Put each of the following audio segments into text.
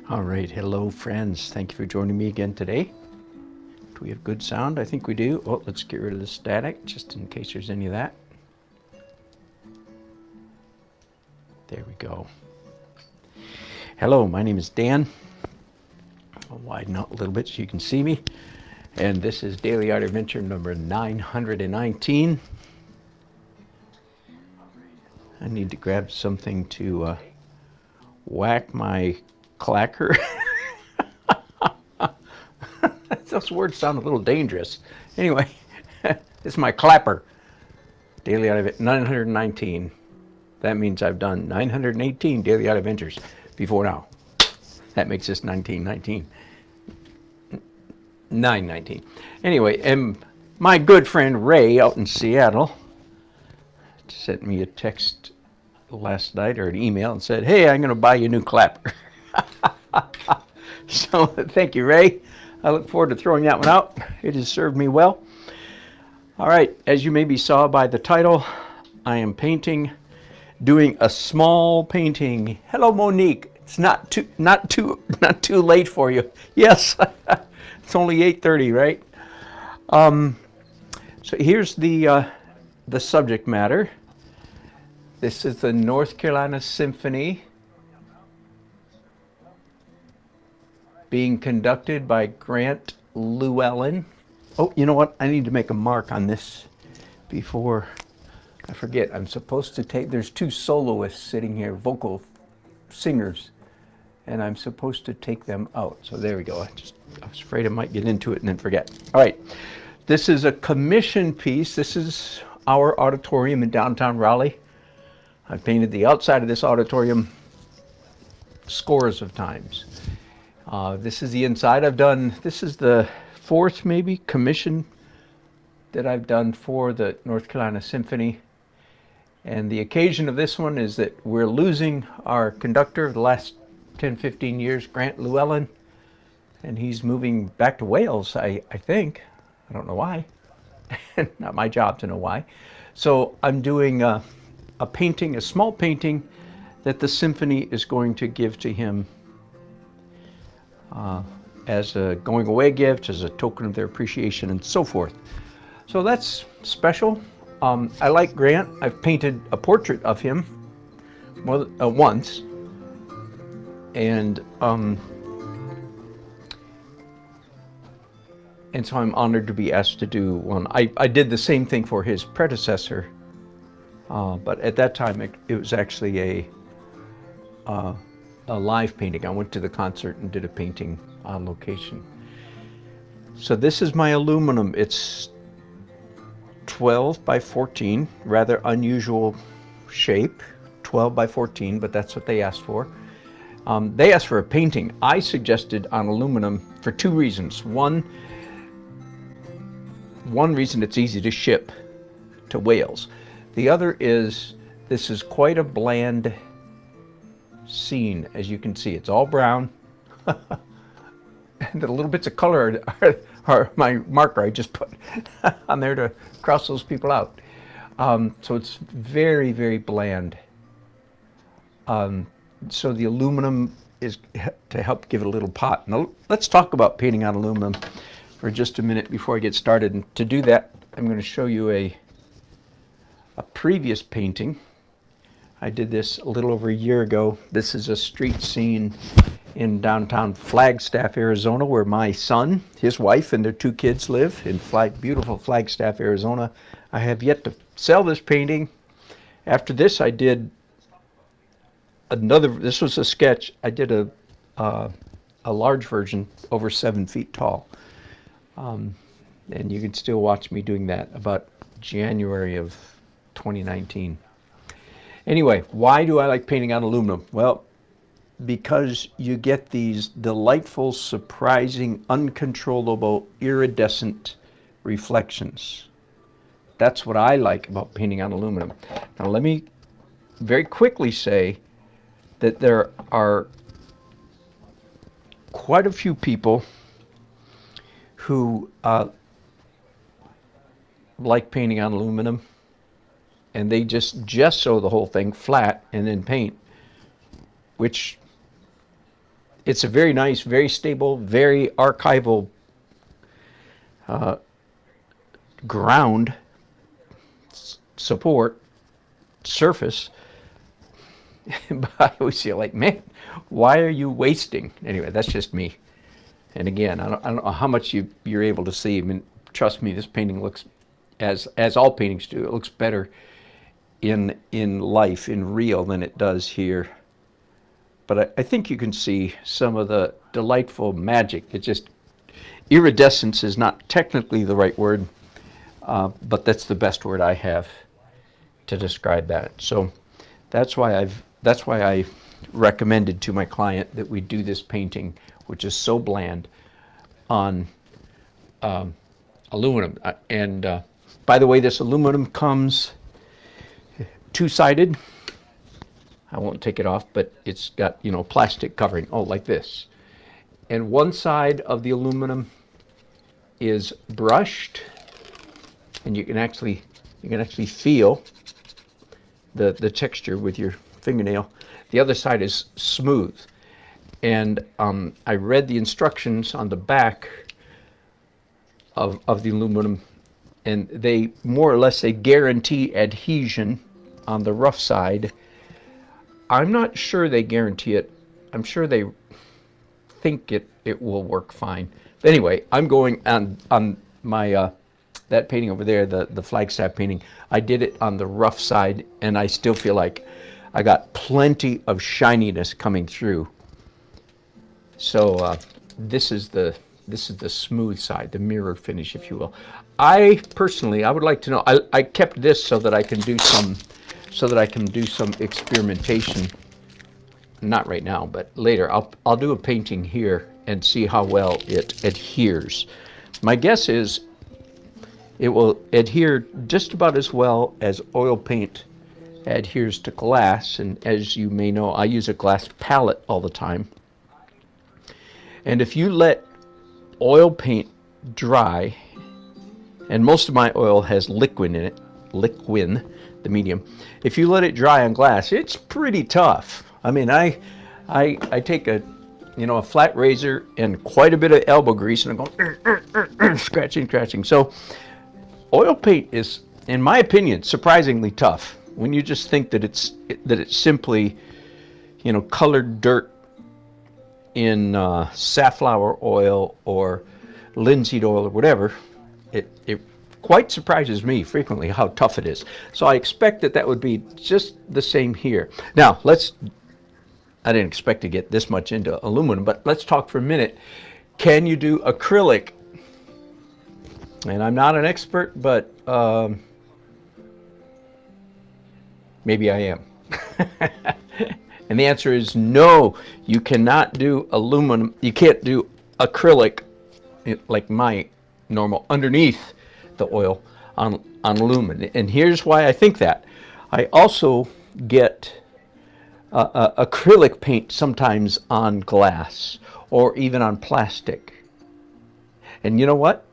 All right, hello friends. Thank you for joining me again today. Do we have good sound? I think we do. Oh, let's get rid of the static just in case there's any of that. There we go. Hello, my name is Dan. I'll widen out a little bit so you can see me. And this is Daily Art Adventure number 919. I need to grab something to whack my clacker. Those words sound a little dangerous. Anyway, this is my clapper. Daily Art Adventure 919. That means I've done 918 Daily Art Adventures before now. That makes this 1919. 919. Anyway, and my good friend Ray out in Seattle sent me a text last night or an email and said, "Hey, I'm going to buy you a new clapper." So thank you, Ray. I look forward to throwing that one out. It has served me well. All right, as you maybe saw by the title, I am doing a small painting. Hello, Monique. It's not too late for you. Yes, it's only 8:30, right? So here's the subject matter. This is the North Carolina Symphony being conducted by Grant Llewellyn. Oh, you know what? I need to make a mark on this before I forget. I'm supposed to take, there's two soloists sitting here, vocal singers, and I'm supposed to take them out. So there we go. I was afraid I might get into it and then forget. All right. This is a commission piece. This is our auditorium in downtown Raleigh. I've painted the outside of this auditorium scores of times. This is the inside. This is the fourth maybe commission that I've done for the North Carolina Symphony. And the occasion of this one is that we're losing our conductor of the last 10, 15 years, Grant Llewellyn, and he's moving back to Wales, I think. I don't know why. Not my job to know why. So I'm doing a painting, a small painting that the symphony is going to give to him as a going away gift, as a token of their appreciation and so forth. So that's special. I like Grant. I've painted a portrait of him once, and so I'm honored to be asked to do one. I did the same thing for his predecessor, but at that time it was actually a live painting. I went to the concert and did a painting on location. So this is my aluminum. It's 12 by 14, rather unusual shape, 12 by 14, but that's what they asked for. They asked for a painting. I suggested on aluminum for two reasons. One reason, it's easy to ship to Wales. The other is this is quite a bland scene. As you can see, it's all brown. And the little bits of color are my marker I just put on there to cross those people out. So it's very, very bland. So the aluminum is to help give it a little pop. Now let's talk about painting on aluminum for just a minute before I get started. And to do that, I'm going to show you a previous painting. I did this a little over a year ago. This is a street scene in downtown Flagstaff, Arizona, where my son, his wife, and their two kids live in beautiful Flagstaff, Arizona. I have yet to sell this painting. After this, I did this was a sketch. I did a large version over 7 feet tall. And you can still watch me doing that about January of 2019. Anyway, why do I like painting on aluminum? Well, because you get these delightful, surprising, uncontrollable, iridescent reflections. That's what I like about painting on aluminum. Now let me very quickly say that there are quite a few people who like painting on aluminum, and they just gesso the whole thing flat and then paint, which it's a very nice, very stable, very archival ground support surface. But I always feel like, man, why are you wasting? Anyway, that's just me. And again, I don't know how much you're able to see. I mean, trust me, this painting looks, as all paintings do, it looks better in life, in real, than it does here. But I think you can see some of the delightful magic. It just, iridescence is not technically the right word, but that's the best word I have to describe that. So that's why I recommended to my client that we do this painting, which is so bland, on aluminum. And by the way, this aluminum comes two-sided. I won't take it off, but it's got, you know, plastic covering, like this. And one side of the aluminum is brushed, and you can actually feel the texture with your fingernail. The other side is smooth. And I read the instructions on the back of the aluminum, and they more or less, they guarantee adhesion on the rough side. I'm not sure they guarantee it. I'm sure they think it will work fine. But anyway, I'm going on my that painting over there, the Flagstaff painting. I did it on the rough side, and I still feel like I got plenty of shininess coming through. So this is the smooth side, the mirror finish, if you will. I personally, I would like to know. I kept this so that I can do some experimentation. Not right now, but later. I'll do a painting here and see how well it adheres. My guess is it will adhere just about as well as oil paint adheres to glass. And as you may know, I use a glass palette all the time. And if you let oil paint dry, and most of my oil has liquid in it, the medium. If you let it dry on glass, it's pretty tough. I mean, I take a flat razor and quite a bit of elbow grease, and I go scratching. So oil paint is, in my opinion, surprisingly tough when you just think that it's simply, colored dirt in safflower oil or linseed oil or whatever. It quite surprises me frequently how tough it is. So I expect that would be just the same here. Now, I didn't expect to get this much into aluminum, but let's talk for a minute. Can you do acrylic? And I'm not an expert, but maybe I am. And the answer is no, you cannot do aluminum. You can't do acrylic like my normal underneath the oil on aluminum. And here's why I think that. I also get acrylic paint sometimes on glass or even on plastic. And you know what?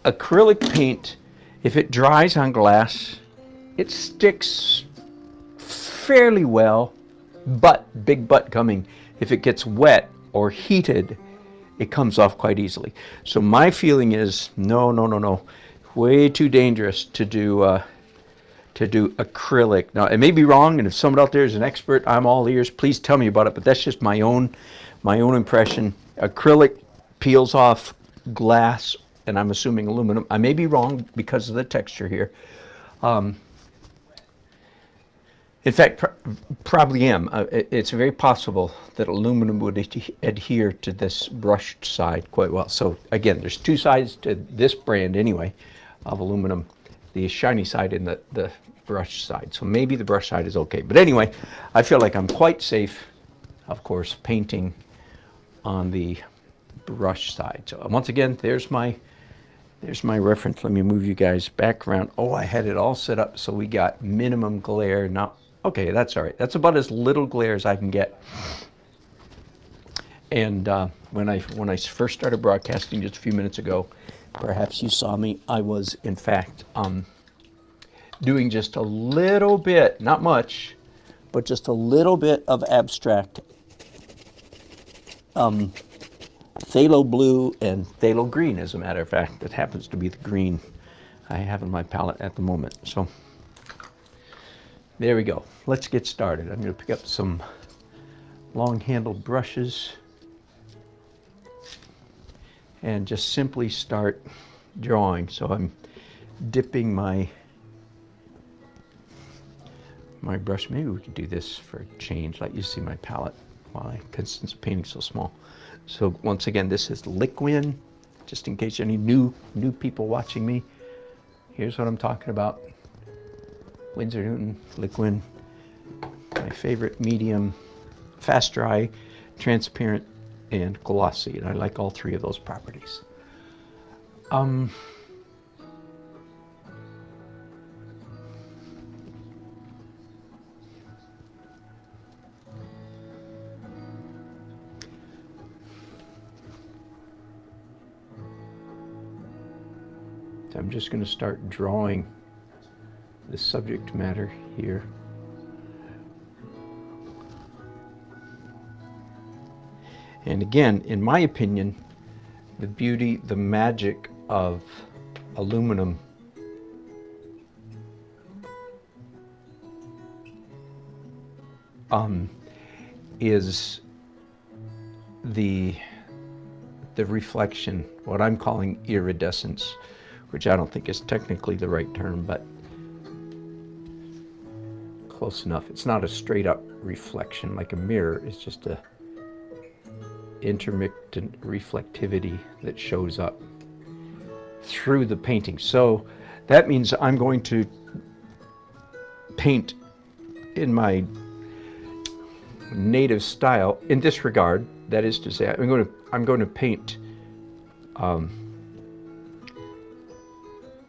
Acrylic paint, if it dries on glass, it sticks fairly well, but, big but coming, if it gets wet or heated, it comes off quite easily. So my feeling is no, way too dangerous to do acrylic. Now, it may be wrong, and if someone out there is an expert, I'm all ears. Please tell me about it. But that's just my own impression. Acrylic peels off glass, and I'm assuming aluminum. I may be wrong because of the texture here. In fact, probably am. It's very possible that aluminum would adhere to this brushed side quite well. So again, there's two sides to this brand anyway of aluminum, the shiny side and the brush side. So maybe the brush side is okay. But anyway, I feel like I'm quite safe, of course, painting on the brush side. So once again, there's my reference. Let me move you guys back around. Oh, I had it all set up so we got minimum glare. Now, okay, that's all right. That's about as little glare as I can get. And when I first started broadcasting just a few minutes ago, perhaps you saw me, I was in fact doing just a little bit, not much, but just a little bit of abstract phthalo blue and phthalo green, as a matter of fact. That happens to be the green I have in my palette at the moment. So there we go. Let's get started. I'm going to pick up some long-handled brushes and just simply start drawing. So I'm dipping my brush. Maybe we could do this for a change. Let you see my palette since the painting's so small. So once again, this is Liquin. Just in case any new people watching me, here's what I'm talking about. Winsor Newton, Liquin, my favorite medium, fast dry, transparent, and glossy. And I like all three of those properties. I'm just going to start drawing the subject matter here. And again, in my opinion, the beauty, the magic of aluminum is the reflection, what I'm calling iridescence, which I don't think is technically the right term, but close enough. It's not a straight up reflection like a mirror. It's just a intermittent reflectivity that shows up through the painting. So that means I'm going to paint in my native style in this regard. That is to say, I'm going to paint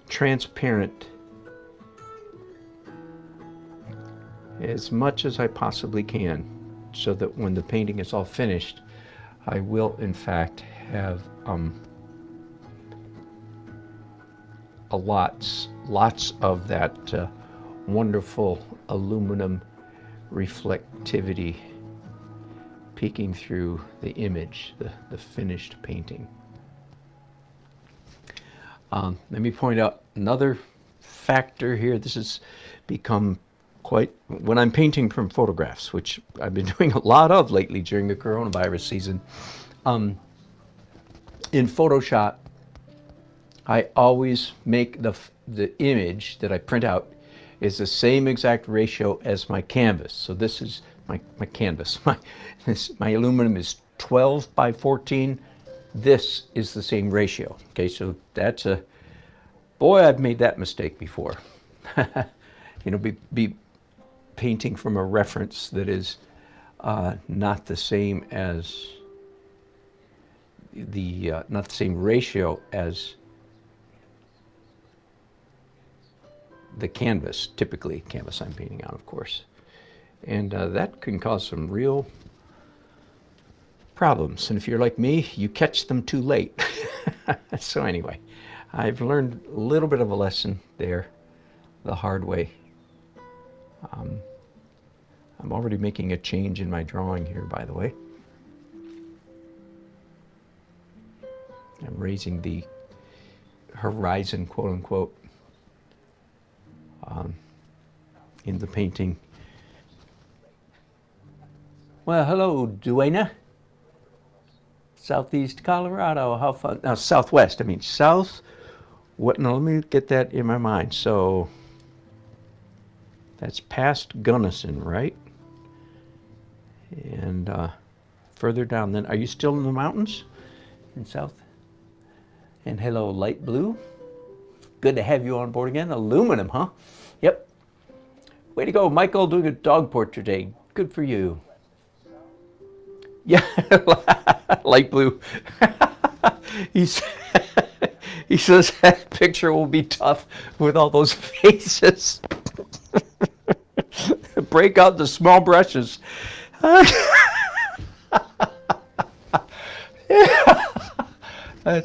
transparent as much as I possibly can, so that when the painting is all finished, I will in fact have lots of that wonderful aluminum reflectivity peeking through the image, the finished painting. Let me point out another factor here. This has become quite, when I'm painting from photographs, which I've been doing a lot of lately during the coronavirus season, in Photoshop, I always make the image that I print out is the same exact ratio as my canvas. So this is my canvas. My aluminum is 12 by 14. This is the same ratio. Okay, so that's boy, I've made that mistake before. You know, be painting from a reference that is not the same as not the same ratio as the canvas, typically canvas I'm painting on, of course. And that can cause some real problems. And if you're like me, you catch them too late. So anyway, I've learned a little bit of a lesson there the hard way. I'm already making a change in my drawing here, by the way. I'm raising the horizon, quote unquote, in the painting. Well, hello, Duena. Southeast Colorado, how fun. Now, southwest, I mean, south. What? Now, let me get that in my mind. So, that's past Gunnison, right? And further down then, are you still in the mountains in south? And hello, light blue. Good to have you on board again. Aluminum, huh? Yep. Way to go, Michael, doing a dog portrait today. Good for you. Yeah, light blue. He says that picture will be tough with all those faces. Break out the small brushes. That's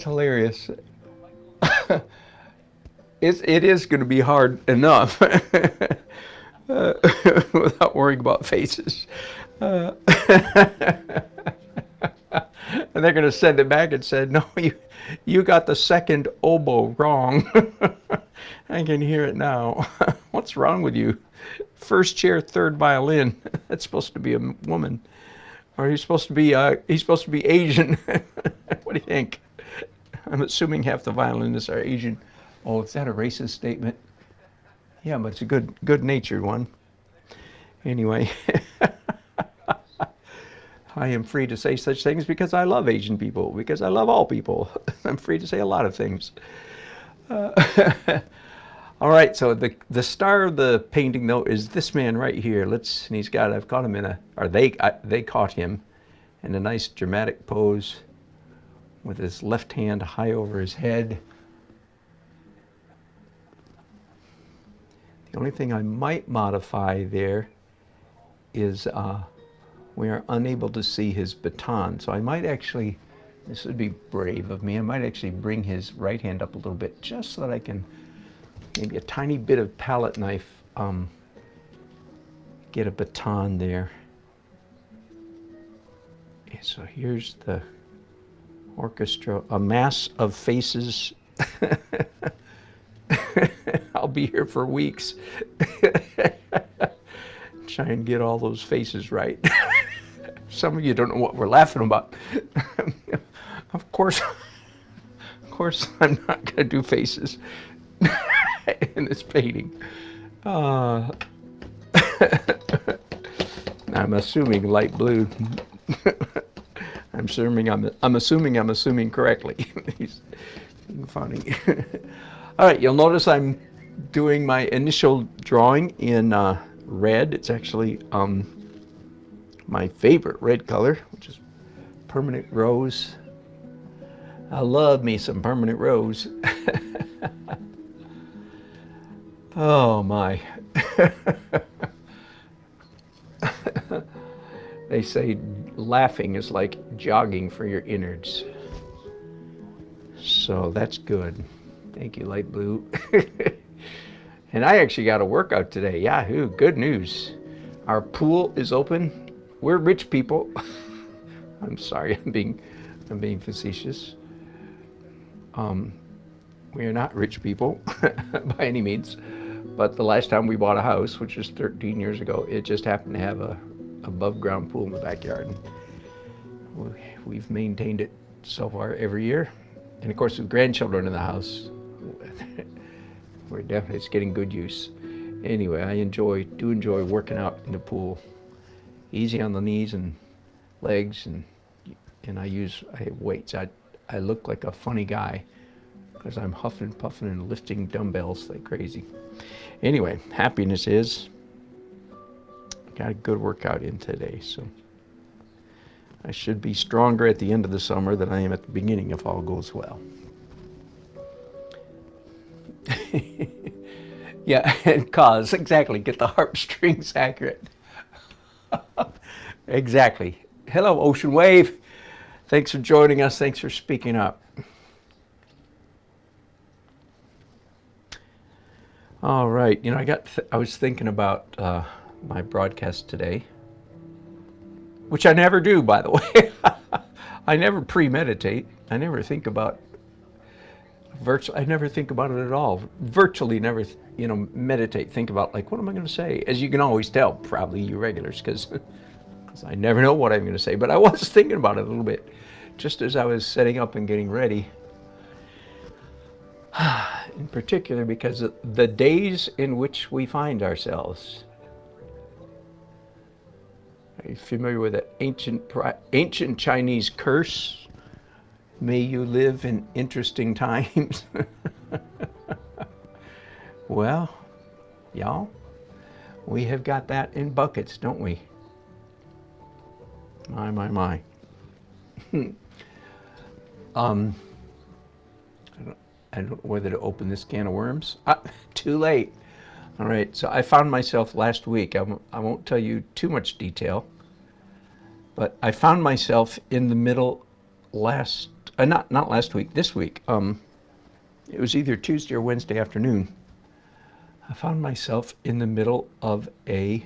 hilarious. It is going to be hard enough. uh, without worrying about faces. Uh, and they're going to send it back and said, no, you got the second oboe wrong. I can hear it now. What's wrong with you? First chair, third violin. That's supposed to be a woman. Or he's supposed to be Asian. What do you think? I'm assuming half the violinists are Asian. Oh, is that a racist statement? Yeah, but it's a good-natured one. Anyway, I am free to say such things because I love Asian people, because I love all people. I'm free to say a lot of things. All right, so the star of the painting, though, is this man right here. And I've caught him they caught him in a nice dramatic pose with his left hand high over his head. The only thing I might modify there is we are unable to see his baton. So I might actually, this would be brave of me, I might actually bring his right hand up a little bit just so that I can, maybe a tiny bit of palette knife, get a baton there. Okay, so here's the orchestra, a mass of faces. I'll be here for weeks. Try and get all those faces right. Some of you don't know what we're laughing about. Of course I'm not going to do faces in this painting. I'm assuming light blue. I'm assuming correctly. He's being funny. All right, you'll notice I'm doing my initial drawing in red. It's actually my favorite red color, which is permanent rose. I love me some permanent rose. Oh my. They say laughing is like jogging for your innards. So that's good. Thank you, light blue. And I actually got a workout today. Yahoo, good news. Our pool is open. We're rich people. I'm sorry, I'm being facetious. We are not rich people by any means. But the last time we bought a house, which was 13 years ago, it just happened to have a above ground pool in the backyard. And we've maintained it so far every year. And of course, with grandchildren in the house, it's getting good use. Anyway, I do enjoy working out in the pool. Easy on the knees and legs, and I have weights. I look like a funny guy because I'm huffing and puffing and lifting dumbbells like crazy. Anyway, happiness is, got a good workout in today, so I should be stronger at the end of the summer than I am at the beginning if all goes well. Yeah, and cause, exactly, get the harp strings accurate. Exactly. Hello, Ocean Wave. Thanks for joining us. Thanks for speaking up. All right, I was thinking about my broadcast today, which I never do, by the way. I never premeditate. I never think about I never think about it at all. Virtually never, meditate, think about, like, what am I going to say? As you can always tell, probably you regulars, because I never know what I'm going to say. But I was thinking about it a little bit, just as I was setting up and getting ready. In particular, because of the days in which we find ourselves. Are you familiar with that ancient Chinese curse? May you live in interesting times. Well, y'all, we have got that in buckets, don't we? My. I don't know whether to open this can of worms. Too late. All right, so I found myself last week, I won't tell you too much detail, but I found myself in the middle not last week, this week. It was either Tuesday or Wednesday afternoon. I found myself in the middle of a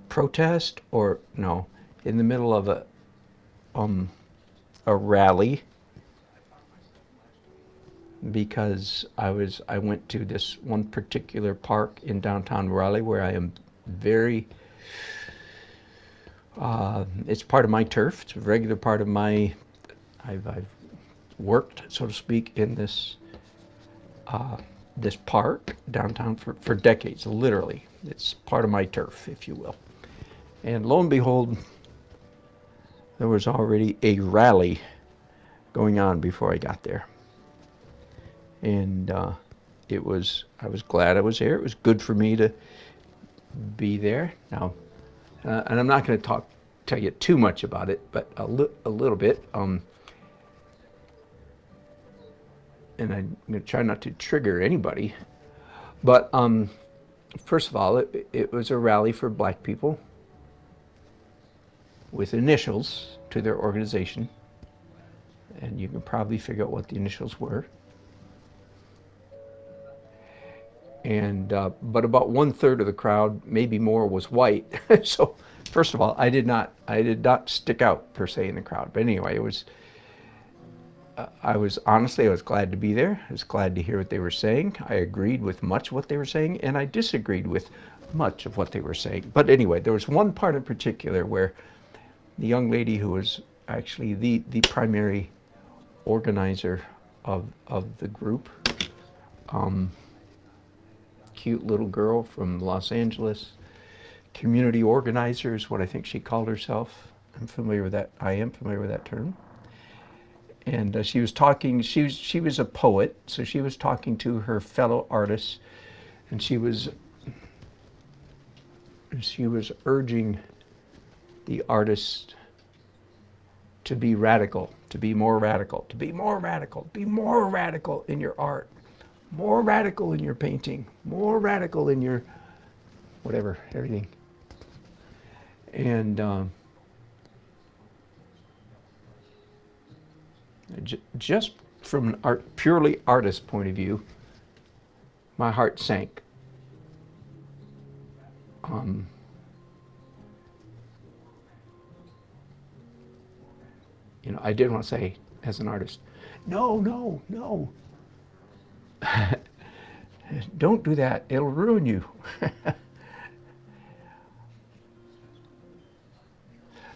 protest, or no, in the middle of a rally, because I went to this one particular park in downtown Raleigh where I am very, it's part of my turf. It's a regular part of my, I've worked, so to speak, in this this park downtown for decades, literally. It's part of my turf, if you will. And lo and behold, there was already a rally going on before I got there. And I was glad I was there. It was good for me to be there. Now, and I'm not going to tell you too much about it, but a little bit. And I'm going to try not to trigger anybody. But first of all, it was a rally for black people with initials to their organization. And you can probably figure out what the initials were. And but about 1/3 of the crowd, maybe more, was white. So first of all, I did not stick out per se in the crowd. But anyway, it was. I was glad to be there. I was glad to hear what they were saying. I agreed with much of what they were saying, and I disagreed with much of what they were saying. But anyway, there was one part in particular where the young lady who was actually the primary organizer of the group, cute little girl from Los Angeles, community organizer is what I think she called herself. I'm familiar with that. I am familiar with that term. And she was talking. She was a poet, so she was talking to her fellow artists, and she was urging the artists to be radical, to be more radical, to be more radical, be more radical in your art, more radical in your painting, more radical in your whatever, everything. And just from an purely artist point of view, my heart sank. You know, I did want to say, as an artist, no, no, no. Don't do that. It'll ruin you.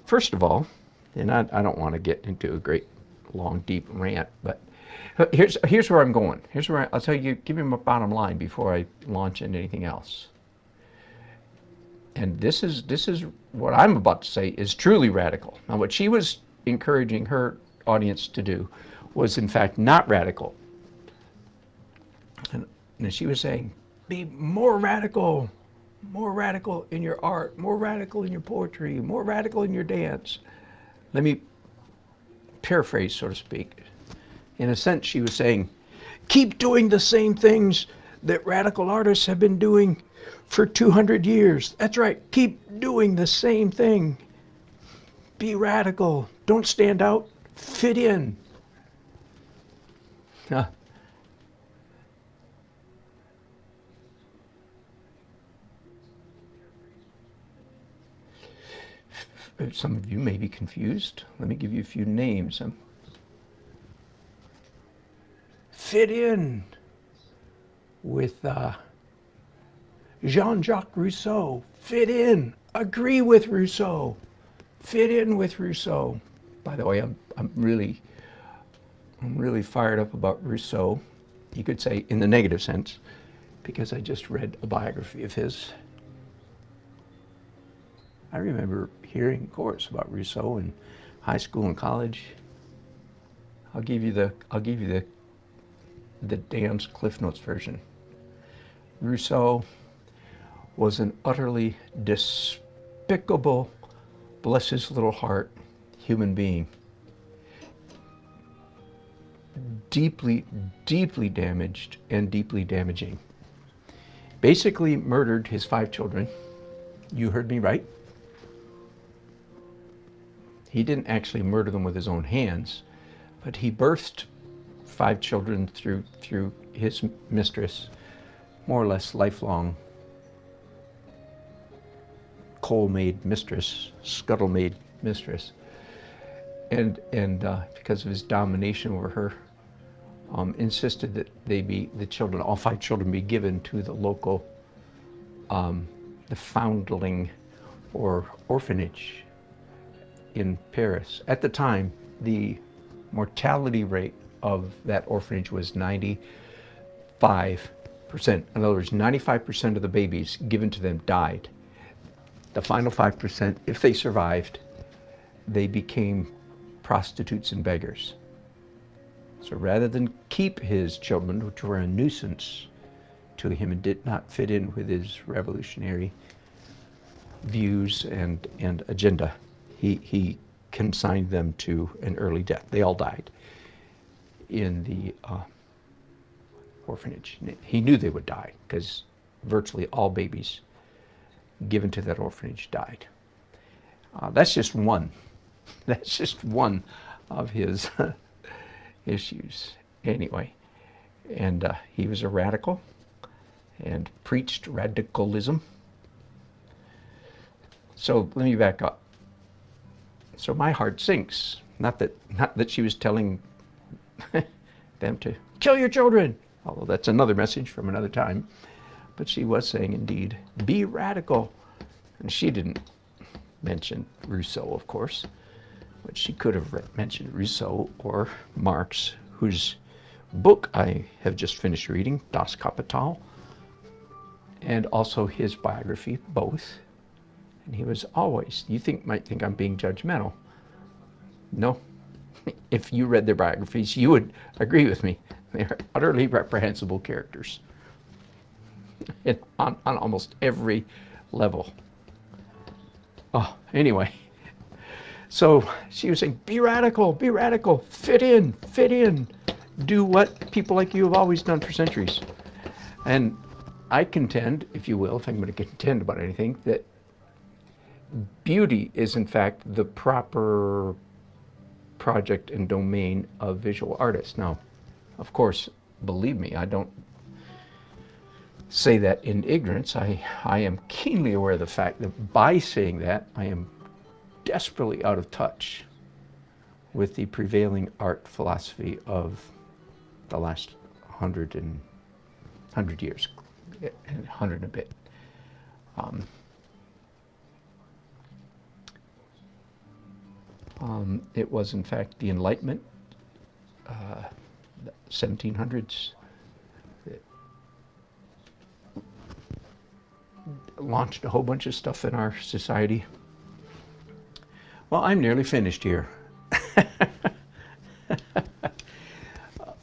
First of all, and I don't want to get into a great long, deep rant, but here's where I'm going. Here's where I'll tell you, give me my bottom line before I launch into anything else. And this is what I'm about to say is truly radical. Now, what she was encouraging her audience to do was, in fact, not radical. And she was saying, be more radical in your art, more radical in your poetry, more radical in your dance. Let me paraphrase, so to speak. In a sense, she was saying, keep doing the same things that radical artists have been doing for 200 years. That's right, keep doing the same thing. Be radical. Don't stand out. Fit in. Some of you may be confused. Let me give you a few names. Fit in with Jean-Jacques Rousseau. Fit in. Agree with Rousseau. Fit in with Rousseau. By the way, I'm really fired up about Rousseau. You could say in the negative sense, because I just read a biography of his. I remember hearing a course about Rousseau in high school and college. I'll give you the Dan's Cliff Notes version. Rousseau was an utterly despicable, bless his little heart, human being. Deeply, deeply damaged and deeply damaging. Basically murdered his 5 children. You heard me right. He didn't actually murder them with his own hands, but he birthed 5 children through his mistress, more or less lifelong coal-maid mistress, scuttle-maid mistress, and because of his domination over her, insisted that the children, all 5 children, be given to the local, the foundling or orphanage in Paris. At the time, the mortality rate of that orphanage was 95%. In other words, 95% of the babies given to them died. The final 5%, if they survived, they became prostitutes and beggars. So rather than keep his children, which were a nuisance to him and did not fit in with his revolutionary views and agenda, he consigned them to an early death. They all died in the orphanage. He knew they would die because virtually all babies given to that orphanage died. That's just one. That's just one of his issues. Anyway, and he was a radical and preached radicalism. So let me back up. So my heart sinks. Not that she was telling them to kill your children, although that's another message from another time. But she was saying, indeed, be radical. And she didn't mention Rousseau, of course, but she could have mentioned Rousseau or Marx, whose book I have just finished reading, Das Kapital, and also his biography, both. And he was always, you might think I'm being judgmental. No. If you read their biographies, you would agree with me. They're utterly reprehensible characters on almost every level. Oh, anyway. So she was saying, be radical, fit in, do what people like you have always done for centuries. And I contend, if you will, if I'm going to contend about anything, that beauty is in fact the proper project and domain of visual artists. Now, of course, believe me, I don't say that in ignorance. I am keenly aware of the fact that by saying that, I am desperately out of touch with the prevailing art philosophy of the last 100 years, and 100 and a bit. It was, in fact, the Enlightenment, the 1700s, that launched a whole bunch of stuff in our society. Well, I'm nearly finished here.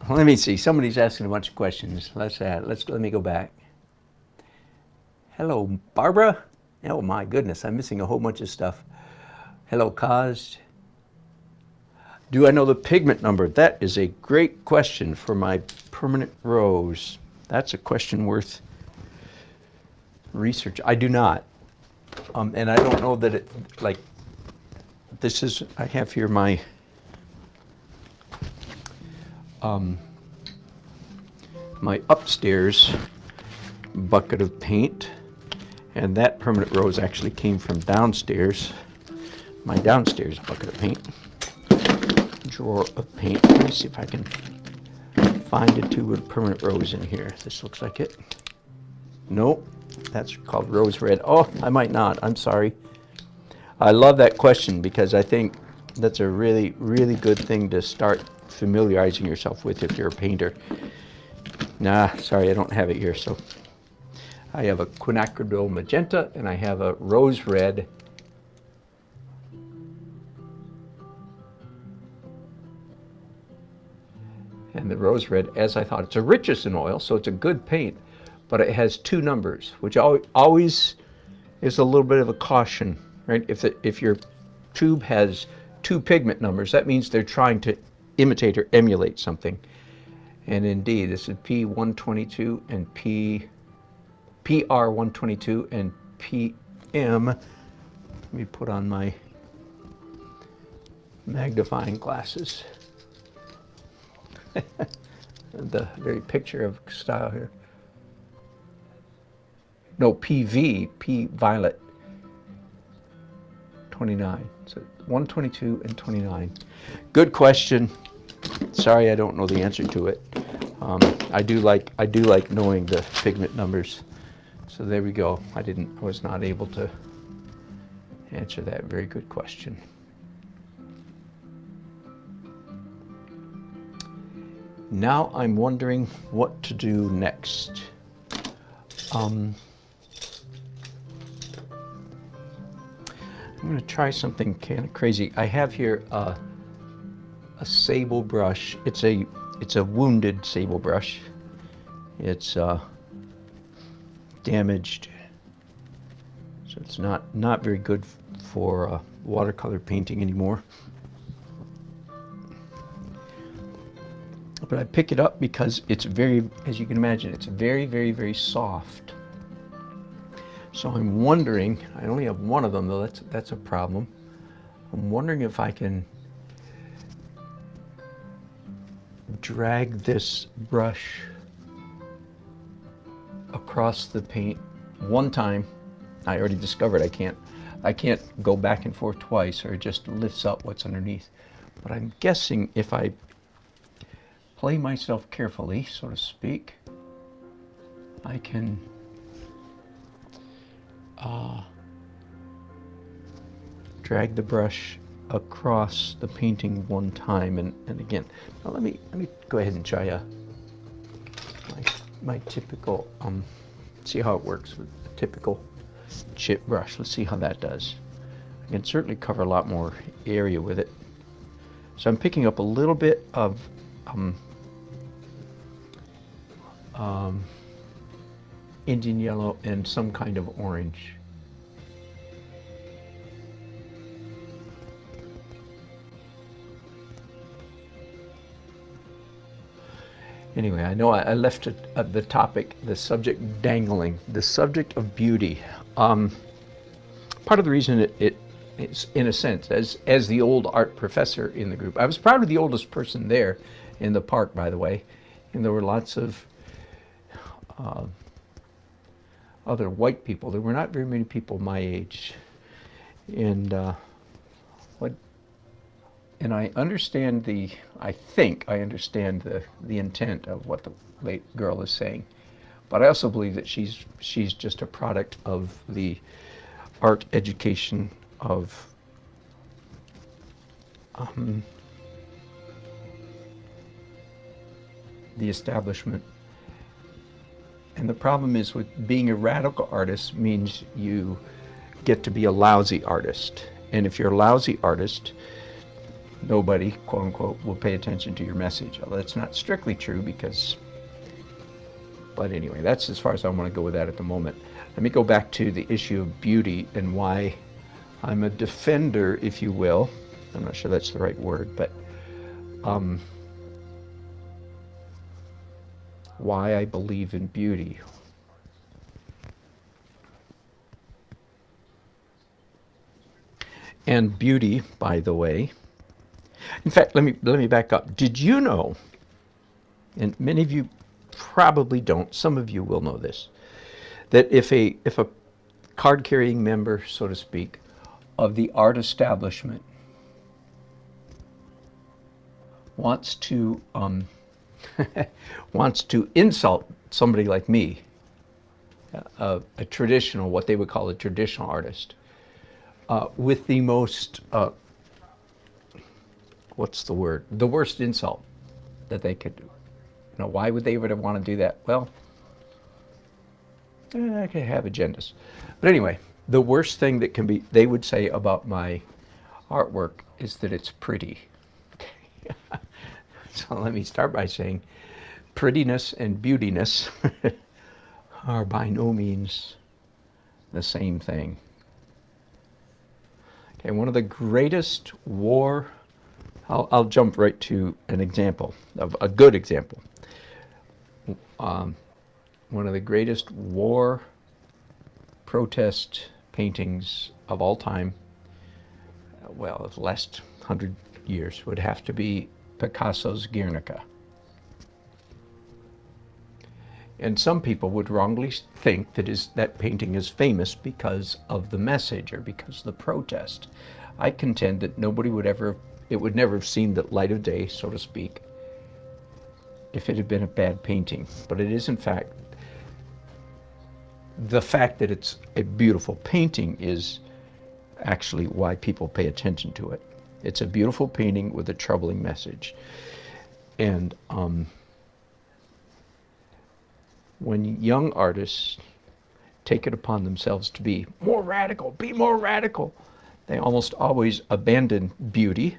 Let me see. Somebody's asking a bunch of questions. Let me go back. Hello, Barbara. Oh my goodness, I'm missing a whole bunch of stuff. Hello, Kaz. Do I know the pigment number? That is a great question for my permanent rose. That's a question worth research. I do not. And I don't know that it, like, this is, I have here my my upstairs bucket of paint, and that permanent rose actually came from downstairs, my downstairs bucket of paint, drawer of paint. Let me see if I can find a tube of permanent rose in here. This looks like it. Nope, that's called rose red. Oh, I might not, I'm sorry. I love that question because I think that's a really, really good thing to start familiarizing yourself with if you're a painter. Nah, sorry, I don't have it here. So I have a quinacridone magenta and I have a rose red. And the rose red, as I thought, it's the richest in oil, so it's a good paint, but it has 2 numbers, which always is a little bit of a caution, right? If your tube has 2 pigment numbers, that means they're trying to imitate or emulate something. And indeed, this is P122 and PR122 and PM. Let me put on my magnifying glasses. The very picture of style here. no, PV, P violet 29. So 122 and 29. Good question. Sorry, I don't know the answer to it. I do like knowing the pigment numbers. So there we go. I was not able to answer that. Very good question. Now I'm wondering what to do next. I'm going to try something kind of crazy. I have here a sable brush. It's a wounded sable brush. It's damaged, so it's not very good for watercolor painting anymore. But I pick it up because it's very, as you can imagine, it's very, very, very soft. So I'm wondering, I only have one of them though, that's a problem. I'm wondering if I can drag this brush across the paint one time. I already discovered I can't go back and forth twice, or it just lifts up what's underneath. But I'm guessing if I play myself carefully, so to speak, I can drag the brush across the painting one time, and again, now let me go ahead and try my typical see how it works with a typical chip brush. Let's see how that does. I can certainly cover a lot more area with it. So I'm picking up a little bit of Indian yellow and some kind of orange. Anyway, I know I left it, the topic, the subject dangling, the subject of beauty. Part of the reason it's, in a sense, as the old art professor in the group, I was probably the oldest person there in the park, by the way, and there were lots of other white people. There were not very many people my age, and I understand I think I understand the intent of what the late girl is saying, but I also believe that she's just a product of the art education of the establishment. And the problem is, with being a radical artist means you get to be a lousy artist, and if you're a lousy artist, nobody, quote unquote, will pay attention to your message. Although that's not strictly true, but anyway, that's as far as I want to go with that at the moment. Let me go back to the issue of beauty and why I'm a defender, if you will. I'm not sure that's the right word, but why I believe in beauty. And beauty, by the way, in fact, let me back up. Did you know, and many of you probably don't, some of you will know this, that if a card-carrying member, so to speak, of the art establishment wants to insult somebody like me, a traditional, what they would call a traditional artist, with the most what's the word? The worst insult that they could do. You know, why would they ever want to do that? Well, I could have agendas. But anyway, the worst thing that they would say about my artwork is that it's pretty. So let me start by saying prettiness and beautiness are by no means the same thing. Okay, one of the greatest war, I'll jump right to an example, of a good example. One of the greatest war protest paintings of all time, well, of the last 100 years, would have to be Picasso's Guernica. And some people would wrongly think that that painting is famous because of the message or because of the protest. I contend that it would never have seen the light of day, so to speak, if it had been a bad painting. But it is, in fact, the fact that it's a beautiful painting is actually why people pay attention to it. It's a beautiful painting with a troubling message. And when young artists take it upon themselves to be more radical, they almost always abandon beauty,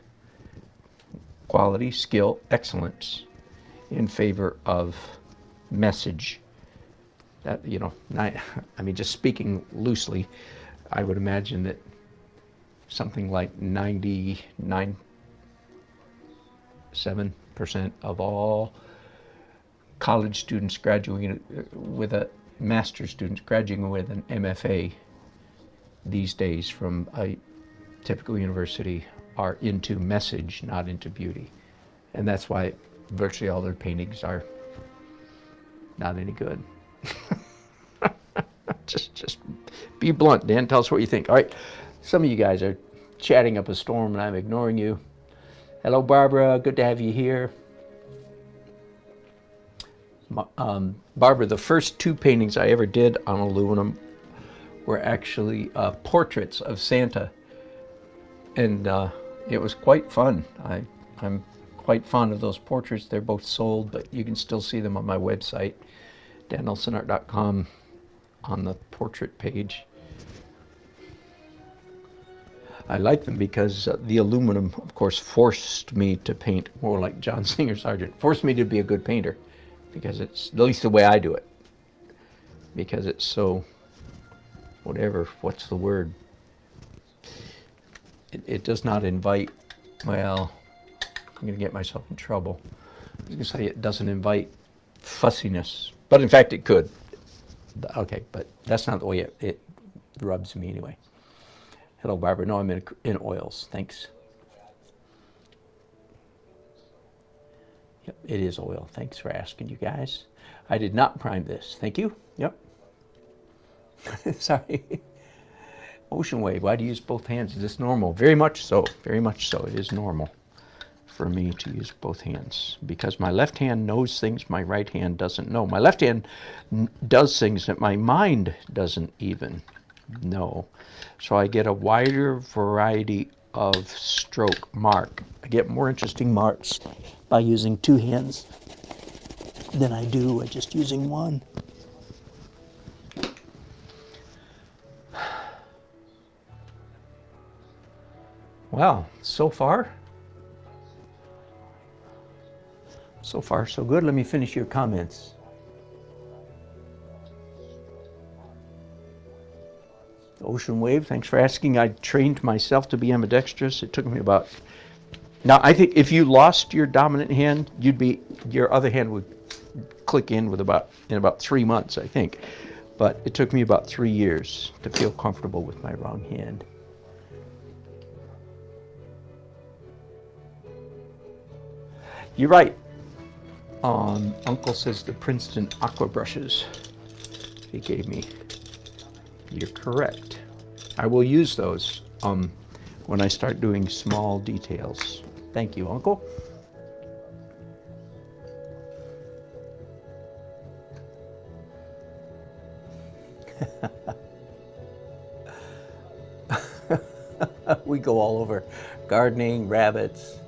quality, skill, excellence in favor of message. That, you know, I mean, just speaking loosely, I would imagine that something like 97% of all college students graduating with a master's students graduating with an MFA these days from a typical university are into message, not into beauty. And that's why virtually all their paintings are not any good. Just be blunt, Dan. Tell us what you think. All right. Some of you guys are chatting up a storm and I'm ignoring you. Hello, Barbara. Good to have you here. Barbara, the first two paintings I ever did on aluminum were actually portraits of Santa. And it was quite fun. I'm quite fond of those portraits. They're both sold, but you can still see them on my website, dannelsonart.com, on the portrait page. I like them because the aluminum, of course, forced me to paint more like John Singer Sargent. Forced me to be a good painter, because it's at least the way I do it. Because it's so, what's the word? It does not invite, well, I'm going to get myself in trouble. I was going to say it doesn't invite fussiness, but in fact it could. Okay, but that's not the way it rubs me anyway. Hello, Barbara. No, I'm in oils. Thanks. Yep, it is oil. Thanks for asking, you guys. I did not prime this. Thank you. Yep. Sorry. Ocean wave. Why do you use both hands? Is this normal? Very much so. Very much so. It is normal for me to use both hands because my left hand knows things my right hand doesn't know. My left hand does things that my mind doesn't even know. So I get a wider variety of stroke mark. I get more interesting marks by using two hands than I do by just using one. Well, so far so good. Let me finish your comments. Ocean wave, thanks for asking. I trained myself to be ambidextrous. It took me about, now I think if you lost your dominant hand, your other hand would click in in about 3 months, I think. But it took me about 3 years to feel comfortable with my wrong hand. You're right. Uncle says the Princeton aqua brushes he gave me. You're correct. I will use those when I start doing small details. Thank you, Uncle. We go all over. Gardening, rabbits.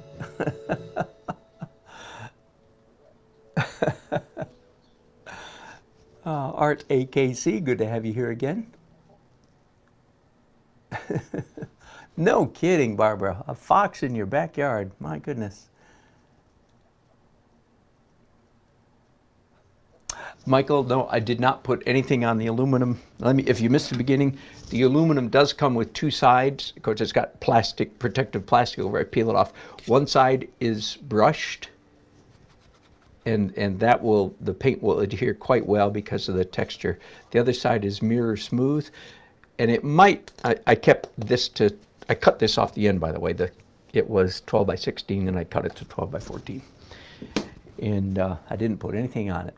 Art AKC, good to have you here again. No kidding, Barbara. A fox in your backyard. My goodness. Michael, no, I did not put anything on the aluminum. If you missed the beginning, the aluminum does come with two sides. Of course, it's got plastic, protective plastic over it. Peel it off. One side is brushed, and the paint will adhere quite well because of the texture. The other side is mirror smooth, and it might. I cut this off the end, by the way. It was 12 by 16, and I cut it to 12 by 14, and I didn't put anything on it.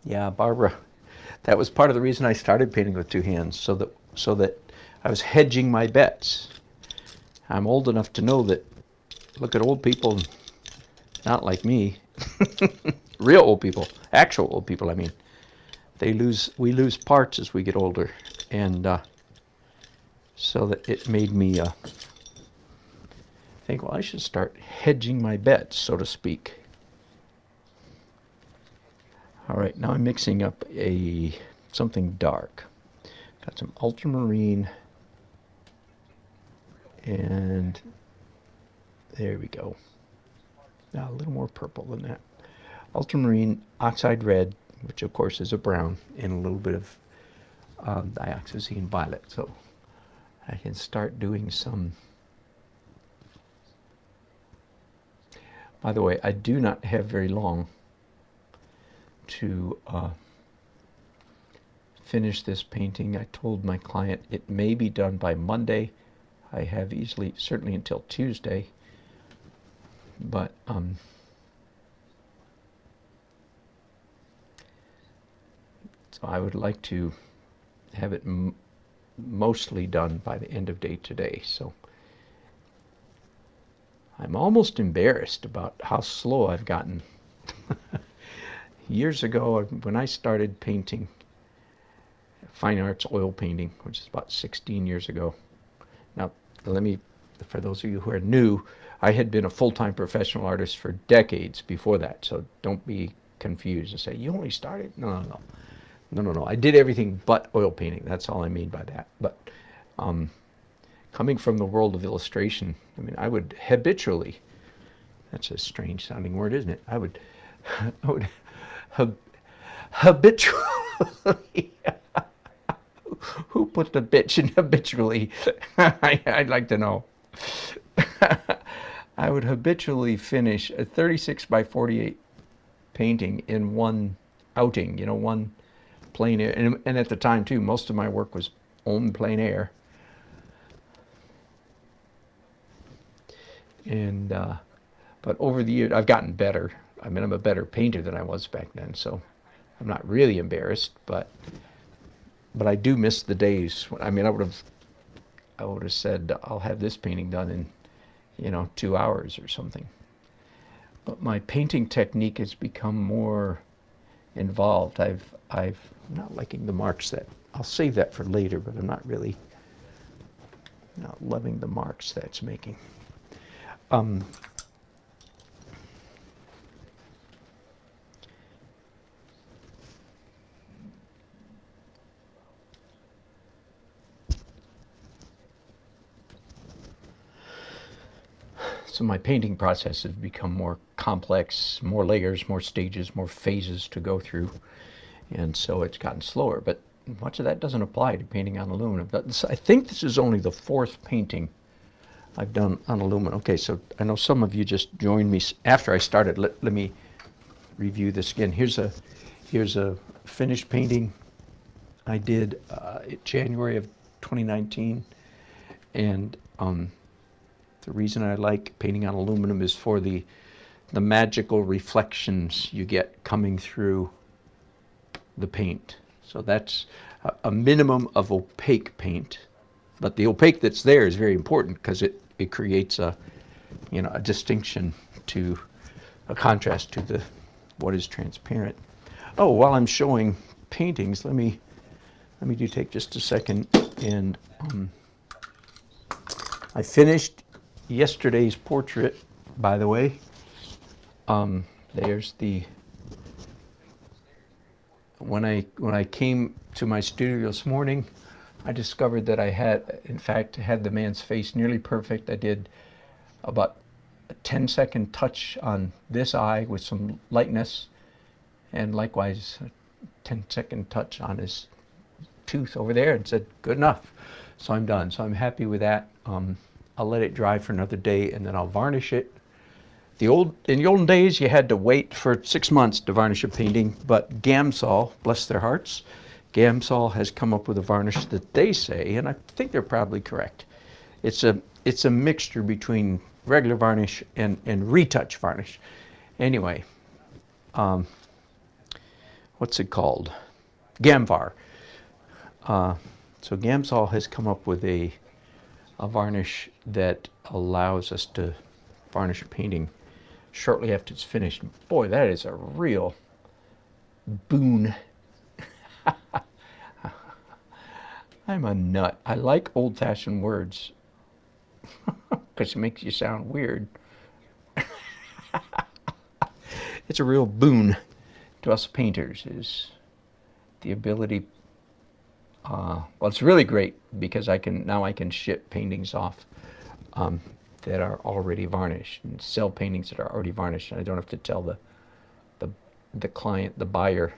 Yeah, Barbara, that was part of the reason I started painting with two hands, so that I was hedging my bets. I'm old enough to know that, look at old people, not like me, real old people, actual old people, I mean. We lose parts as we get older, and so that it made me think, well, I should start hedging my bets, so to speak. All right, now I'm mixing up something dark. Got some ultramarine, and there we go. Now a little more purple than that. Ultramarine, oxide red, which of course is a brown, and a little bit of dioxazine violet. So I can start doing some. By the way, I do not have very long to finish this painting. I told my client it may be done by Monday. I have certainly until Tuesday, but so I would like to have it mostly done by the end of day today. So I'm almost embarrassed about how slow I've gotten. Years ago, when I started painting, fine arts oil painting, which is about 16 years ago. Now, for those of you who are new, I had been a full-time professional artist for decades before that, so don't be confused and say, you only started? No. I did everything but oil painting. That's all I mean by that. But coming from the world of illustration, I mean, I would habitually, that's a strange sounding word, isn't it? I would habitually, who put the bitch in habitually? I'd like to know. I would habitually finish a 36 by 48 painting in one outing, one plein air. And at the time, too, most of my work was on plein air. And but over the years, I've gotten better. I mean, I'm a better painter than I was back then, so I'm not really embarrassed. But I do miss the days. I mean, I would have said I'll have this painting done in 2 hours or something. But my painting technique has become more involved. I'm not liking the marks that I'll save that for later, but I'm not loving the marks that's making. So my painting process has become more complex, more layers, more stages, more phases to go through, and so it's gotten slower. But much of that doesn't apply to painting on aluminum. I think this is only the 4th painting I've done on aluminum. Okay, so I know some of you just joined me after I started. Let me review this again. Here's a finished painting I did in January of 2019, and the reason I like painting on aluminum is for the magical reflections you get coming through the paint. So that's a minimum of opaque paint, but the opaque that's there is very important because it creates a distinction, to a contrast to what is transparent. Oh, while I'm showing paintings, let me take just a second, and I finished yesterday's portrait, by the way. There's when I came to my studio this morning, I discovered that I had, in fact, had the man's face nearly perfect. I did about a 10-second touch on this eye with some lightness, and likewise a 10-second touch on his tooth over there, and said, good enough. So I'm done. So I'm happy with that. I'll let it dry for another day, and then I'll varnish it. In the olden days, you had to wait for 6 months to varnish a painting, but Gamsol, bless their hearts, Gamsol has come up with a varnish that they say, and I think they're probably correct. It's a mixture between regular varnish and retouch varnish. Anyway, what's it called? Gamvar. So Gamsol has come up with a varnish that allows us to varnish a painting shortly after it's finished. Boy, that is a real boon. I'm a nut. I like old-fashioned words because it makes you sound weird. It's a real boon to us painters, is the ability. Well, it's really great because I can ship paintings off that are already varnished and sell paintings that are already varnished, and I don't have to tell the client, the buyer,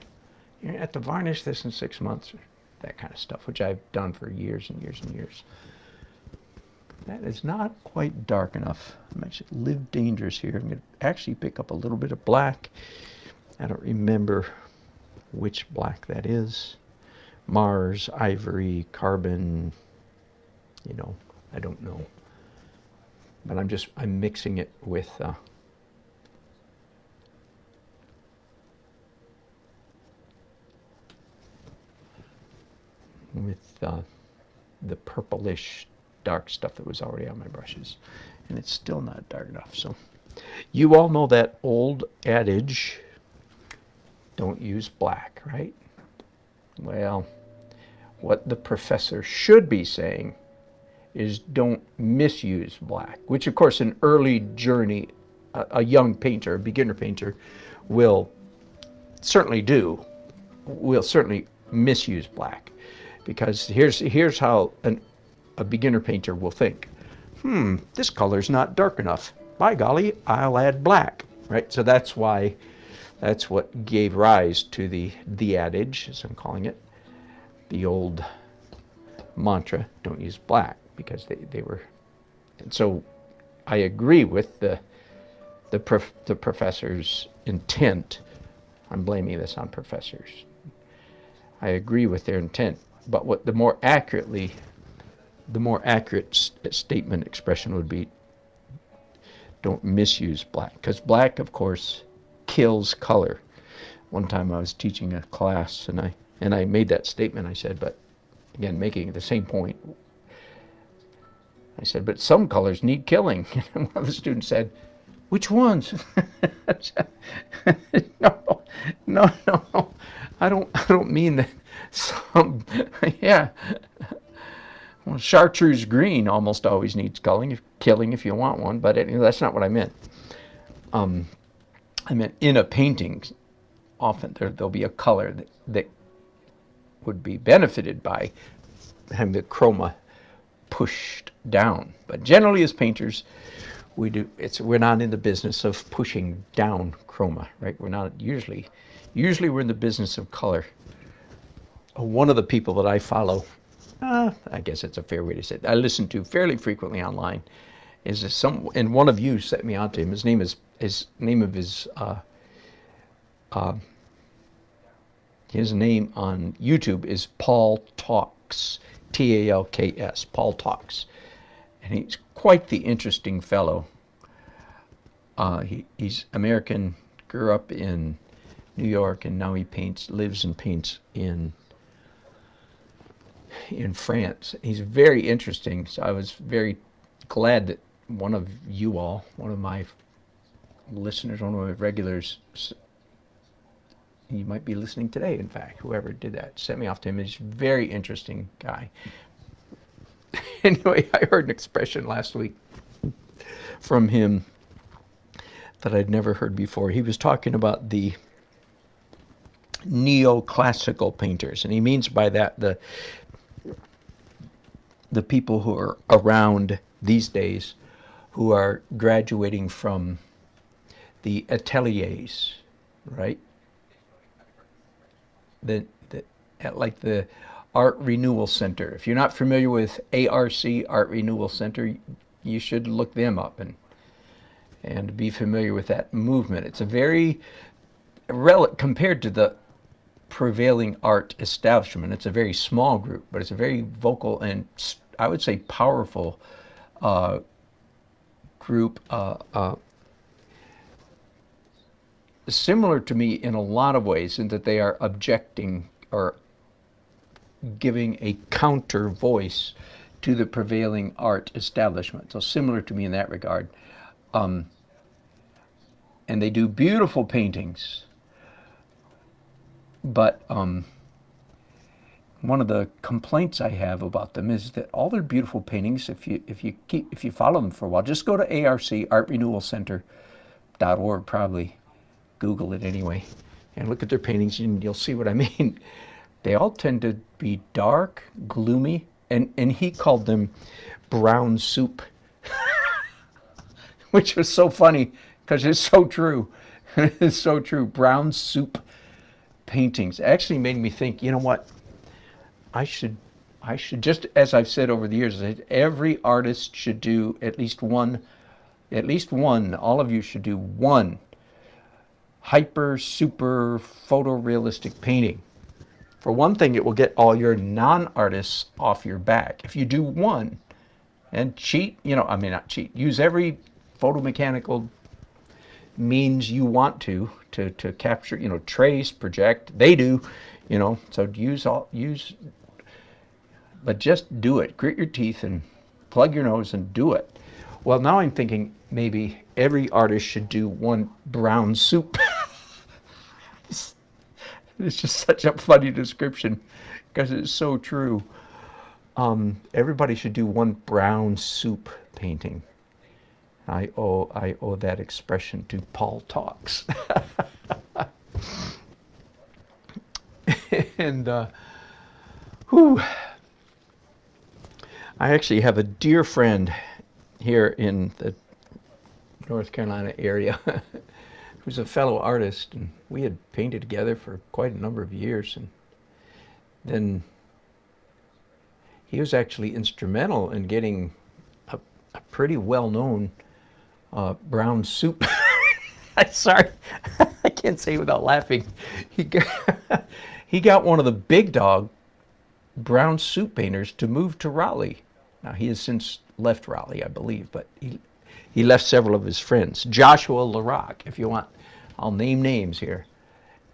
you have to varnish this in 6 months, or that kind of stuff, which I've done for years and years and years. That is not quite dark enough. I'm actually live dangerous here. I'm going to actually pick up a little bit of black. I don't remember which black that is. Mars, ivory, carbon, you know, I don't know. But I'm mixing it with the purplish dark stuff that was already on my brushes. And it's still not dark enough. So you all know that old adage, don't use black, right? Well, what the professor should be saying is don't misuse black, which of course an early journey, a young painter, a beginner painter, will certainly do, will certainly misuse black. Because here's how a beginner painter will think. This color's not dark enough. By golly, I'll add black, right? So that's what gave rise to the adage, as I'm calling it, the old mantra, don't use black, because they were. And so I agree with the professor's intent. I'm blaming this on professors. I agree with their intent, but what the more accurate statement expression would be, don't misuse black, because black, of course, kills color. One time I was teaching a class and I made that statement. I said, but again, making the same point, I said, but some colors need killing. And one of the students said, which ones? No, I don't mean that. Some, yeah. Well, chartreuse green almost always needs killing if you want one, but that's not what I meant. I meant in a painting, often there'll be a color that would be benefited by having the chroma pushed down. But generally, as painters, we're not in the business of pushing down chroma, right? We're not usually we're in the business of color. One of the people that I follow, I guess it's a fair way to say it, I listen to fairly frequently online, and one of you set me on to him. His name on YouTube is Paul Talks, Talks, Paul Talks, and he's quite the interesting fellow. He's American, grew up in New York, and now he lives and paints in France. He's very interesting. So I was very glad that one of my listeners, one of my regulars, he might be listening today, in fact, whoever did that, sent me off to him. He's a very interesting guy. Anyway, I heard an expression last week from him that I'd never heard before. He was talking about the neoclassical painters, and he means by that the people who are around these days who are graduating from the ateliers, right? Like the Art Renewal Center. If you're not familiar with ARC, Art Renewal Center, you should look them up and be familiar with that movement. It's a very, compared to the prevailing art establishment, it's a very small group, but it's a very vocal and I would say powerful group. similar to me in a lot of ways, in that they are objecting or giving a counter voice to the prevailing art establishment. So similar to me in that regard. And they do beautiful paintings. But one of the complaints I have about them is that all their beautiful paintings, if you follow them for a while, just go to ARC, artrenewalcenter.org, probably Google it anyway, and look at their paintings and you'll see what I mean. They all tend to be dark, gloomy, and he called them brown soup, which was so funny because it's so true. It's so true. Brown soup paintings actually made me think, you know what? I should just, as I've said over the years, every artist should do at least one, all of you should do one hyper, super photorealistic painting. For one thing, it will get all your non-artists off your back. If you do one and cheat, not cheat, use every photomechanical means you want to capture, trace, project. They do, so use, but just do it. Grit your teeth and plug your nose and do it. Well, now I'm thinking maybe every artist should do one brown soup. It's just such a funny description because it's so true. Everybody should do one brown soup painting. I owe that expression to Paul Talks. And I actually have a dear friend here in the North Carolina area who's a fellow artist, and we had painted together for quite a number of years, and then he was actually instrumental in getting a pretty well-known brown soup. Sorry, I can't say it without laughing. He got one of the big dog brown soup painters to move to Raleigh. Now, he has since left Raleigh, I believe, but he left several of his friends. Joshua LaRock, if you want, I'll name names here.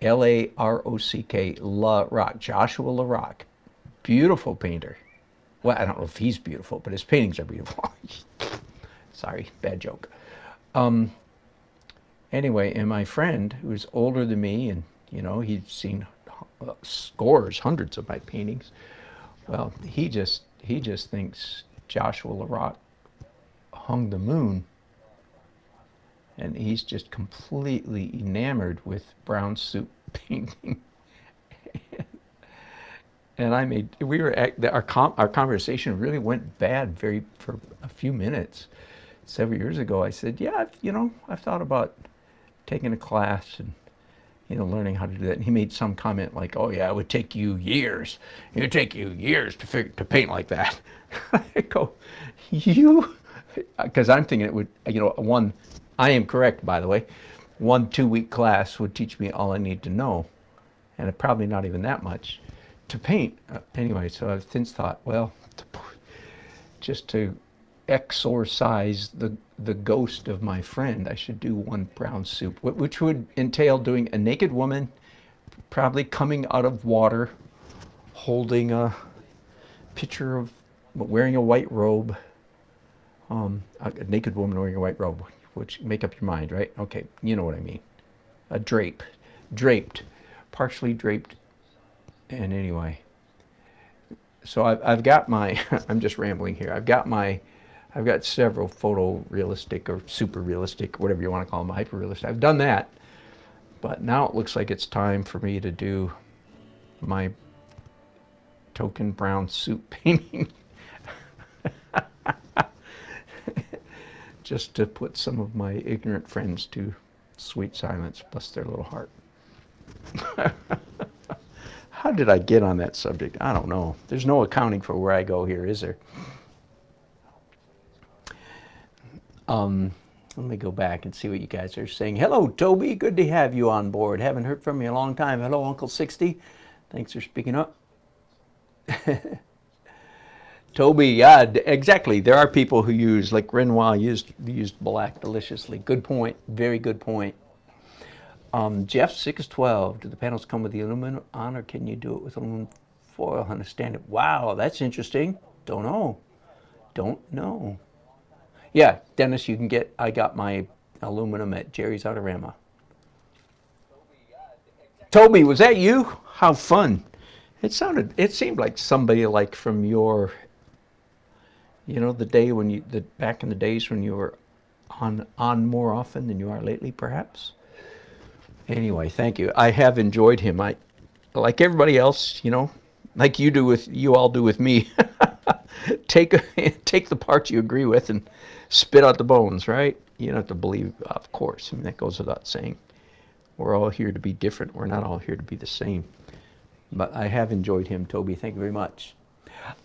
L-A-R-O-C-K, LaRock, Joshua LaRock. Beautiful painter. Well, I don't know if he's beautiful, but his paintings are beautiful. Sorry, bad joke. Anyway, and my friend, who's older than me, and he'd seen scores, hundreds of my paintings. Well, he just thinks Joshua LaRock hung the moon, and he's just completely enamored with brown soup painting. And our conversation really went bad for a few minutes. Several years ago, I said, yeah, I've thought about taking a class and learning how to do that. And he made some comment like, oh yeah, it would take you years. It would take you years to paint like that. I go, because I'm thinking it would, I am correct, by the way, 1-2 week class would teach me all I need to know, and probably not even that much to paint. Anyway, so I've since thought, well, just to exorcise the ghost of my friend, I should do one brown soup, which would entail doing a naked woman, probably coming out of water, holding a picture of wearing a white robe, a naked woman wearing a white robe, which make up your mind, right? Okay, you know what I mean. A draped, partially draped, and anyway. So I've got my, I'm just rambling here. I've got several photorealistic or super realistic, whatever you want to call them, hyper-realistic. I've done that, but now it looks like it's time for me to do my token brown soup painting. Just to put some of my ignorant friends to sweet silence, bless their little heart. How did I get on that subject? I don't know. There's no accounting for where I go here, is there? Let me go back and see what you guys are saying. Hello, Toby. Good to have you on board. Haven't heard from you in a long time. Hello, Uncle 60. Thanks for speaking up. Toby, yeah, exactly. There are people who use, like Renoir used black deliciously. Good point. Very good point. Jeff 612. Do the panels come with the aluminum on, or can you do it with aluminum foil on a stand-up? Wow, that's interesting. Don't know. Don't know. Yeah, Dennis, you can get. I got my aluminum at Jerry's Autorama. Toby, was that you? How fun! It seemed like somebody like from your, the day when back in the days when you were on more often than you are lately, perhaps. Anyway, thank you. I have enjoyed him. I, like everybody else, like you all do with me. take take the parts you agree with and spit out the bones, right? You don't have to believe, of course. I mean, that goes without saying. We're all here to be different. We're not all here to be the same. But I have enjoyed him, Toby. Thank you very much.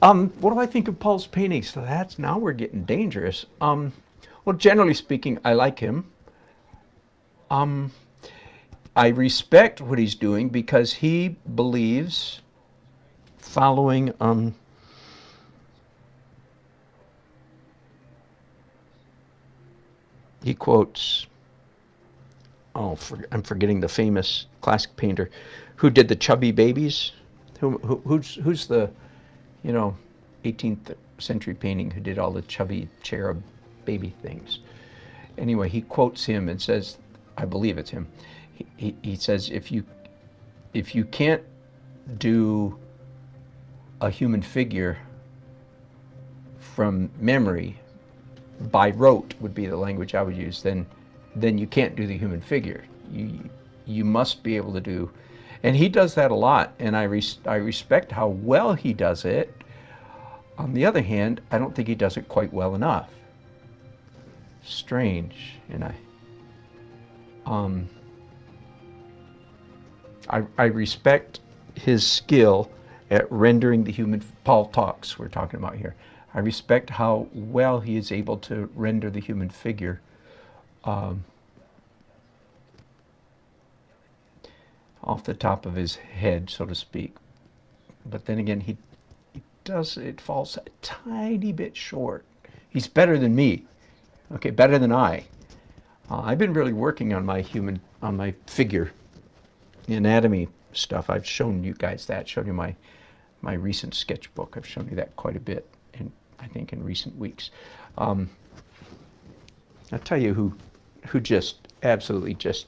What do I think of Paul's paintings? So now we're getting dangerous. Well, generally speaking, I like him. I respect what he's doing because he believes, following he quotes, I'm forgetting the famous classic painter who did the chubby babies. Who's the 18th century painting who did all the chubby cherub baby things? Anyway, he quotes him and says, I believe it's him. He says, if you can't do a human figure from memory, by rote would be the language I would use, then you can't do the human figure. You must be able to do, and he does that a lot, and I respect how well he does it. On the other hand, I don't think he does it quite well enough. Strange, and I respect his skill at rendering the human. Paul Talks, we're talking about here. I respect how well he is able to render the human figure off the top of his head, so to speak. But then again, he falls a tiny bit short. He's better than me, okay, better than I. I've been really working on my figure anatomy stuff. I've shown you guys that, shown you my recent sketchbook. I've shown you that quite a bit, I think in recent weeks. I'll tell you who just absolutely just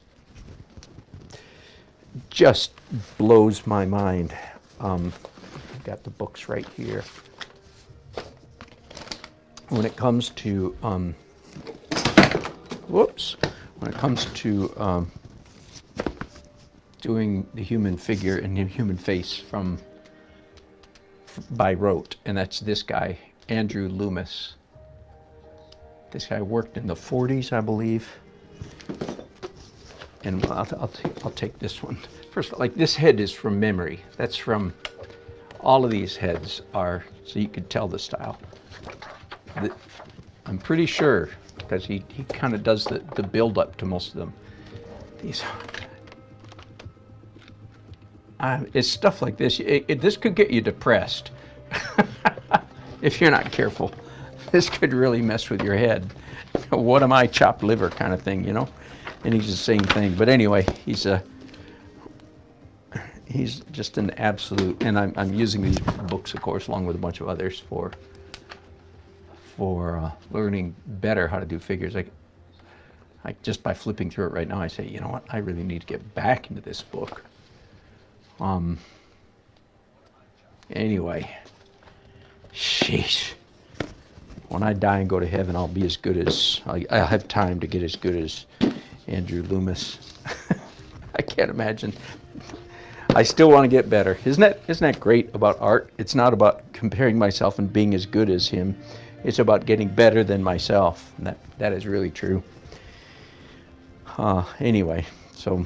blows my mind. I've got the books right here. When it comes to when it comes to doing the human figure and the human face by rote, and that's this guy, Andrew Loomis. This guy worked in the 40s, I believe. And I'll take this one. First of all, like this head is from memory. That's from, all of these heads are, so you could tell the style. I'm pretty sure, because he kind of does the build up to most of them. It's stuff like this. This could get you depressed if you're not careful. This could really mess with your head. What am I, chopped liver kind of thing, And he's the same thing. But anyway, he's just an absolute. And I'm using these books, of course, along with a bunch of others for learning better how to do figures. Like just by flipping through it right now, I say, you know what? I really need to get back into this book. Anyway, sheesh. When I die and go to heaven, I'll be as good as, I'll have time to get as good as Andrew Loomis. I can't imagine. I still want to get better. Isn't that great about art? It's not about comparing myself and being as good as him. It's about getting better than myself. And that is really true. Anyway, so.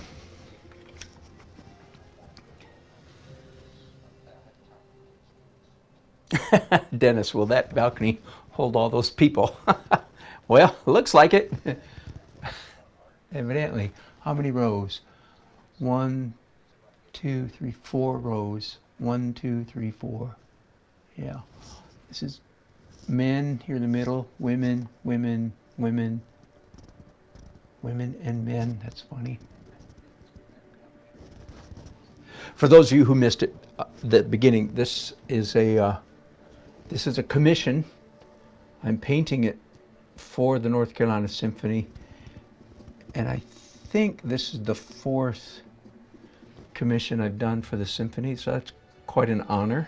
Dennis, will that balcony hold all those people? Well, looks like it. Evidently. How many rows? 1, 2, 3, 4 rows. 1, 2, 3, 4. Yeah. This is men here in the middle, women, women, women, women and men. That's funny. For those of you who missed it, the beginning, this is a commission. I'm painting it for the North Carolina Symphony, and I think this is the 4th commission I've done for the symphony, so that's quite an honor.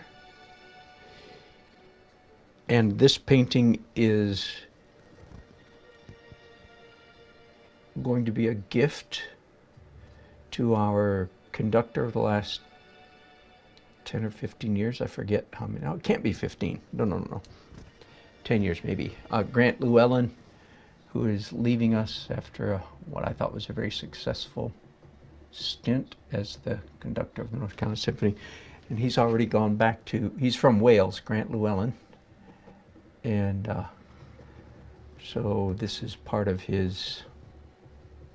And this painting is going to be a gift to our conductor of the last 10 or 15 years. I forget how many. No, it can't be 15. No. 10 years maybe. Grant Llewellyn, who is leaving us after what I thought was a very successful stint as the conductor of the North Carolina Symphony. And he's already gone back to, he's from Wales, Grant Llewellyn. And so this is part of his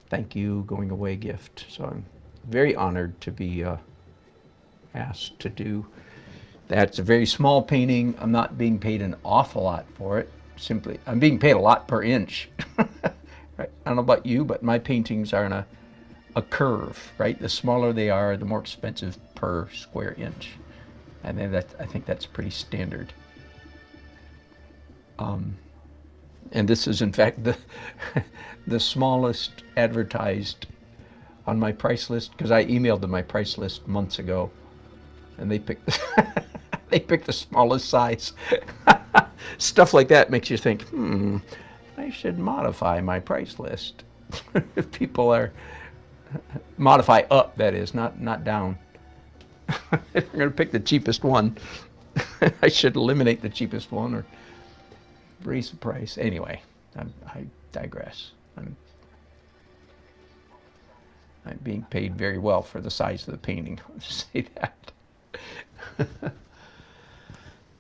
thank you going away gift. So I'm very honored to be asked to do that. It's a very small painting. I'm not being paid an awful lot for it. Simply, I'm being paid a lot per inch. Right? I don't know about you, but my paintings are in a curve, right? The smaller they are, the more expensive per square inch. And then I think that's pretty standard. And this is in fact the smallest advertised on my price list, because I emailed them my price list months ago, and they picked they picked the smallest size. Stuff like that makes you think, I should modify my price list. If people are modify up, that is, not down. If I'm going to pick the cheapest one, I should eliminate the cheapest one or raise the price. Anyway, I digress. I'm being paid very well for the size of the painting. I'll just say that.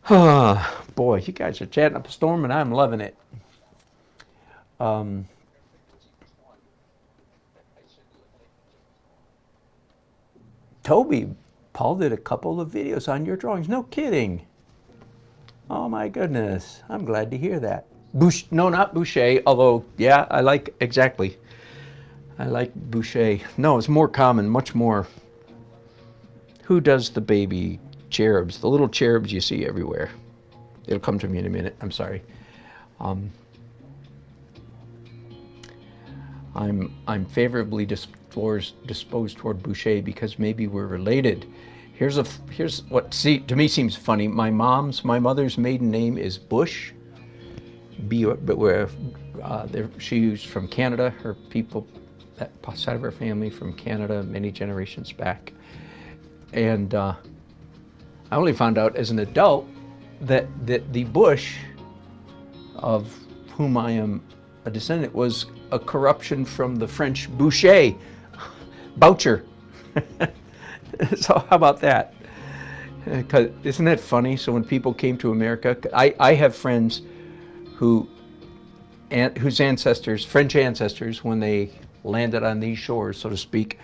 Oh, boy, you guys are chatting up a storm, and I'm loving it. Toby, Paul did a couple of videos on your drawings. No kidding. Oh my goodness, I'm glad to hear that. No, not Boucher, although, yeah, I like Boucher. No, it's more common, much more. Who does the baby cherubs? The little cherubs you see everywhere. It'll come to me in a minute, I'm sorry. I'm favorably disposed toward Boucher because maybe we're related. Here's what to me seems funny. My mother's maiden name is Bush. She's from Canada. Her people, that side of her family from Canada, many generations back. And I only found out as an adult that the Bush, of whom I am a descendant, was a corruption from the French boucher, boucher. So how about that? Isn't that funny? So when people came to America, I have friends whose ancestors, French ancestors, when they landed on these shores, so to speak,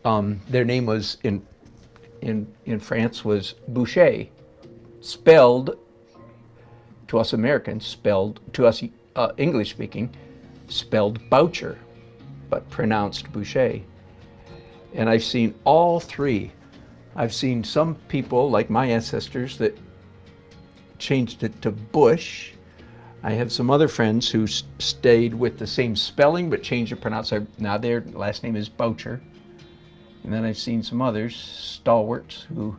their name was in France was Boucher, spelled to us Americans, spelled to us English speaking, spelled Boucher, but pronounced Boucher. And I've seen all three. I've seen some people, like my ancestors, that changed it to Bush. I have some other friends who stayed with the same spelling but changed the pronunciation. Now their last name is Boucher. And then I've seen some others, stalwarts, who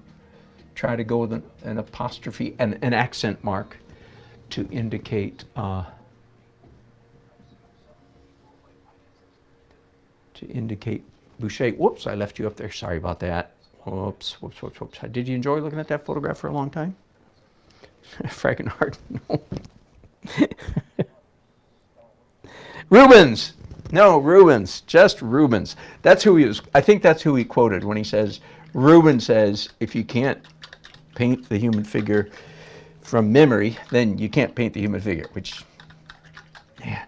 try to go with an apostrophe and an accent mark to indicate Boucher. Whoops, I left you up there. Sorry about that. Whoops. Did you enjoy looking at that photograph for a long time? Fracking hard. No. Rubens. No, Rubens. Just Rubens. That's who he was. I think that's who he quoted when he says, Rubens says, if you can't paint the human figure from memory, then you can't paint the human figure, which, yeah.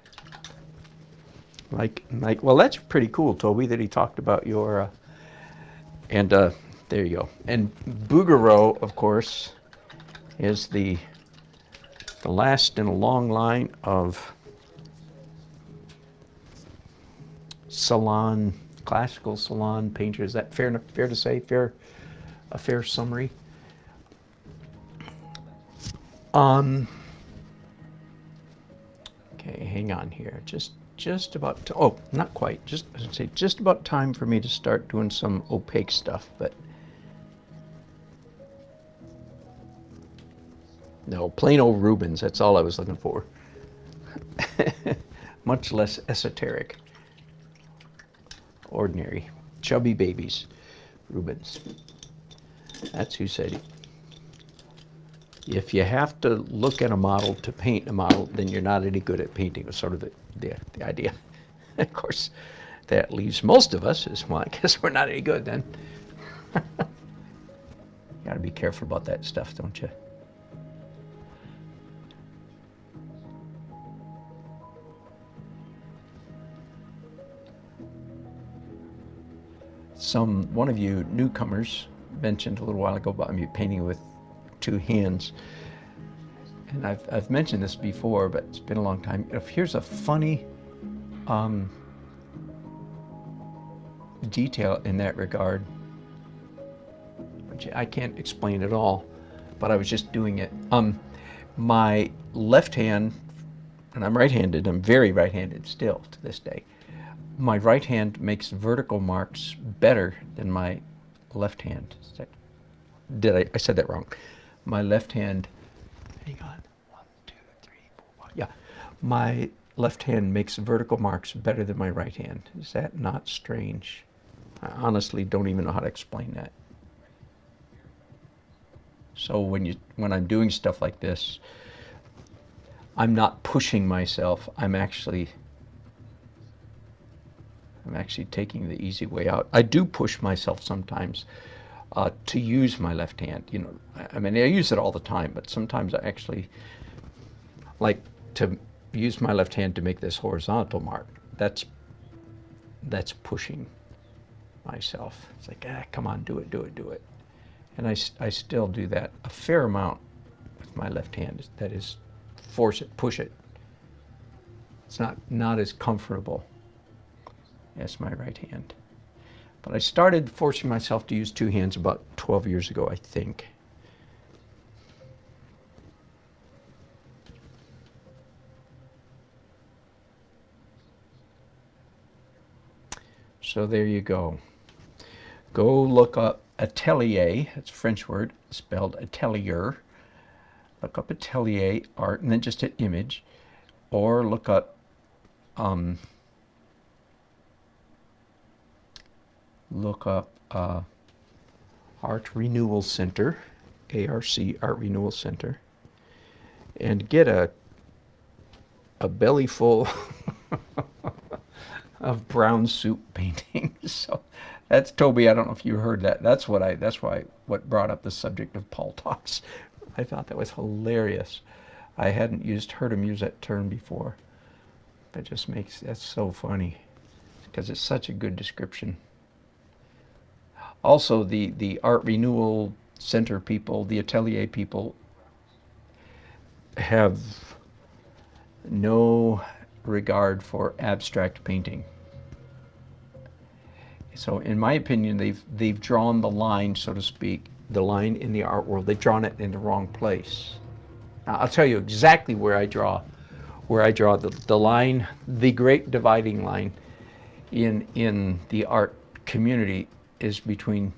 Well, that's pretty cool, Toby, that he talked about your, there you go. And Bouguereau, of course, is the last in a long line of classical salon painters. Is that fair to say? Fair a fair summary. Okay, hang on here. Just about to, oh, not quite. Just I'd say just about time for me to start doing some opaque stuff, but no, plain old Rubens. That's all I was looking for. Much less esoteric. Ordinary, chubby babies, Rubens. That's who said it. If you have to look at a model to paint a model, then you're not any good at painting, was sort of the idea. Of course, that leaves most of us as, well, I guess we're not any good then. You got to be careful about that stuff, don't you? One of you newcomers mentioned a little while ago about me painting with two hands, and I've mentioned this before, but it's been a long time. Here's a funny detail in that regard, which I can't explain at all, but I was just doing it. My left hand, and I'm right-handed, I'm very right-handed still to this day. My right hand makes vertical marks better than my left hand. I said that wrong. My left hand, hang on, 1, 2, 3, 4, 5. Yeah, my left hand makes vertical marks better than my right hand. Is that not strange? I honestly don't even know how to explain that. So when I'm doing stuff like this, I'm not pushing myself. I'm actually taking the easy way out. I do push myself sometimes to use my left hand. You know, I mean, I use it all the time, but sometimes I actually like to use my left hand to make this horizontal mark. That's pushing myself. It's like, come on, do it, do it, do it. And I still do that a fair amount with my left hand. That is, force it, push it. It's not as comfortable as my right hand. But I started forcing myself to use two hands about 12 years ago, I think. So there you go. Go look up atelier, that's a French word, spelled atelier. Look up atelier art and then just hit image, or look up Art Renewal Center, ARC, Art Renewal Center, and get a belly full of brown soup paintings. So that's Toby. I don't know if you heard that. That's what brought up the subject of Paul Talks. I thought that was hilarious. I hadn't heard him use that term before. That just that's so funny because it's such a good description. Also, the Art Renewal Center people, the Atelier people, have no regard for abstract painting. So in my opinion, they've drawn the line, so to speak, the line in the art world. They've drawn it in the wrong place. Now, I'll tell you exactly where I draw the line, the great dividing line in the art community is between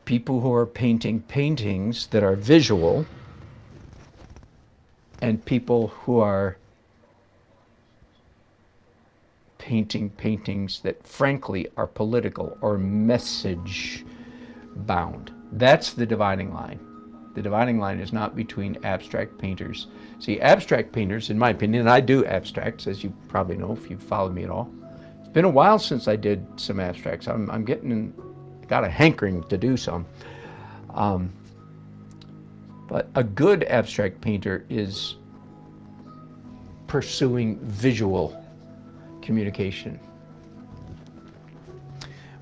people who are painting paintings that are visual and people who are painting paintings that frankly are political or message bound. That's the dividing line. The dividing line is not between abstract painters. See, abstract painters, in my opinion, and I do abstracts, as you probably know if you've followed me at all. It's been a while since I did some abstracts. I'm got a hankering to do some. But a good abstract painter is pursuing visual communication.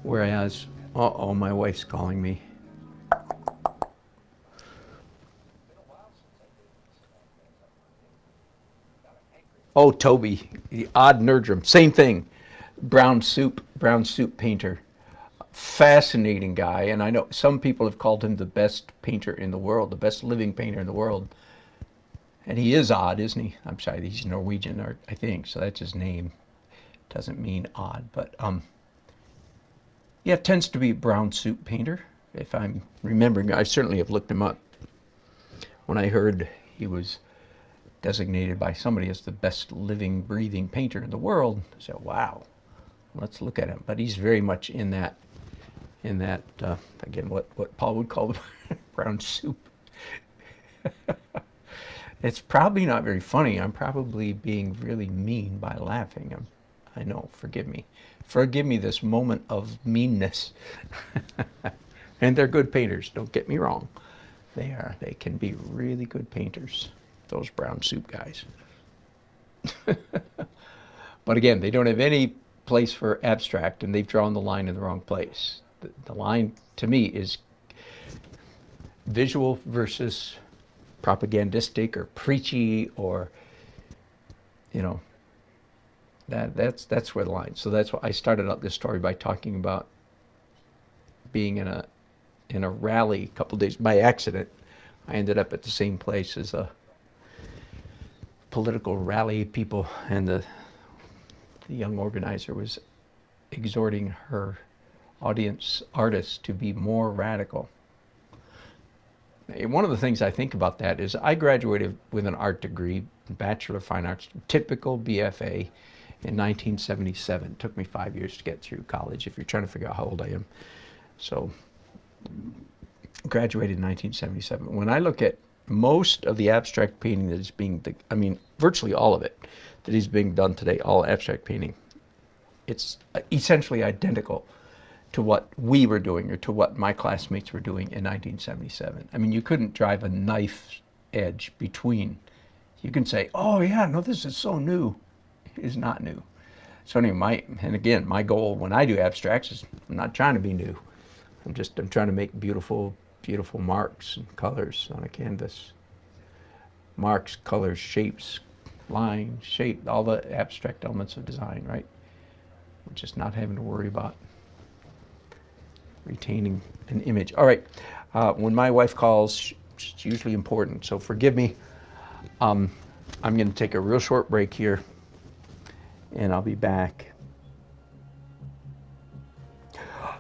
Whereas, uh-oh, my wife's calling me. Oh, Toby, the odd nerdrum, same thing. Brown soup painter. fascinating guy, and I know some people have called him the best painter in the world, the best living painter in the world. And he is odd, isn't he? I'm sorry, he's Norwegian, or I think, so that's his name. Doesn't mean odd, but yeah, tends to be a brown suit painter, if I'm remembering. I certainly have looked him up. When I heard he was designated by somebody as the best living, breathing painter in the world, I said, wow, let's look at him. But he's very much in that, again, what Paul would call brown soup. It's probably not very funny. I'm probably being really mean by laughing. I know, forgive me. Forgive me this moment of meanness. And they're good painters, don't get me wrong. They are. They can be really good painters, those brown soup guys. But again, they don't have any place for abstract, and they've drawn the line in the wrong place. The line, to me, is visual versus propagandistic or preachy, or, you know, that's where the line. So that's why I started out this story by talking about being in a rally a couple of days by accident. I ended up at the same place as a political rally people, and the young organizer was exhorting her audience artists to be more radical. One of the things I think about that is I graduated with an art degree, Bachelor of Fine Arts, typical BFA, in 1977. It took me 5 years to get through college, if you're trying to figure out how old I am. So, graduated in 1977. When I look at most of the abstract painting that is being, I mean, virtually all of it that is being done today, all abstract painting, it's essentially identical to what we were doing, or to what my classmates were doing in 1977. I mean, you couldn't drive a knife edge between. You can say, oh yeah, no, this is so new. It is not new. So anyway, and again, my goal when I do abstracts is I'm not trying to be new. I'm trying to make beautiful, beautiful marks and colors on a canvas. Marks, colors, shapes, lines, shape, all the abstract elements of design, right? We're just not having to worry about retaining an image. All right, when my wife calls, it's usually important, so forgive me. I'm going to take a real short break here, and I'll be back.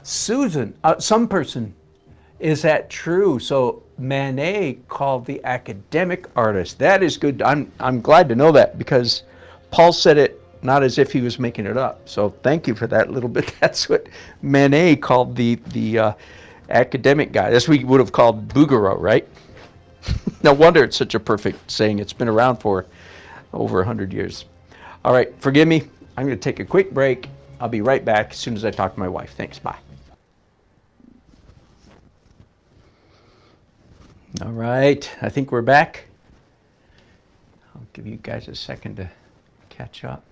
Susan, some person, is that true? So Manet called the academic artist. That is good. I'm glad to know that, because Paul said it not as if he was making it up. So thank you for that little bit. That's what Manet called the academic guy. That's what we would have called Bouguereau, right? No wonder it's such a perfect saying. It's been around for over 100 years. All right, forgive me. I'm going to take a quick break. I'll be right back as soon as I talk to my wife. Thanks, bye. All right, I think we're back. I'll give you guys a second to catch up.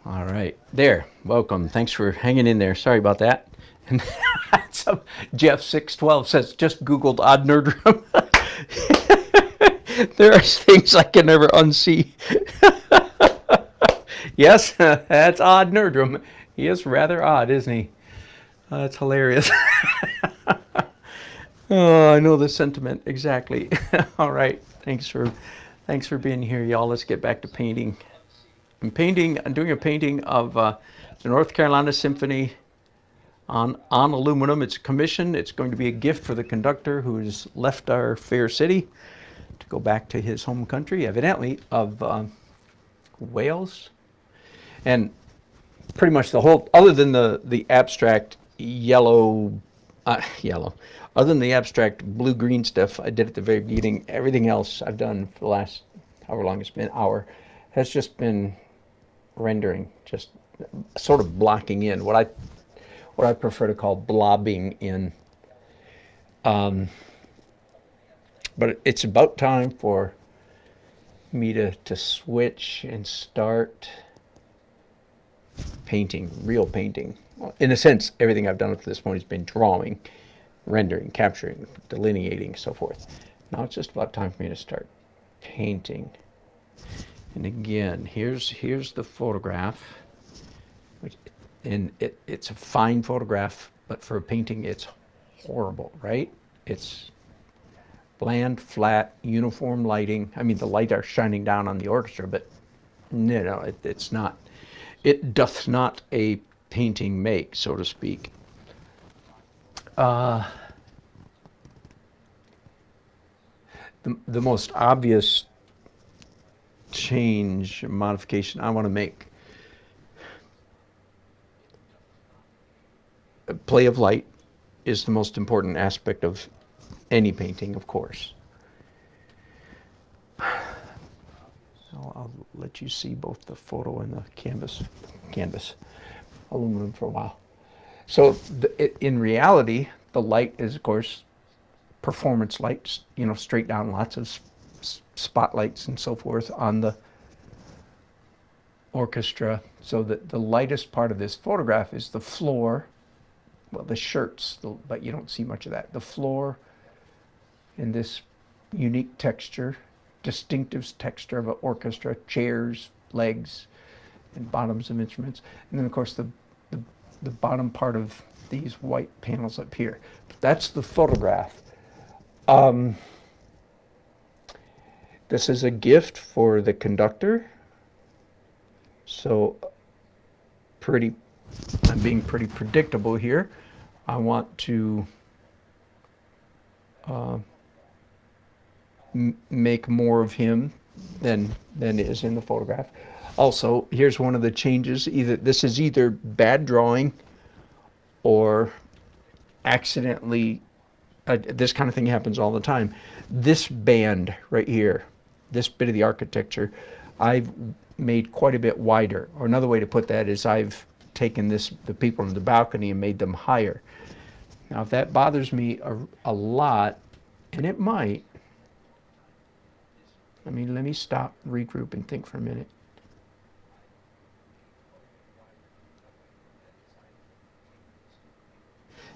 All right, there, welcome. Thanks for hanging in there. Sorry about that. And so Jeff612 says, just Googled odd nerdrum. There are things I can never unsee. Yes, that's odd nerdrum. He is rather odd, isn't he? That's hilarious. Oh, I know the sentiment exactly. All right, thanks for being here, y'all. Let's get back to painting. I'm doing a painting of the North Carolina Symphony on aluminum. It's a commission. It's going to be a gift for the conductor who has left our fair city to go back to his home country, evidently, of Wales. And pretty much the whole, other than the abstract yellow, other than the abstract blue-green stuff I did at the very beginning, everything else I've done for the last, however long it's been, hour, has just been rendering, just sort of blocking in, what I prefer to call blobbing in. But it's about time for me to switch and start painting, real painting. In a sense, everything I've done up to this point has been drawing, rendering, capturing, delineating, so forth. Now it's just about time for me to start painting. And again, here's the photograph. And it's a fine photograph, but for a painting, it's horrible, right? It's bland, flat, uniform lighting. I mean, the light are shining down on the orchestra, but no, it's not. It doth not a painting make, so to speak. The most obvious change, modification I want to make, play of light is the most important aspect of any painting, of course. I'll let you see both the photo and the canvas aluminum for a while. So in reality, the light is, of course, performance lights, you know, straight down, lots of spotlights and so forth on the orchestra. So that the lightest part of this photograph is the floor, well, the shirts, but you don't see much of that. The floor in this unique texture, distinctive texture of an orchestra, chairs, legs, and bottoms of instruments. And then, of course, the bottom part of these white panels up here. That's the photograph. This is a gift for the conductor. So I'm being pretty predictable here. I want to make more of him than is in the photograph. Also, here's one of the changes. This is either bad drawing or accidentally, this kind of thing happens all the time. This band right here, this bit of the architecture, I've made quite a bit wider. Or another way to put that is I've taken the people in the balcony and made them higher. Now, if that bothers me a lot, and it might, let me stop, regroup, and think for a minute.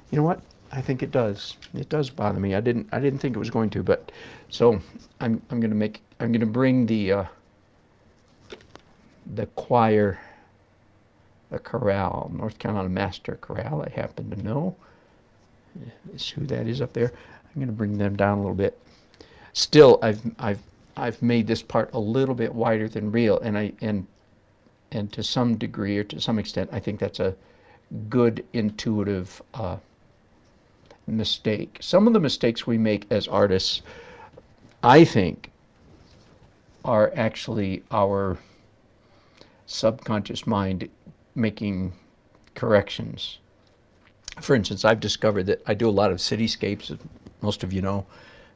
You know what? I think it does. It does bother me. I didn't think it was going to, but so I'm gonna bring the choir, the chorale, North Carolina Master Chorale. I happen to know is who that is up there. I'm gonna bring them down a little bit. Still, I've made this part a little bit wider than real, and to some degree or to some extent, I think that's a good intuitive mistake. Some of the mistakes we make as artists, I think, are actually our subconscious mind making corrections. For instance, I've discovered that I do a lot of cityscapes, as most of you know.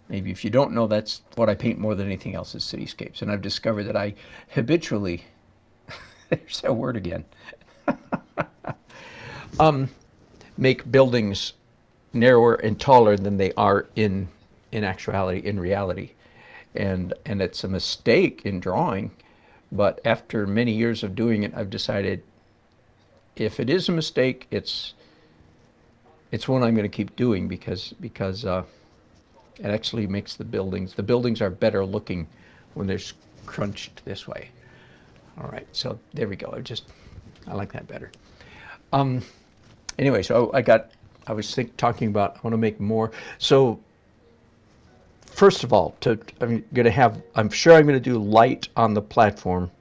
Maybe if you don't know, that's what I paint more than anything else is cityscapes. And I've discovered that I habitually, there's that word again, make buildings narrower and taller than they are in actuality, in reality. And it's a mistake in drawing, but after many years of doing it, I've decided if it is a mistake, it's one I'm going to keep doing because it actually makes the buildings are better looking when they're crunched this way. All right, so there we go. I like that better. Anyway, so I was talking about I want to make more. So first of all, I'm sure I'm going to do light on the platform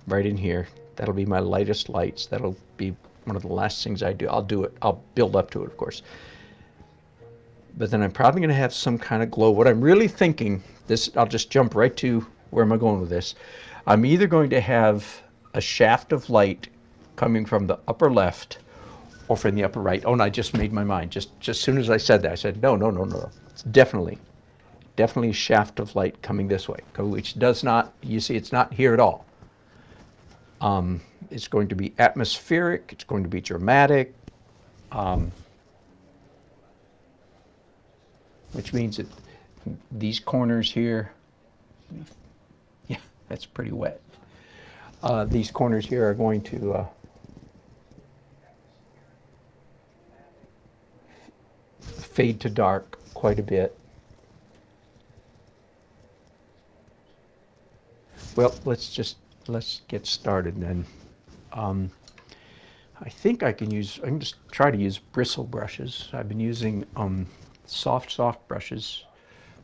right in here. That'll be my lightest lights. That'll be one of the last things I do. I'll do it. I'll build up to it, of course. But then I'm probably going to have some kind of glow. What I'm really thinking, I'll just jump right to where am I going with this. I'm either going to have a shaft of light coming from the upper left or from the upper right. Oh, and I just made my mind. Just as soon as I said that, I said, no. It's definitely a shaft of light coming this way, which does not, you see, it's not here at all. It's going to be atmospheric. It's going to be dramatic. Which means that these corners here, yeah, that's pretty wet. These corners here are going to fade to dark quite a bit. Well, let's get started then. I think I can just try to use bristle brushes. I've been using soft brushes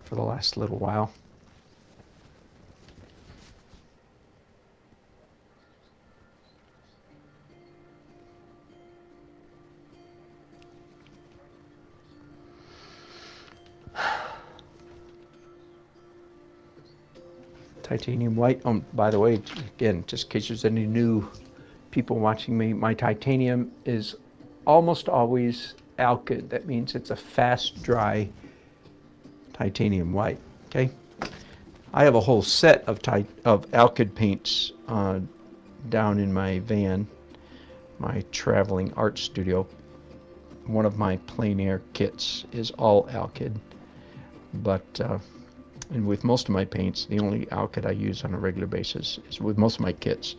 for the last little while. Titanium white. By the way, again, just in case there's any new people watching me, my titanium is almost always alkyd. That means it's a fast dry titanium white. Okay, I have a whole set of alkyd paints down in my van, my traveling art studio. One of my plein air kits is all alkyd, but and with most of my paints, the only alkyd I use on a regular basis is with most of my kits.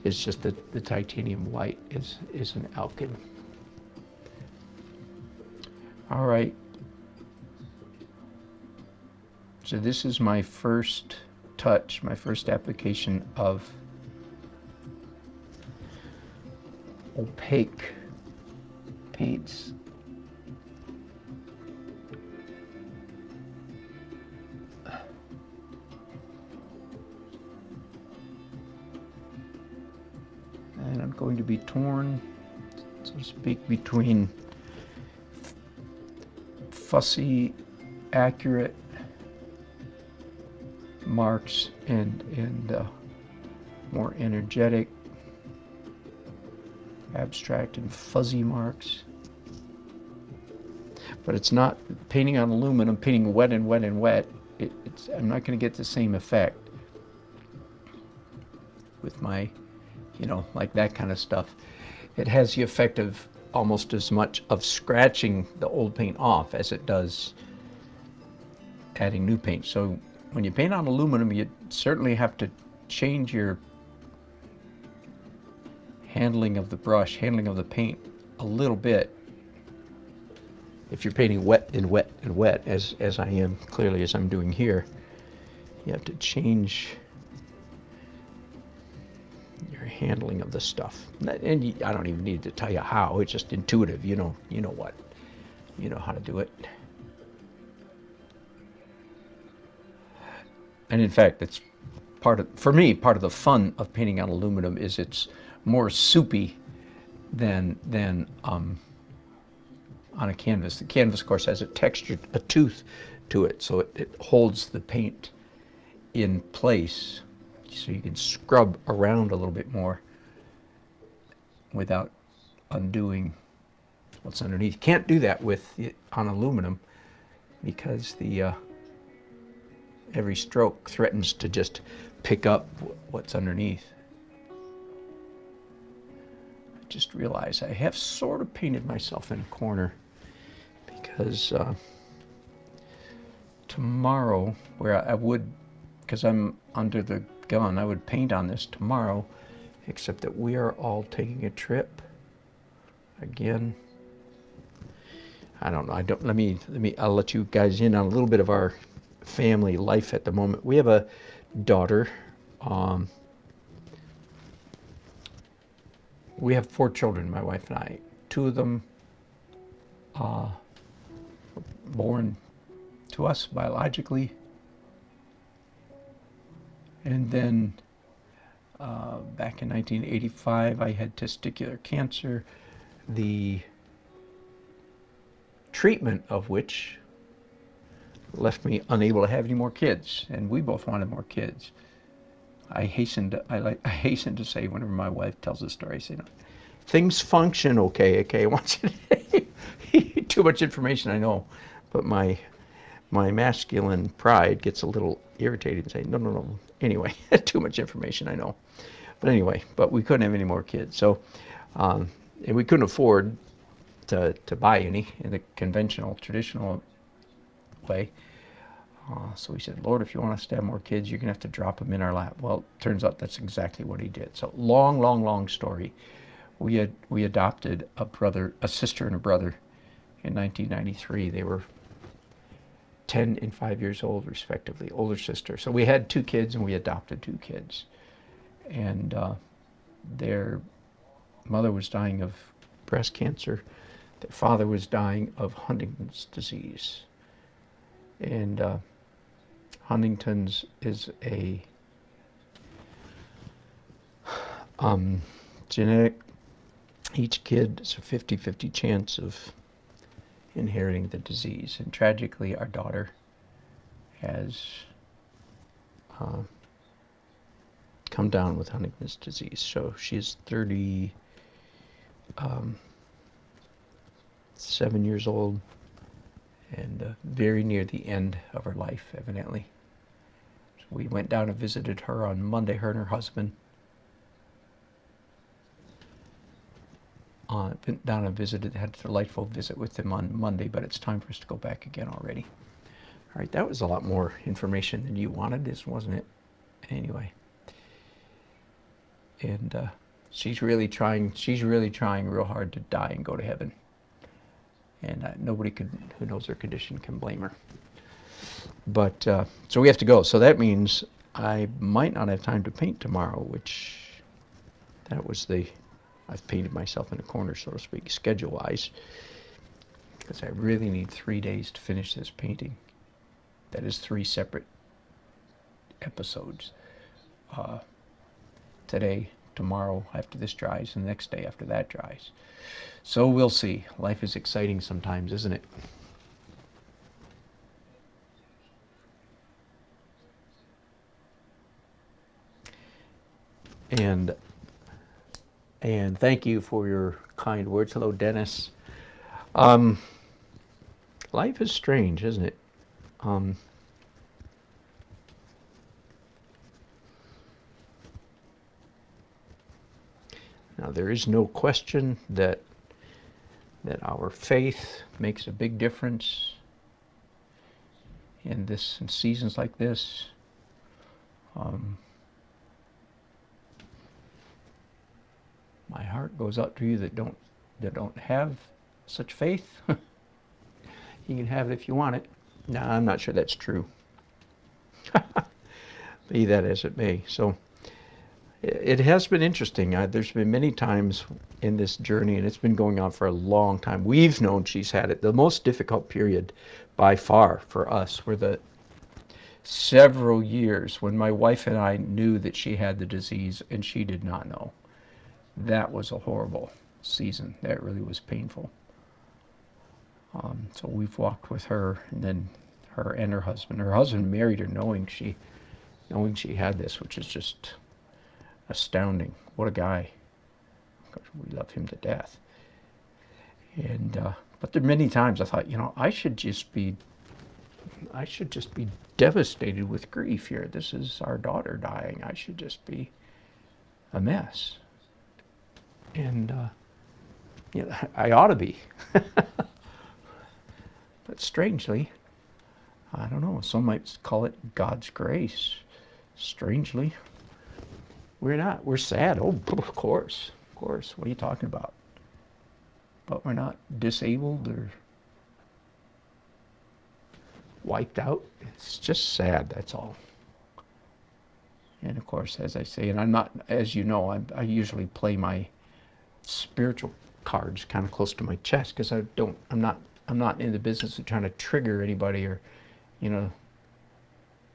It's just that the titanium white is an alkyd. All right. So this is my first touch, my first application of opaque paints. And I'm going to be torn, so to speak, between fussy, accurate marks and more energetic, abstract and fuzzy marks. But it's not painting on aluminum, painting wet and wet and wet. I'm not going to get the same effect with my, like that kind of stuff. It has the effect of almost as much of scratching the old paint off as it does adding new paint. So when you paint on aluminum, you certainly have to change your handling of the brush, handling of the paint a little bit. If you're painting wet and wet and wet, as I am, clearly as I'm doing here, you have to change your handling of the stuff. And I don't even need to tell you how, it's just intuitive, you know what, you know how to do it. And in fact, that's for me, part of the fun of painting on aluminum is it's more soupy than on a canvas. The canvas, of course, has a texture, a tooth to it, so it holds the paint in place, so you can scrub around a little bit more without undoing what's underneath. You can't do that on aluminum because every stroke threatens to just pick up what's underneath. I just realized I have sort of painted myself in a corner because tomorrow, where I would, because I'm under the gun, I would paint on this tomorrow, except that we are all taking a trip again. I don't know. I'll let you guys in on a little bit of our family life at the moment. We have a daughter. We have 4 children, my wife and I. 2 of them born to us biologically, and then back in 1985 I had testicular cancer, the treatment of which left me unable to have any more kids, and we both wanted more kids. I hasten to say, whenever my wife tells the story, I say, no, things function okay. I want you to too much information, I know, but my masculine pride gets a little irritated and say, no. Anyway, too much information, I know. But anyway, we couldn't have any more kids, so and we couldn't afford to buy any in the conventional, traditional way. So we said, Lord, if you want us to have more kids, you're going to have to drop them in our lap. Well, turns out that's exactly what he did. So long story. We adopted a sister and a brother in 1993. They were 10 and 5 years old, respectively, older sister. So we had 2 kids and we adopted 2 kids. And their mother was dying of breast cancer. Their father was dying of Huntington's disease. And Huntington's is a genetic, each kid is a 50-50 chance of inheriting the disease. And tragically, our daughter has come down with Huntington's disease. So she's 37 years old and very near the end of her life, evidently. So we went down and visited her on Monday, her and her husband. Went down and visited, had a delightful visit with them on Monday, but it's time for us to go back again already. All right, that was a lot more information than you wanted, wasn't it? Anyway. And she's really trying real hard to die and go to heaven. And nobody who knows her condition can blame her. But, so we have to go. So that means I might not have time to paint tomorrow, which, I've painted myself in a corner, so to speak, schedule-wise, because I really need 3 days to finish this painting. That is 3 separate episodes. Today, tomorrow, after this dries, and the next day after that dries. So we'll see. Life is exciting sometimes, isn't it? And thank you for your kind words. Hello, Dennis. Life is strange, isn't it? Now, there is no question that our faith makes a big difference in seasons like this. My heart goes out to you that don't have such faith. You can have it if you want it. No, I'm not sure that's true. Be that as it may. So it has been interesting. There's been many times in this journey, and it's been going on for a long time. We've known she's had it. The most difficult period by far for us were the several years when my wife and I knew that she had the disease and she did not know. That was a horrible season. That really was painful. So we've walked with her, and then her and her husband. Her husband married her knowing she had this, which is just astounding. What a guy. We love him to death. And but there are many times I thought, I should just be devastated with grief here. This is our daughter dying. I should just be a mess. And I ought to be. But strangely, I don't know, some might call it God's grace. Strangely, we're not. We're sad. Oh, of course. What are you talking about? But we're not disabled or wiped out. It's just sad, that's all. And of course, as I say, and I'm not, as you know, I usually play my spiritual cards kind of close to my chest, because I'm not in the business of trying to trigger anybody or,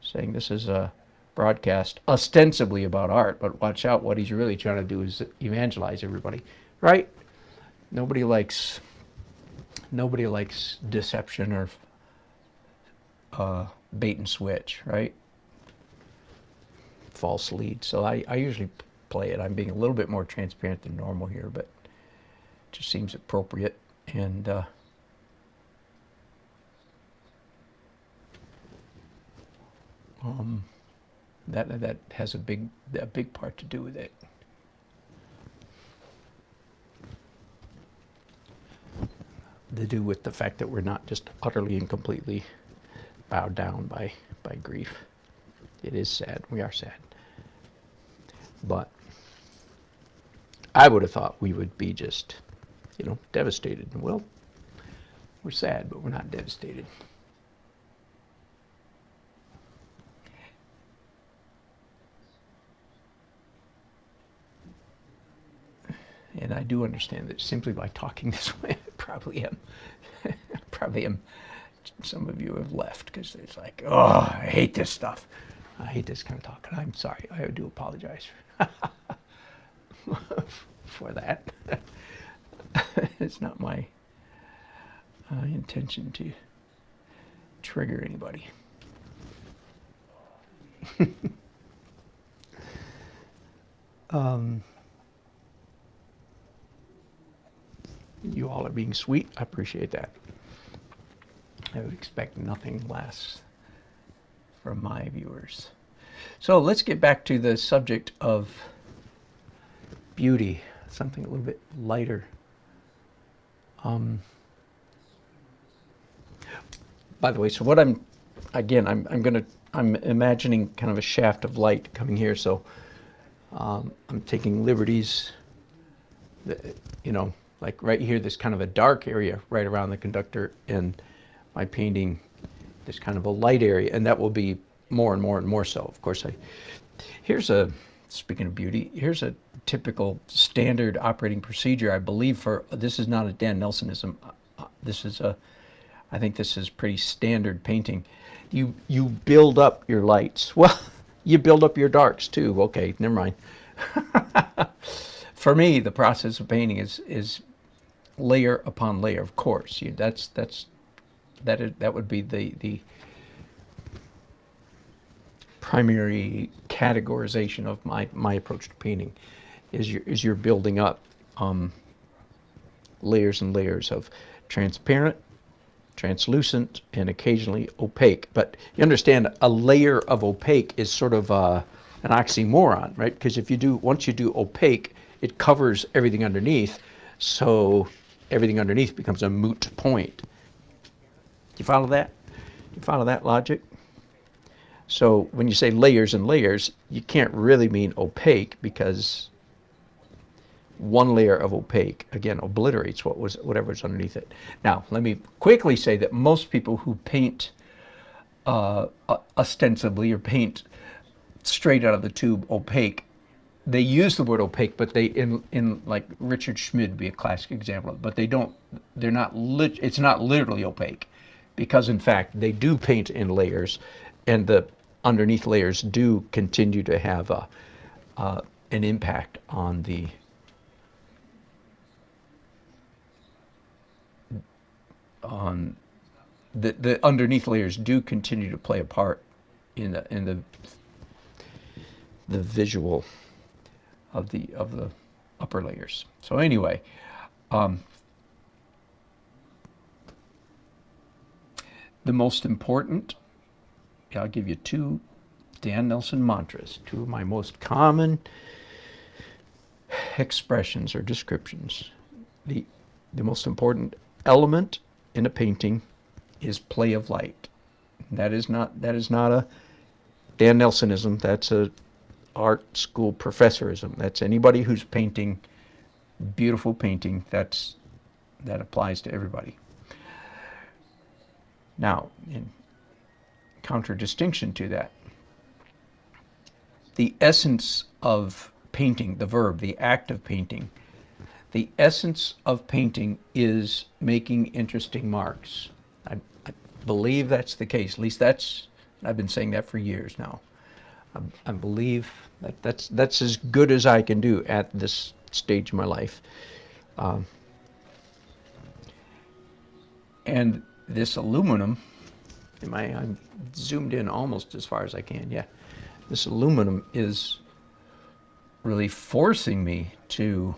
saying this is a broadcast ostensibly about art, but watch out, what he's really trying to do is evangelize everybody, right? Nobody likes deception or bait and switch, right? False lead. So I usually play it. I'm being a little bit more transparent than normal here, but it just seems appropriate. And that has a big part to do with it. To do with the fact that we're not just utterly and completely bowed down by grief. It is sad. We are sad. But I would have thought we would be just, devastated. Well, we're sad, but we're not devastated. And I do understand that simply by talking this way, I probably am. Probably am. Some of you have left because it's like, oh, I hate this stuff. I hate this kind of talk. And I'm sorry. I do apologize for that. It's not my intention to trigger anybody. You all are being sweet. I appreciate that. I would expect nothing less from my viewers. So let's get back to the subject of beauty, something a little bit lighter. By the way, so what I'm imagining kind of a shaft of light coming here, so I'm taking liberties, you know, like right here, this kind of a dark area right around the conductor, and my painting this kind of a light area, and that will be more and more and more so. Of course, speaking of beauty, here's a typical standard operating procedure, I believe, for, this is not a Dan Nelsonism, I think this is pretty standard painting. You build up your lights. Well, you build up your darks too. Okay, never mind. For me, the process of painting is layer upon layer. Of course, that would be the primary categorization of my approach to painting. Is you're building up layers and layers of transparent, translucent, and occasionally opaque. But you understand, a layer of opaque is sort of an oxymoron, right? Because once you do opaque, it covers everything underneath, so everything underneath becomes a moot point. Do you follow that? You follow that logic? So when you say layers and layers, you can't really mean opaque, because one layer of opaque, again, obliterates whatever's underneath it. Now, let me quickly say that most people who paint ostensibly, or paint straight out of the tube opaque, they use the word opaque, but they, in like Richard Schmid would be a classic example, but it's not literally opaque, because in fact they do paint in layers, and the underneath layers do continue to have an impact on the underneath layers do continue to play a part in the visual of the upper layers. So anyway, the most important, I'll give you two Dan Nelson mantras, two of my most common expressions or descriptions. The most important element in a painting is play of light. That is not a Dan Nelsonism. That's a art school professorism. That's anybody who's painting beautiful painting. That applies to everybody. Now, in contradistinction to that, the essence of painting, the verb, the act of painting, the essence of painting is making interesting marks. I believe that's the case. At least I've been saying that for years now. I believe that's as good as I can do at this stage of my life. And this aluminum, I'm zoomed in almost as far as I can, yeah. This aluminum is really forcing me to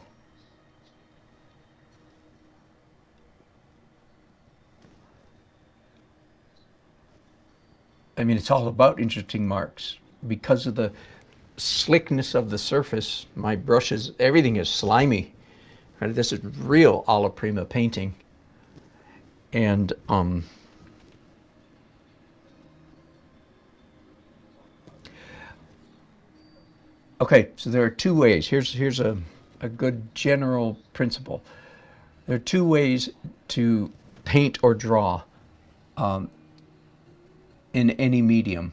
it's all about interesting marks. Because of the slickness of the surface, my brushes, everything is slimy. Right? This is real alla prima painting. And okay, so there are two ways. Here's a good general principle. There are two ways to paint or draw in any medium.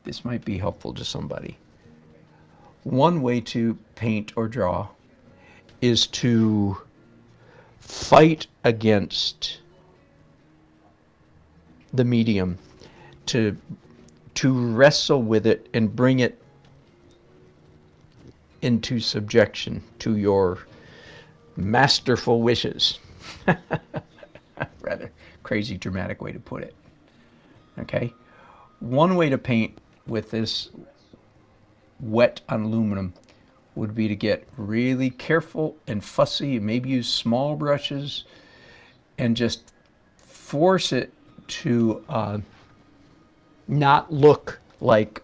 This might be helpful to somebody. One way to paint or draw is to fight against the medium, to wrestle with it and bring it into subjection to your masterful wishes. Rather crazy dramatic way to put it. Okay? One way to paint with this wet on aluminum would be to get really careful and fussy, maybe use small brushes, and just force it to not look like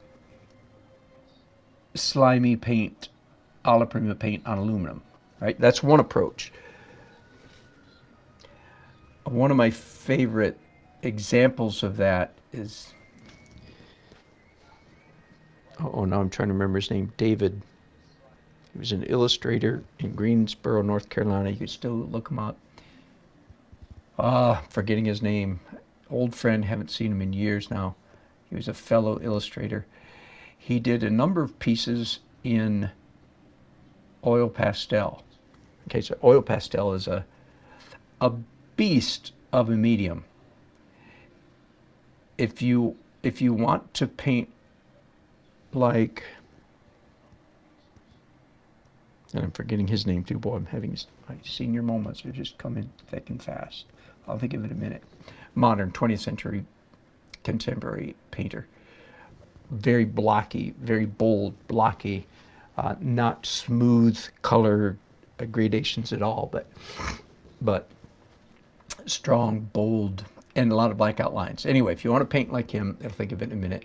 slimy paint, alla prima paint on aluminum, right? That's one approach. One of my favorite examples of that is, oh, now I'm trying to remember his name, David. He was an illustrator in Greensboro, North Carolina. You can still look him up. Forgetting his name. Old friend, haven't seen him in years now. He was a fellow illustrator. He did a number of pieces in oil pastel. Okay, so oil pastel is a beast of a medium. If you want to paint like, and I'm forgetting his name too, boy, I'm having my senior moments are just coming thick and fast. I'll think of it in a minute. Modern 20th century contemporary painter. Very blocky, very bold, blocky, not smooth color gradations at all, but strong, bold, and a lot of black outlines. Anyway, if you want to paint like him, I'll think of it in a minute,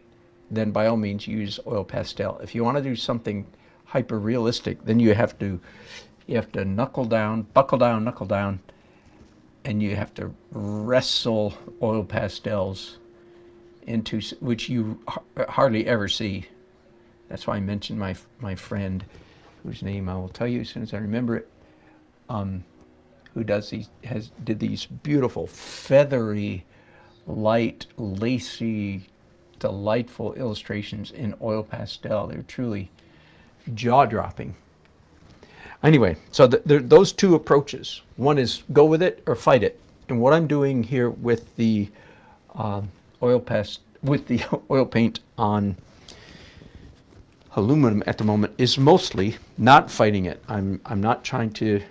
then by all means use oil pastel. If you want to do something hyper realistic, then you have to buckle down, and you have to wrestle oil pastels into, which you hardly ever see. That's why I mentioned my friend, whose name I will tell you as soon as I remember it, who did these beautiful, feathery, light, lacy, delightful illustrations in oil pastel. They're truly jaw-dropping. Anyway, so those two approaches. One is go with it or fight it. And what I'm doing here with the oil paint on aluminum at the moment is mostly not fighting it. I'm not trying to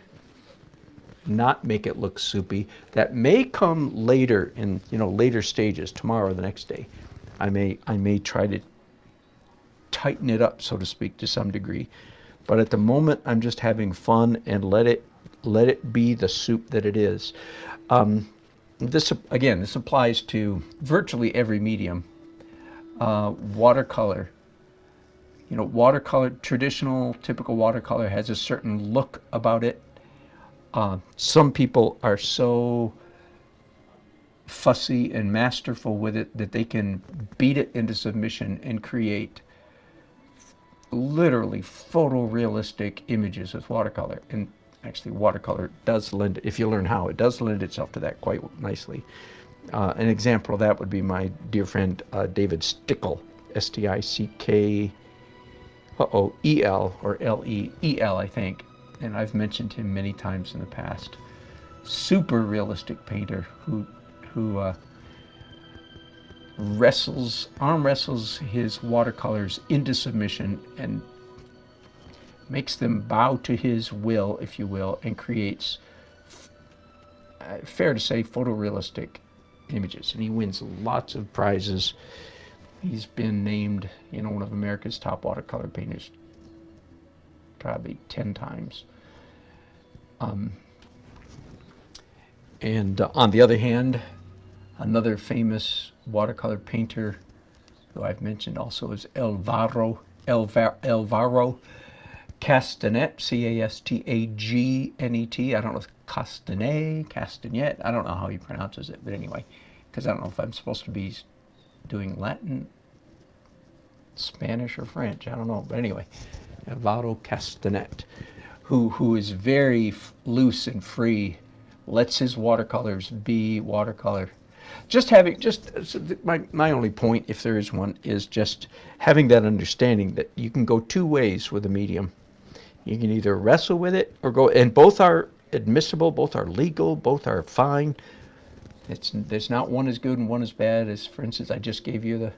not make it look soupy. That may come later in later stages, tomorrow or the next day. I may try to tighten it up, so to speak, to some degree. But at the moment, I'm just having fun and let it be the soup that it is. This applies to virtually every medium. Watercolor. Watercolor, traditional, typical watercolor has a certain look about it. Some people are so fussy and masterful with it that they can beat it into submission and create literally photorealistic images with watercolor. And actually watercolor does lend, if you learn how, it does lend itself to that quite nicely. An example of that would be my dear friend David Stickle, S-T-I-C-K-E-L or L-E-E-L, I think. And I've mentioned him many times in the past. Super realistic painter who arm wrestles his watercolors into submission and makes them bow to his will, if you will, and creates, fair to say, photorealistic images. And he wins lots of prizes. He's been named, one of America's top watercolor painters probably 10 times. And on the other hand, another famous watercolor painter who I've mentioned also is Alvaro Castanet, C-A-S-T-A-G-N-E-T. I don't know if Castanet, I don't know how he pronounces it, but anyway, because I don't know if I'm supposed to be doing Latin, Spanish, or French. I don't know, but anyway, Alvaro Castanet, who is very loose and free, lets his watercolors be watercolor. Just having, my only point, if there is one, is just having that understanding that you can go two ways with a medium. You can either wrestle with it or go, and both are admissible, both are legal, both are fine. There's not one as good and one as bad. As, for instance, I just gave you the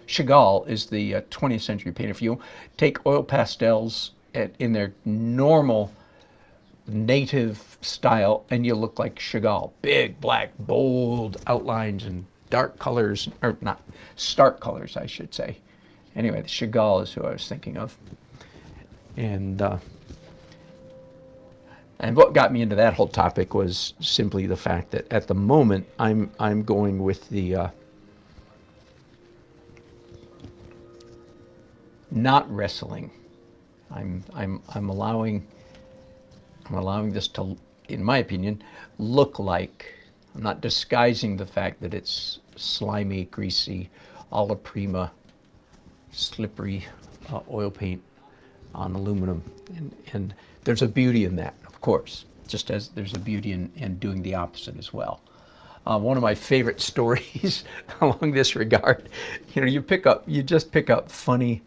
Chagall is the 20th century painter. If you take oil pastels in their normal native style and you look like Chagall, big, black, bold outlines and dark colors, or not, stark colors, I should say. Anyway, the Chagall is who I was thinking of. And what got me into that whole topic was simply the fact that at the moment I'm going with the not wrestling. I'm allowing this to, in my opinion, look like, I'm not disguising the fact that it's slimy, greasy, alla prima, slippery oil paint on aluminum, and there's a beauty in that, of course, just as there's a beauty in doing the opposite as well. One of my favorite stories along this regard, you just pick up funny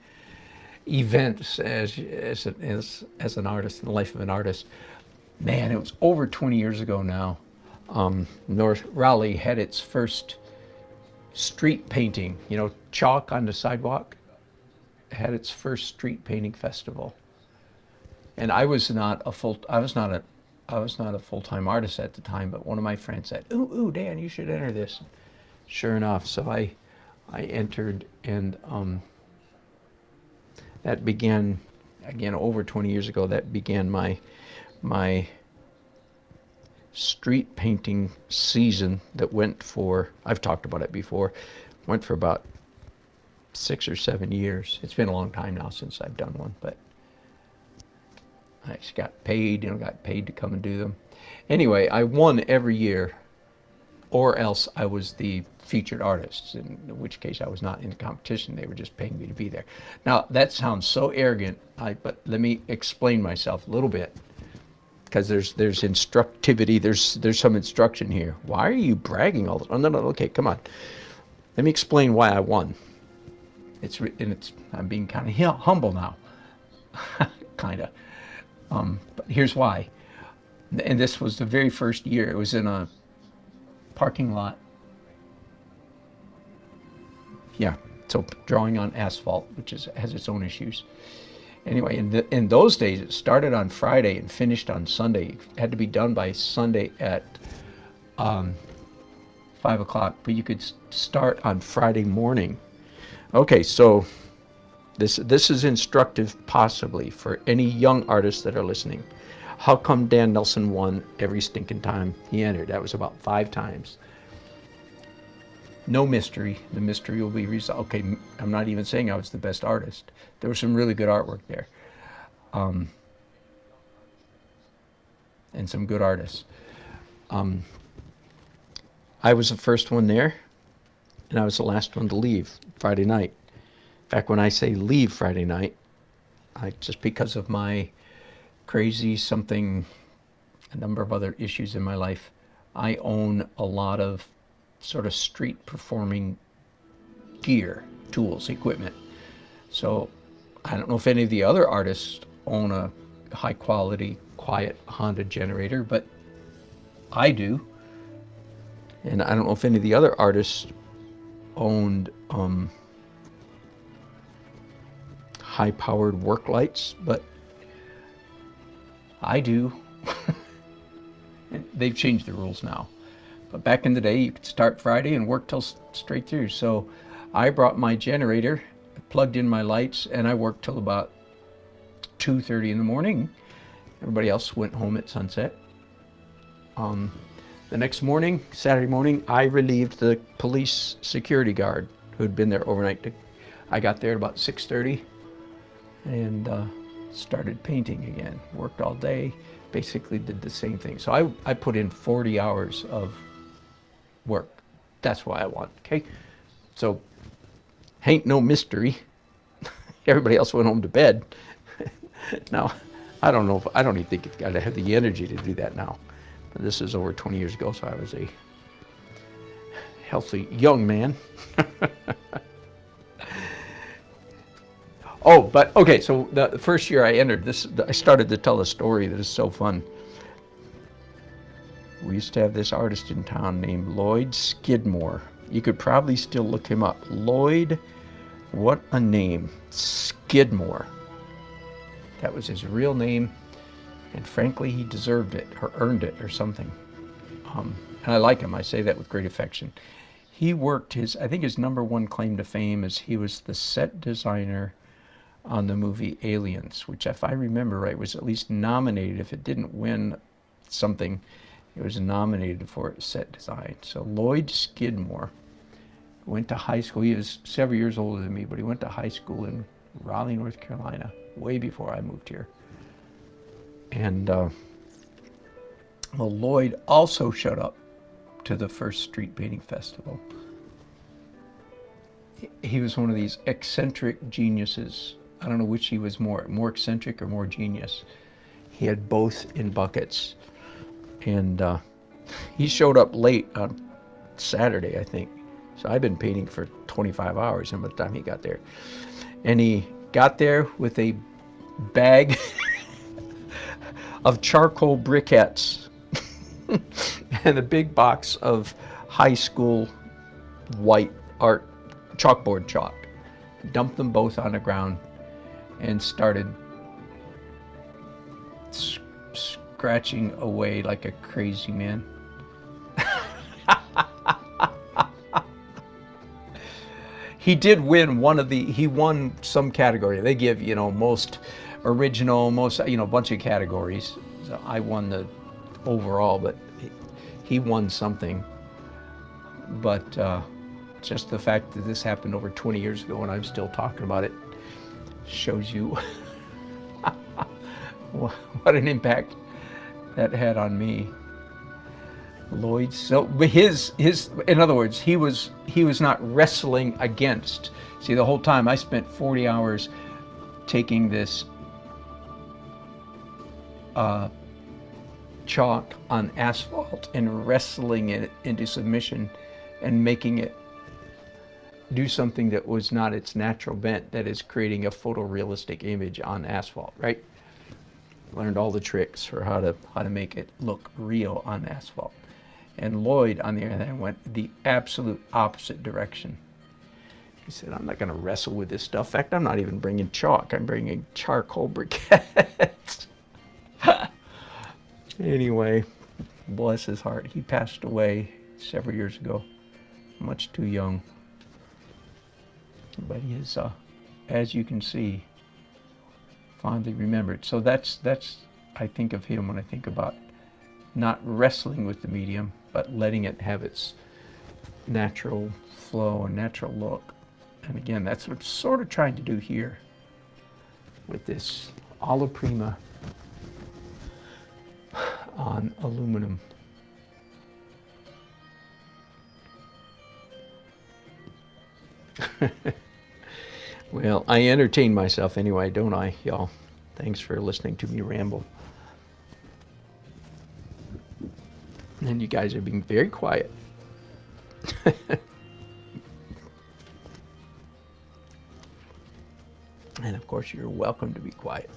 events as an artist, in the life of an artist. Man, it was over 20 years ago now. North Raleigh had its first street painting, chalk on the sidewalk. Had its first street painting festival, and I was not a full-time artist at the time. But one of my friends said, "Ooh, Dan, you should enter this." Sure enough, so I entered, and that began, again, over 20 years ago. That began my street painting season that went for, I've talked about it before, went for about 6 or 7 years. It's been a long time now since I've done one, but I just got paid, to come and do them. Anyway, I won every year, or else I was the featured artist, in which case I was not in the competition. They were just paying me to be there. Now, that sounds so arrogant, but let me explain myself a little bit, because there's instructivity, there's some instruction here. Why are you bragging all the time? No, okay, come on. Let me explain why I won. I'm being kind of humble now, kind of. But here's why. And this was the very first year. It was in a parking lot. Yeah, so drawing on asphalt, which has its own issues. Anyway, in those days, it started on Friday and finished on Sunday. It had to be done by Sunday at 5 o'clock, but you could start on Friday morning. Okay, so this is instructive possibly for any young artists that are listening. How come Dan Nelson won every stinking time he entered? That was about 5 times. No mystery. The mystery will be resolved. Okay, I'm not even saying I was the best artist. There was some really good artwork there. And some good artists. I was the first one there, and I was the last one to leave Friday night. In fact, when I say leave Friday night, just because of my a number of other issues in my life, I own a lot of sort of street performing gear, tools, equipment. So I don't know if any of the other artists own a high quality, quiet Honda generator, but I do. And I don't know if any of the other artists owned high-powered work lights, but I do. They've changed the rules now. But back in the day, you could start Friday and work till straight through. So I brought my generator, plugged in my lights, and I worked till about 2:30 in the morning. Everybody else went home at sunset. The next morning, Saturday morning, I relieved the police security guard who had been there overnight. I got there at about 6:30 and started painting again. Worked all day, basically did the same thing. So I put in 40 hours of work. That's why I won, okay? So, ain't no mystery. Everybody else went home to bed. Now, I don't even think it's got to have the energy to do that now. But this is over 20 years ago, so I was a healthy young man. Oh, but okay, so the first year I entered this, I started to tell a story that is so fun. We used to have this artist in town named Lloyd Skidmore. You could probably still look him up. Lloyd, what a name, Skidmore. That was his real name, and frankly, he deserved it, or earned it, or something. And I like him, I say that with great affection. He worked I think his #1 claim to fame is he was the set designer on the movie Aliens, which if I remember right, was at least nominated. If it didn't win something, it was nominated for set design. So Lloyd Skidmore went to high school. He was several years older than me, but he went to high school in Raleigh, North Carolina, way before I moved here. And well, Lloyd also showed up to the first street painting festival. He was one of these eccentric geniuses. I don't know which he was more eccentric or more genius. He had both in buckets. And he showed up late on Saturday, I think. So I've been painting for 25 hours by the time he got there. And he got there with a bag of charcoal briquettes and a big box of high school white art chalkboard chalk. Dumped them both on the ground and started scratching away like a crazy man. He did win he won some category. They give, most original, most, a bunch of categories. So I won the overall, but he won something. But just the fact that this happened over 20 years ago and I'm still talking about it shows you what an impact that had on me. Lloyd, so in other words, he was not wrestling against. See, the whole time I spent 40 hours taking this chalk on asphalt and wrestling it into submission and making it do something that was not its natural bent, that is creating a photorealistic image on asphalt, right? Learned all the tricks for how to make it look real on asphalt. And Lloyd, on the other hand, went the absolute opposite direction. He said, I'm not going to wrestle with this stuff. In fact, I'm not even bringing chalk. I'm bringing charcoal briquettes. Anyway, bless his heart. He passed away several years ago, much too young. But he is, as you can see, fondly remembered. So that's I think of him when I think about not wrestling with the medium, but letting it have its natural flow and natural look. And again, that's what I'm sort of trying to do here with this alla prima on aluminum. Well, I entertain myself anyway, don't I, y'all? Thanks for listening to me ramble. And you guys are being very quiet. And of course, you're welcome to be quiet.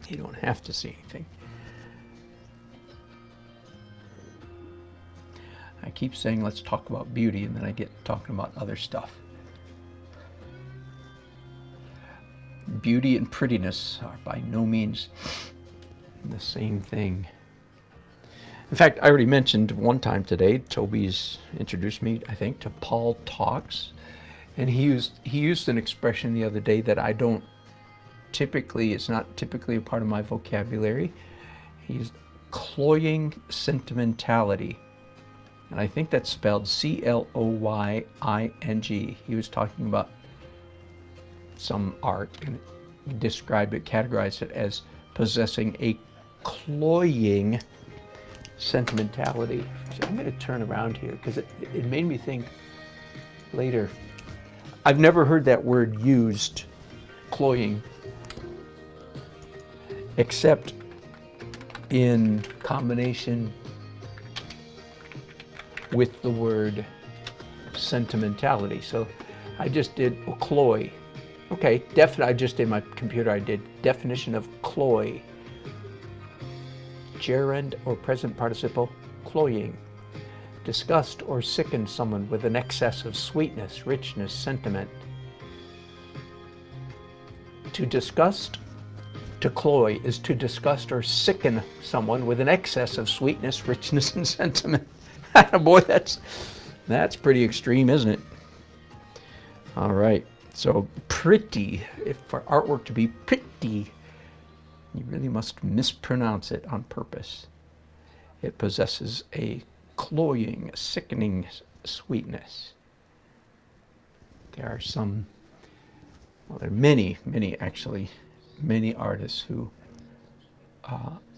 You don't have to see anything. I keep saying let's talk about beauty, and then I get talking about other stuff. Beauty and prettiness are by no means the same thing. In fact, I already mentioned one time today, Toby's introduced me, I think, to Paul Talks. And he used an expression the other day that it's not typically a part of my vocabulary. He used cloying sentimentality. And I think that's spelled C-L-O-Y-I-N-G. He was talking about some art and described it, categorized it as possessing a cloying sentimentality. So I'm going to turn around here because it made me think later. I've never heard that word used, cloying, except in combination with the word sentimentality. So I just did cloy. Okay, I just did my computer, I did definition of cloy. Gerund or present participle, cloying. Disgust or sicken someone with an excess of sweetness, richness, sentiment. To disgust, to cloy, is to disgust or sicken someone with an excess of sweetness, richness, and sentiment. Boy, that's pretty extreme, isn't it? All right, so pretty, if for artwork to be pretty, you really must mispronounce it on purpose. It possesses a cloying, sickening sweetness. There are some, well, there are many artists who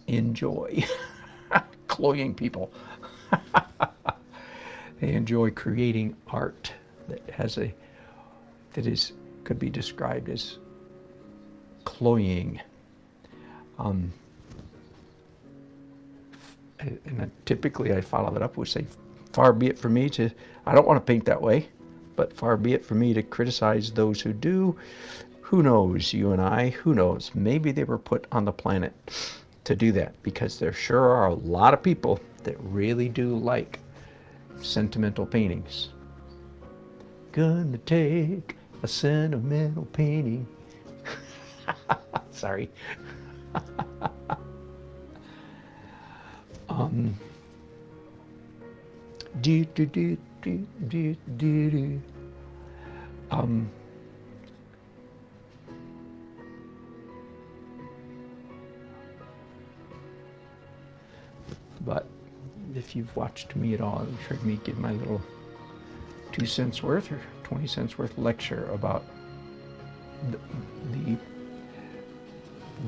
enjoy cloying people. They enjoy creating art that could be described as cloying. And typically I follow that up with say, far be it for me to, I don't want to paint that way, but far be it for me to criticize those who do. Who knows, you and I, who knows? Maybe they were put on the planet to do that, because there sure are a lot of people that really do like sentimental paintings. Gonna take a sentimental painting. Sorry. But if you've watched me at all, you've heard me give my little 2 cents worth or 20 cents worth lecture about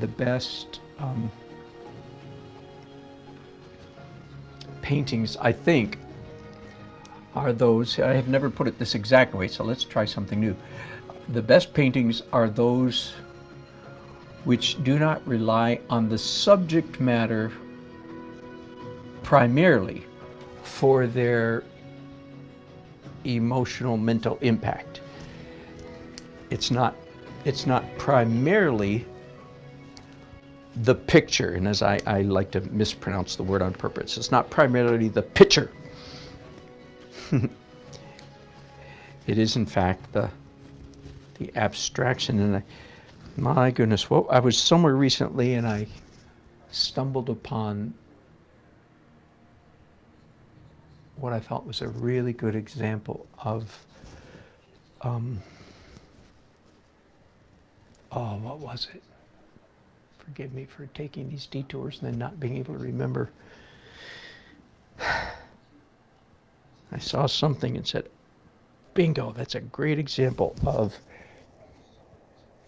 the best paintings, I think, are those, I have never put it this exact way, so let's try something new. The best paintings are those which do not rely on the subject matter primarily for their emotional, mental impact. It's not primarily the picture, and as I like to mispronounce the word on purpose, it's not primarily the picture. It is in fact the abstraction. And my goodness, well, I was somewhere recently and I stumbled upon what I thought was a really good example of what was it? Forgive me for taking these detours and then not being able to remember. I saw something and said, bingo, that's a great example of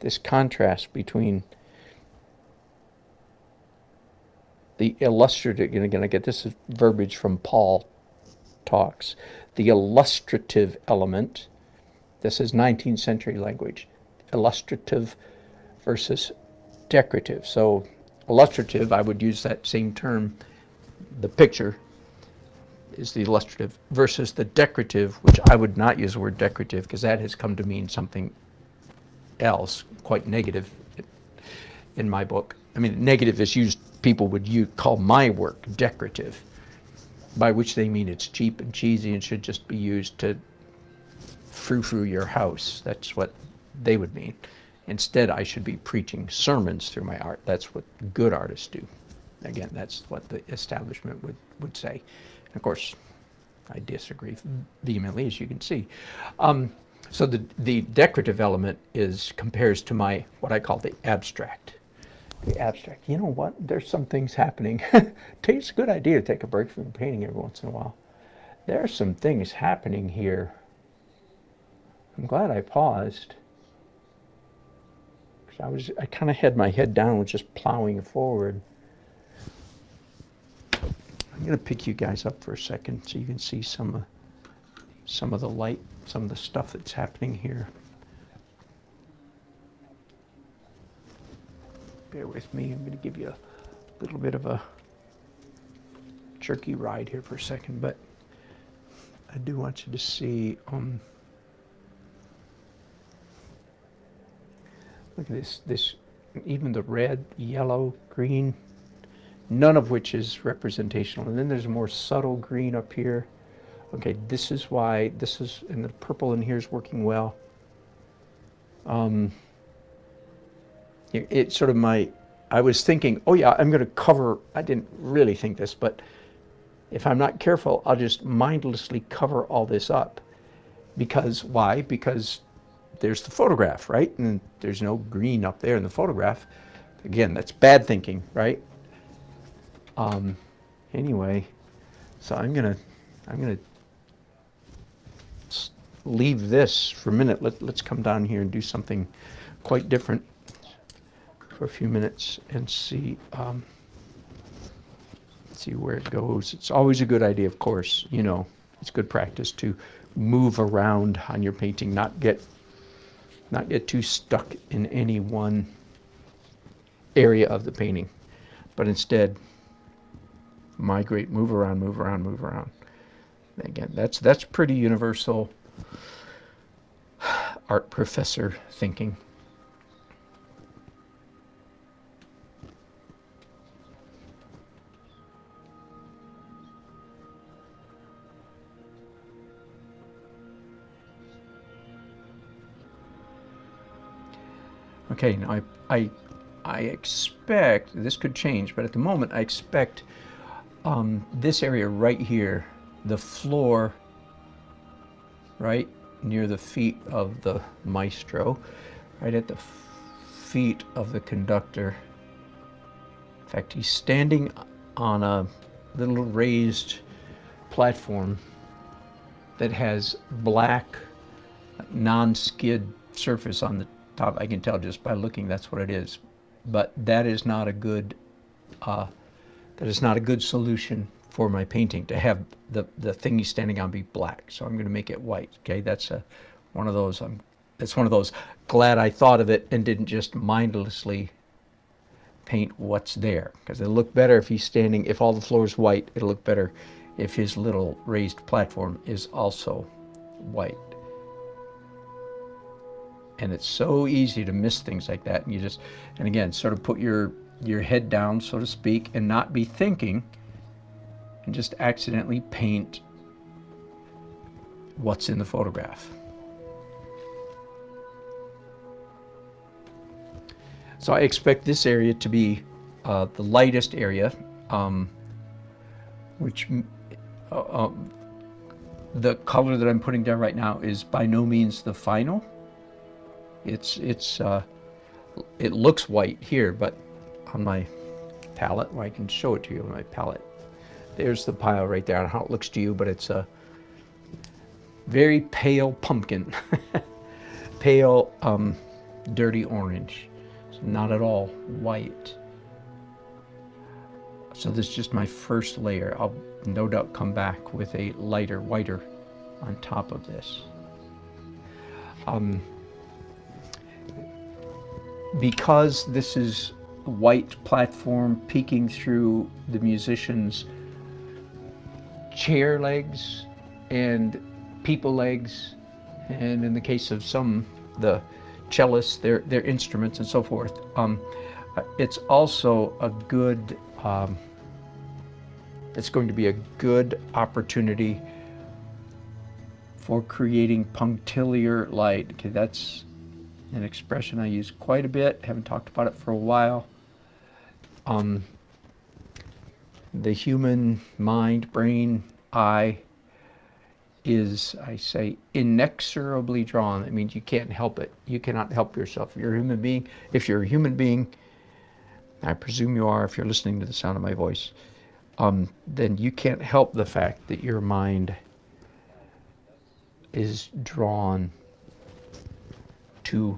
this contrast between the illustrative, again, I get this verbiage from Paul Talks, the illustrative element, this is 19th century language, illustrative versus decorative. So illustrative, I would use that same term, the picture is the illustrative, versus the decorative, which I would not use the word decorative because that has come to mean something else, quite negative in my book. I mean, negative is used, people would call my work decorative, by which they mean it's cheap and cheesy and should just be used to frou-frou your house. That's what they would mean. Instead, I should be preaching sermons through my art. That's what good artists do. Again, that's what the establishment would say. And of course, I disagree vehemently, as you can see. So the decorative element compares to what I call the abstract. The abstract. You know what? There's some things happening. It's a good idea to take a break from painting every once in a while. There are some things happening here. I'm glad I paused. I kind of had my head down and was just plowing forward. I'm going to pick you guys up for a second so you can see some of the light, some of the stuff that's happening here. Bear with me. I'm going to give you a little bit of a jerky ride here for a second, but I do want you to see, look at this, even the red, yellow, green, none of which is representational. And then there's a more subtle green up here. Okay, this is why this is, and the purple in here is working well. It's sort of I was thinking, oh yeah, I'm going to cover, I didn't really think this, but if I'm not careful, I'll just mindlessly cover all this up. Because, why? Because there's the photograph, right? And there's no green up there in the photograph. Again, that's bad thinking, right? Anyway, so I'm gonna leave this for a minute. Let's come down here and do something quite different for a few minutes and see where it goes. It's always a good idea, of course, you know, it's good practice to move around on your painting, not get too stuck in any one area of the painting, but instead migrate, move around, move around, move around. Again, that's pretty universal art professor thinking. Okay, now I expect, this could change, but at the moment I expect this area right here, the floor right near the feet of the maestro, right at the feet of the conductor. In fact, he's standing on a little raised platform that has black non-skid surface on the top. I can tell just by looking that's what it is, but that is not a good solution for my painting, to have the thing he's standing on be black. So I'm going to make it white. Okay, that's one of those. It's one of those. Glad I thought of it and didn't just mindlessly paint what's there, because it'll look better if he's standing. If all the floor is white, it'll look better if his little raised platform is also white. And it's so easy to miss things like that, and you just, and again, sort of put your head down, so to speak, and not be thinking, and just accidentally paint what's in the photograph. So I expect this area to be the lightest area, which the color that I'm putting down right now is by no means the final. It looks white here, but on my palette, well, I can show it to you on my palette. There's the pile right there. I don't know how it looks to you, but it's a very pale pumpkin, pale dirty orange. It's not at all white. So this is just my first layer. I'll no doubt come back with a lighter, whiter on top of this. Because this is a white platform peeking through the musician's chair legs and people legs, and in the case of some, the cellists, their instruments and so forth, it's also a good, it's going to be a good opportunity for creating punctiliar light. Okay, that's an expression I use quite a bit. Haven't talked about it for a while. The human mind, brain, eye is, I say, inexorably drawn. That means you can't help it. You cannot help yourself. If you're a human being, I presume you are if you're listening to the sound of my voice, then you can't help the fact that your mind is drawn to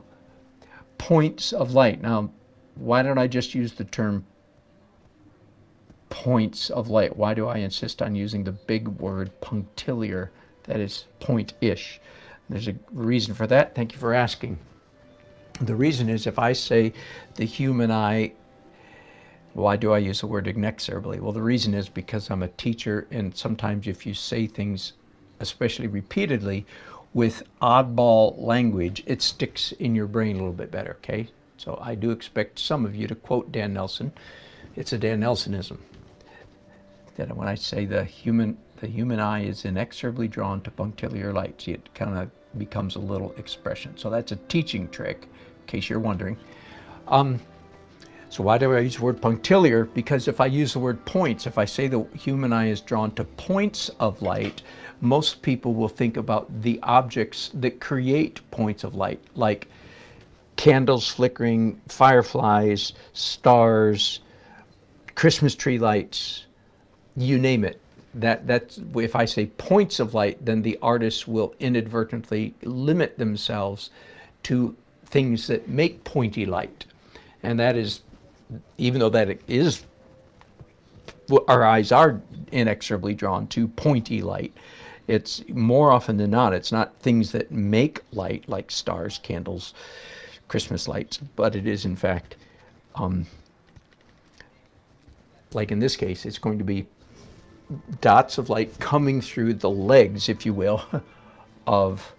points of light. Now, why don't I just use the term points of light? Why do I insist on using the big word punctiliar? That is point-ish. There's a reason for that. Thank you for asking. The reason is, if I say the human eye, why do I use the word inexorably? Well, the reason is because I'm a teacher, and sometimes if you say things especially repeatedly, with oddball language, it sticks in your brain a little bit better, okay? So I do expect some of you to quote Dan Nelson. It's a Dan Nelsonism. That when I say the human eye is inexorably drawn to punctiliar light, see, it kind of becomes a little expression. So that's a teaching trick, in case you're wondering. So why do I use the word punctiliar? Because if I use the word points, if I say the human eye is drawn to points of light, most people will think about the objects that create points of light, like candles flickering, fireflies, stars, Christmas tree lights, you name it. That's if I say points of light, then the artists will inadvertently limit themselves to things that make pointy light. And that is, even though that is, our eyes are inexorably drawn to pointy light, it's more often than not, it's not things that make light like stars, candles, Christmas lights, but it is in fact, like in this case, it's going to be dots of light coming through the legs, if you will, of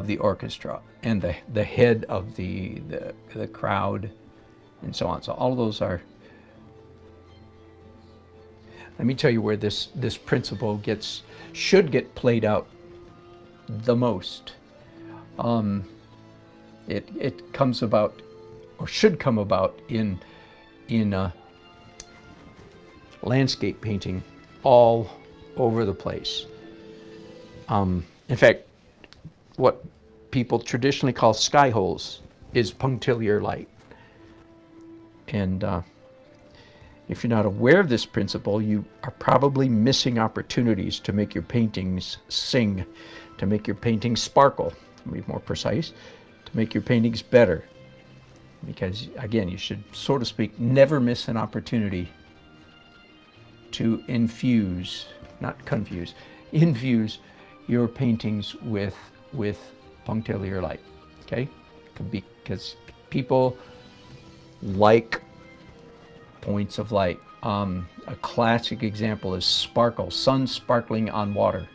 the orchestra and the head of the crowd and so on. So all of those are, let me tell you where this principle should get played out the most. It comes about, or should come about, in landscape painting all over the place. In fact, what people traditionally call sky holes is punctiliar light. And if you're not aware of this principle, you are probably missing opportunities to make your paintings sing, to make your paintings sparkle, to be more precise, to make your paintings better. Because again, you should, so to speak, never miss an opportunity to infuse, not confuse, infuse your paintings with punctiliar light, okay? Because people like points of light. A classic example is sparkle, sun sparkling on water.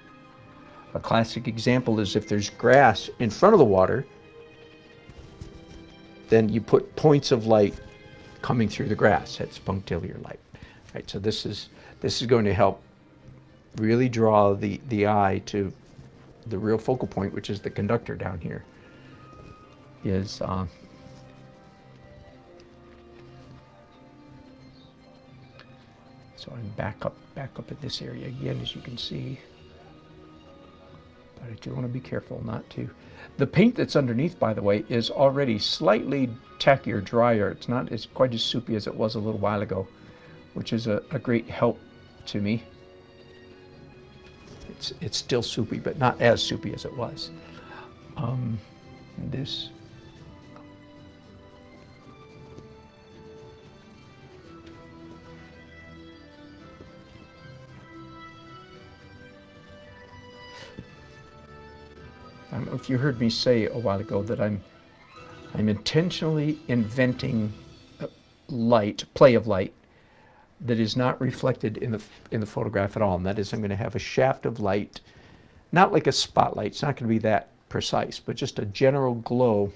A classic example is if there's grass in front of the water, then you put points of light coming through the grass. That's punctiliar light. Right, so this is going to help really draw the eye to the real focal point, which is the conductor down here. So I'm back up at this area again, as you can see. But I do want to be careful not to. The paint that's underneath, by the way, is already slightly tackier, drier. It's not as quite as soupy as it was a little while ago, which is a great help to me. It's still soupy, but not as soupy as it was. This. I don't know if you heard me say a while ago that I'm intentionally inventing play of light that is not reflected in the photograph at all. And that is, I'm going to have a shaft of light, not like a spotlight. It's not going to be that precise, but just a general glow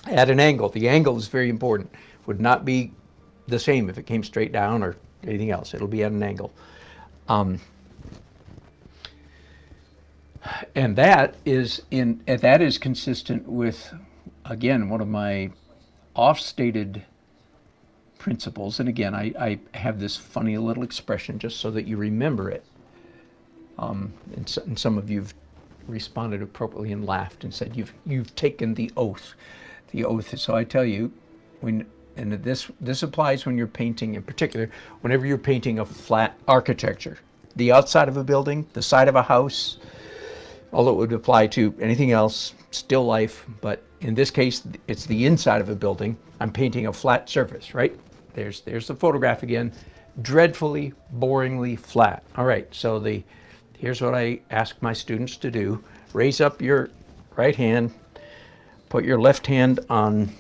at an angle. The angle is very important. Would not be the same if it came straight down or anything else. It'll be at an angle. And that is consistent with, again, one of my oft-stated principles. And again, I have this funny little expression just so that you remember it. And some of you've responded appropriately and laughed and said you've taken the oath. The oath. So I tell you, and this applies when you're painting, in particular, whenever you're painting a flat architecture, the outside of a building, the side of a house, although it would apply to anything else, still life, but in this case, it's the inside of a building. I'm painting a flat surface, right? There's the photograph again, dreadfully, boringly flat. All right, so here's what I ask my students to do. Raise up your right hand, put your left hand on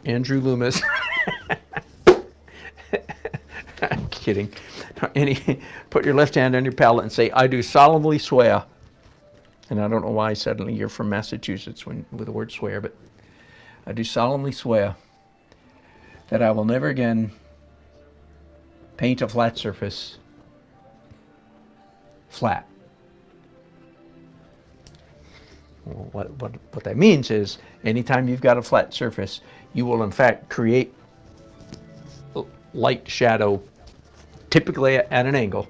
Andrew Loomis. kidding. Put your left hand on your palate and say, I do solemnly swear. And I don't know why suddenly you're from Massachusetts with the word swear, but I do solemnly swear that I will never again paint a flat surface flat. Well, what that means is anytime you've got a flat surface, you will in fact create light shadow, typically at an angle,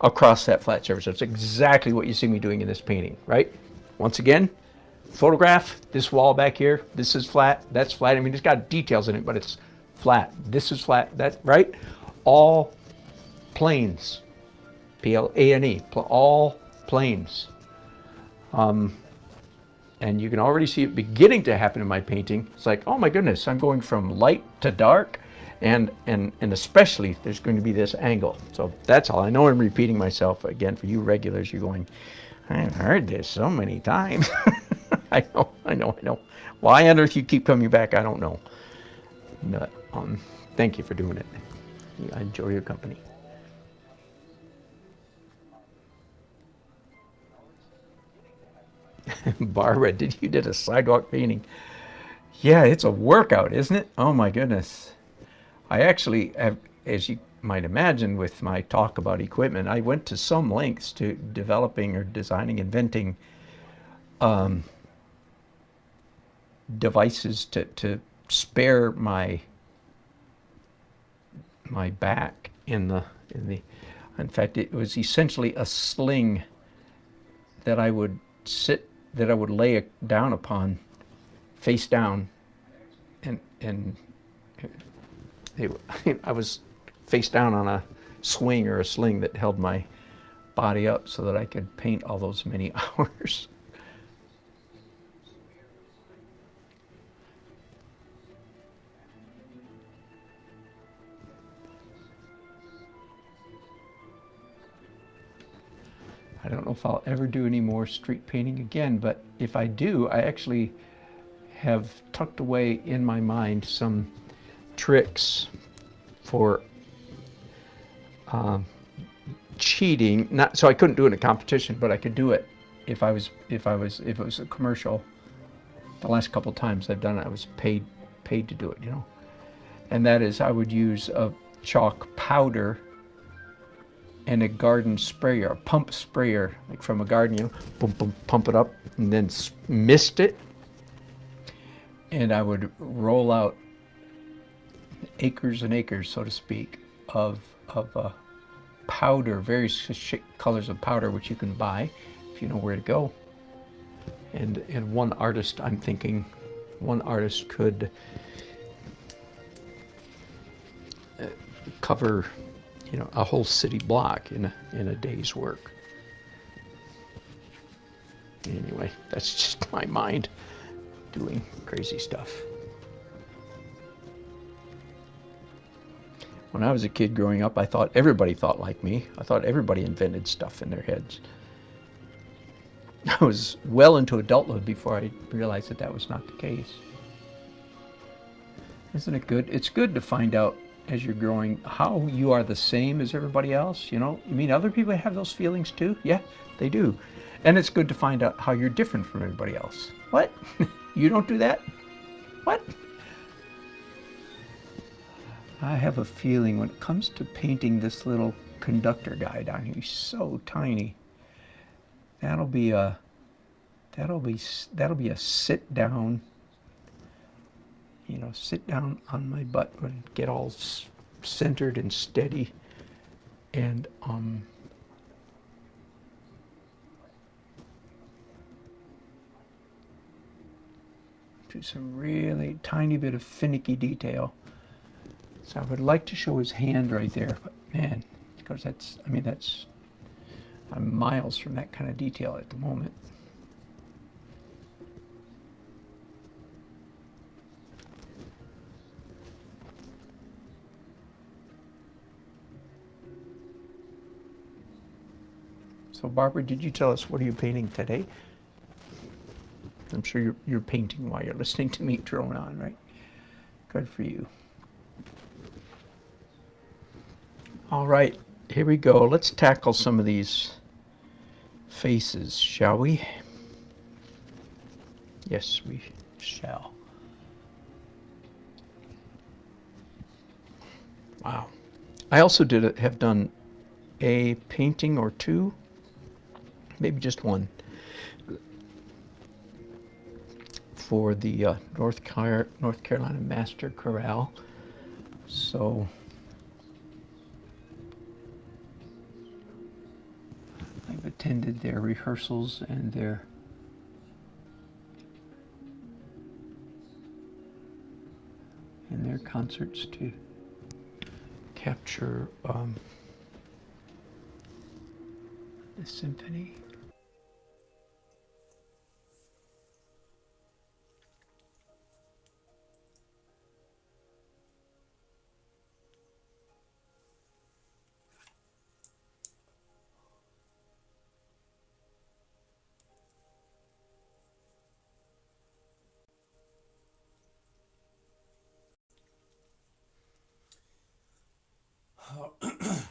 across that flat surface. That's exactly what you see me doing in this painting, right? Once again, photograph, this wall back here, this is flat, that's flat. I mean, it's got details in it, but it's flat. This is flat, that, right? All planes, P-L-A-N-E, all planes. And you can already see it beginning to happen in my painting. It's like, oh my goodness, I'm going from light to dark, and especially there's going to be this angle. So that's all. I know I'm repeating myself again. For you regulars, you're going, I've heard this so many times. I know. Why on earth you keep coming back, I don't know. But thank you for doing it. I enjoy your company. Barbara, you did a sidewalk painting. Yeah, it's a workout, isn't it? Oh my goodness. I actually have, as you might imagine with my talk about equipment, I went to some lengths to developing or designing, inventing devices to spare my back in fact, it was essentially a sling that I would lay it down upon, face down, and I was face down on a swing or a sling that held my body up so that I could paint all those many hours. I don't know if I'll ever do any more street painting again, but if I do, I actually have tucked away in my mind some tricks for cheating. Not so I couldn't do it in a competition, but I could do it if it was a commercial. The last couple times I've done it, I was paid to do it, you know. And that is, I would use a chalk powder and a garden sprayer, a pump sprayer, like from a garden, you know, pump it up, and then mist it. And I would roll out acres and acres, so to speak, of powder, various colors of powder, which you can buy if you know where to go. And one artist, I'm thinking, one artist could cover, you know, a whole city block in a day's work. Anyway, that's just my mind doing crazy stuff. When I was a kid growing up, I thought everybody thought like me. I thought everybody invented stuff in their heads. I was well into adulthood before I realized that that was not the case. Isn't it good? It's good to find out as you're growing how you are the same as everybody else. You know, you mean other people have those feelings too? Yeah, they do. And it's good to find out how you're different from everybody else. What? You don't do that? What? I have a feeling when it comes to painting this little conductor guy down here, he's so tiny. That'll be a sit down. You know, sit down on my butt and get all centered and steady, and do some really tiny bit of finicky detail. So I would like to show his hand right there, but man, because I'm miles from that kind of detail at the moment. So Barbara, did you tell us what are you painting today? I'm sure you're painting while you're listening to me drone on, right? Good for you. All right, here we go. Let's tackle some of these faces, shall we? Yes, we shall. Wow. I also have done a painting or two, maybe just one, for the North Carolina Master Chorale. So I've attended their rehearsals and their concerts to capture the symphony.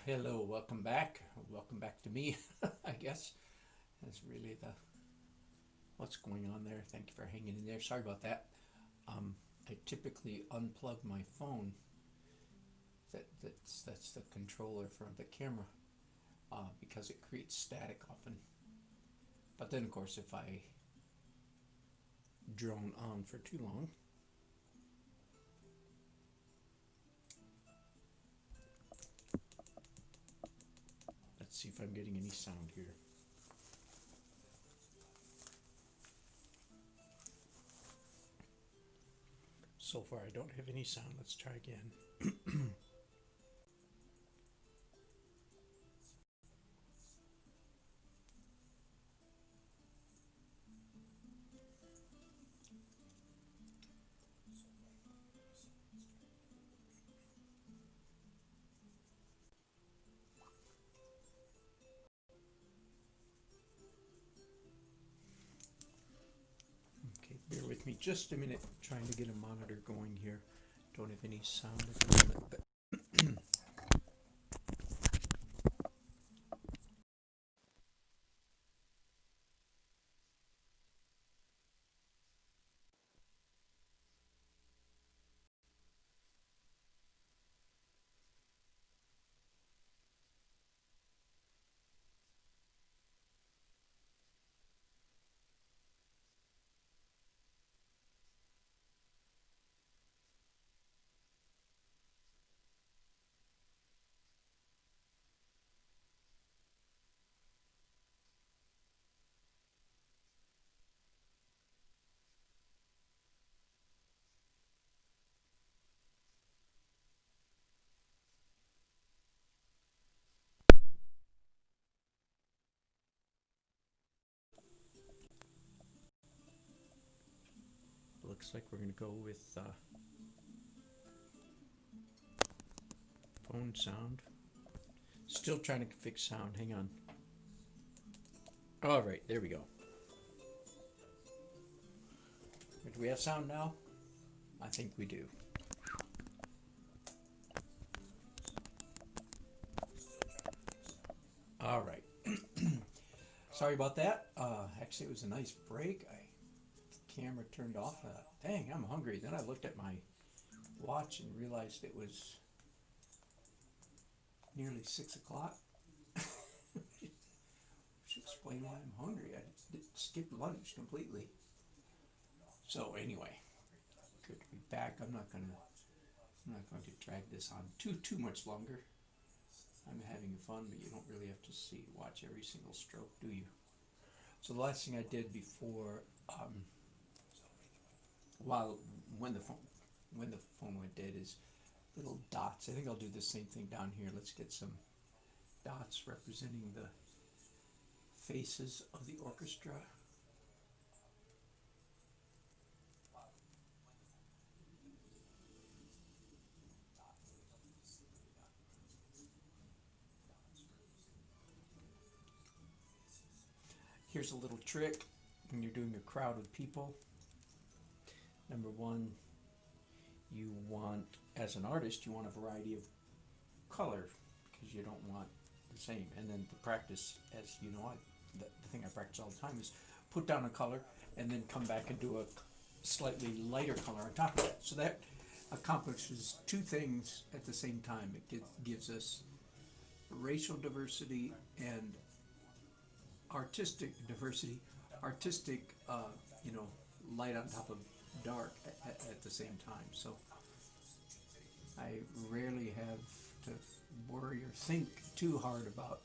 Hello, welcome back. Welcome back to me, I guess. That's really what's going on there. Thank you for hanging in there. Sorry about that. I typically unplug my phone. That's the controller for the camera because it creates static often. But then, of course, if I drone on for too long, let's see if I'm getting any sound here. So far, I don't have any sound. Let's try again. Okay, bear with me just a minute. Trying to get a monitor going here. Don't have any sound at the moment, but looks like we're going to go with phone sound. Still trying to fix sound. Hang on. All right, there we go. Do we have sound now? I think we do. All right. Sorry about that. Actually, it was a nice break. The camera turned off. I thought, dang, I'm hungry. Then I looked at my watch and realized it was nearly 6 o'clock. Should explain why I'm hungry. I skipped lunch completely. So anyway, good to be back. I'm not going to drag this on too much longer. I'm having fun, but you don't really have to watch every single stroke, do you? So the last thing I did before, when the phone went dead, is little dots. I think I'll do the same thing down here. Let's get some dots representing the faces of the orchestra. Here's a little trick when you're doing a crowd of people. Number one, you want, as an artist, you want a variety of color. because you don't want the same. And then the practice, as you know, the thing I practice all the time is put down a color and then come back and do a slightly lighter color on top of that. So that accomplishes two things at the same time. It gives us racial diversity and artistic diversity. Artistic, light on top of dark at the same time. So I rarely have to worry or think too hard about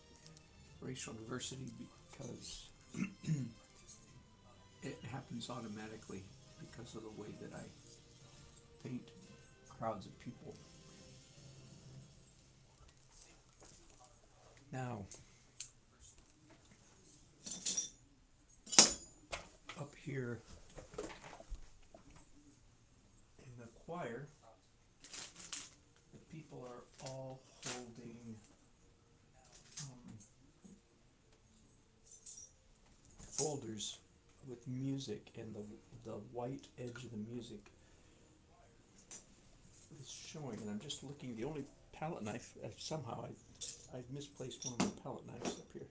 racial diversity because it happens automatically because of the way that I paint crowds of people. Now, up here in the choir, the people are all holding folders with music, and the white edge of the music is showing. And I'm just looking. The only palette knife, somehow I've misplaced one of my palette knives up here.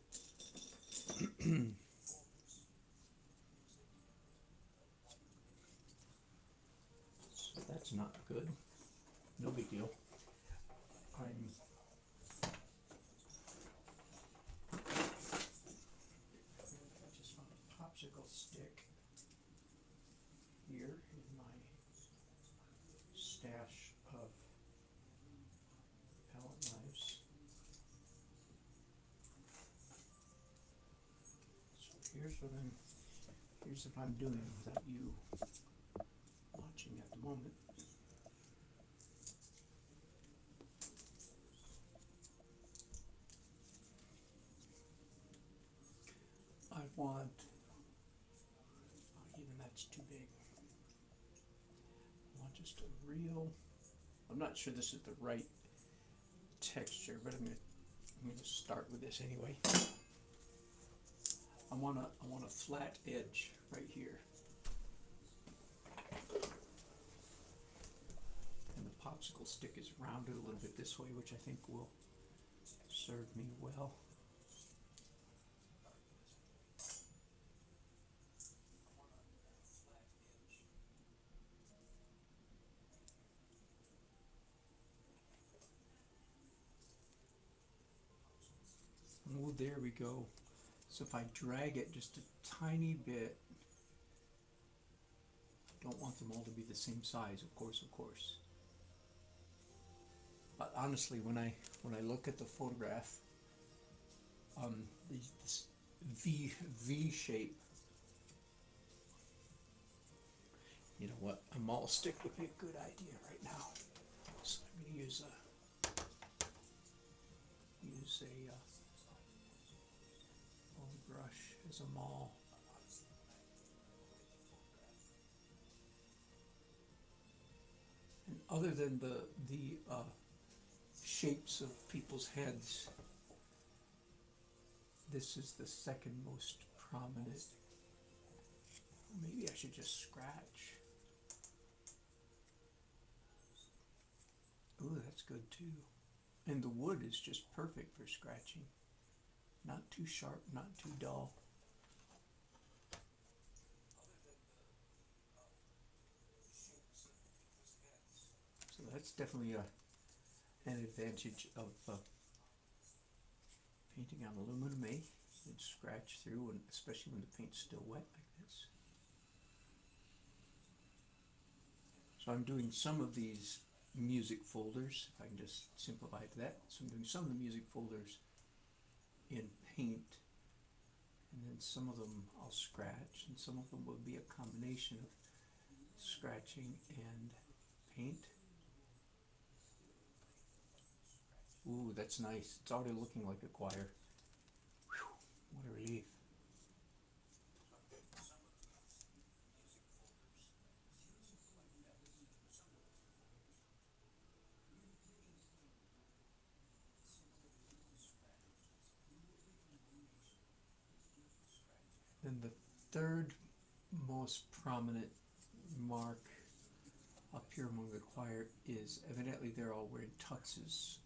So that's not good. No big deal. I just found a popsicle stick here in my stash of palette knives. So here's what I'm doing without you watching at the moment. I want, even that's too big. I want just a real, I'm not sure this is the right texture, but I'm gonna start with this anyway. I want a flat edge right here. And the popsicle stick is rounded a little bit this way, which I think will serve me well. Oh, there we go. So if I drag it just a tiny bit, don't want them all to be the same size, of course. But honestly, when I look at the photograph, this V shape, you know what? A mall stick would be a good idea right now. So I'm going to use a brush as a maul. And other than the shapes of people's heads, this is the second most prominent. Maybe I should just scratch. Ooh, that's good too. And the wood is just perfect for scratching. Not too sharp, not too dull. So that's definitely an advantage of painting on aluminum, eh? You'd scratch through, and especially when the paint's still wet like this. So I'm doing some of these music folders, if I can just simplify to that. So I'm doing some of the music folders in paint, and then some of them I'll scratch, and some of them will be a combination of scratching and paint. Ooh, that's nice. It's already looking like a choir. Whew, what a relief. Then the third most prominent mark up here among the choir is evidently they're all wearing tuxes.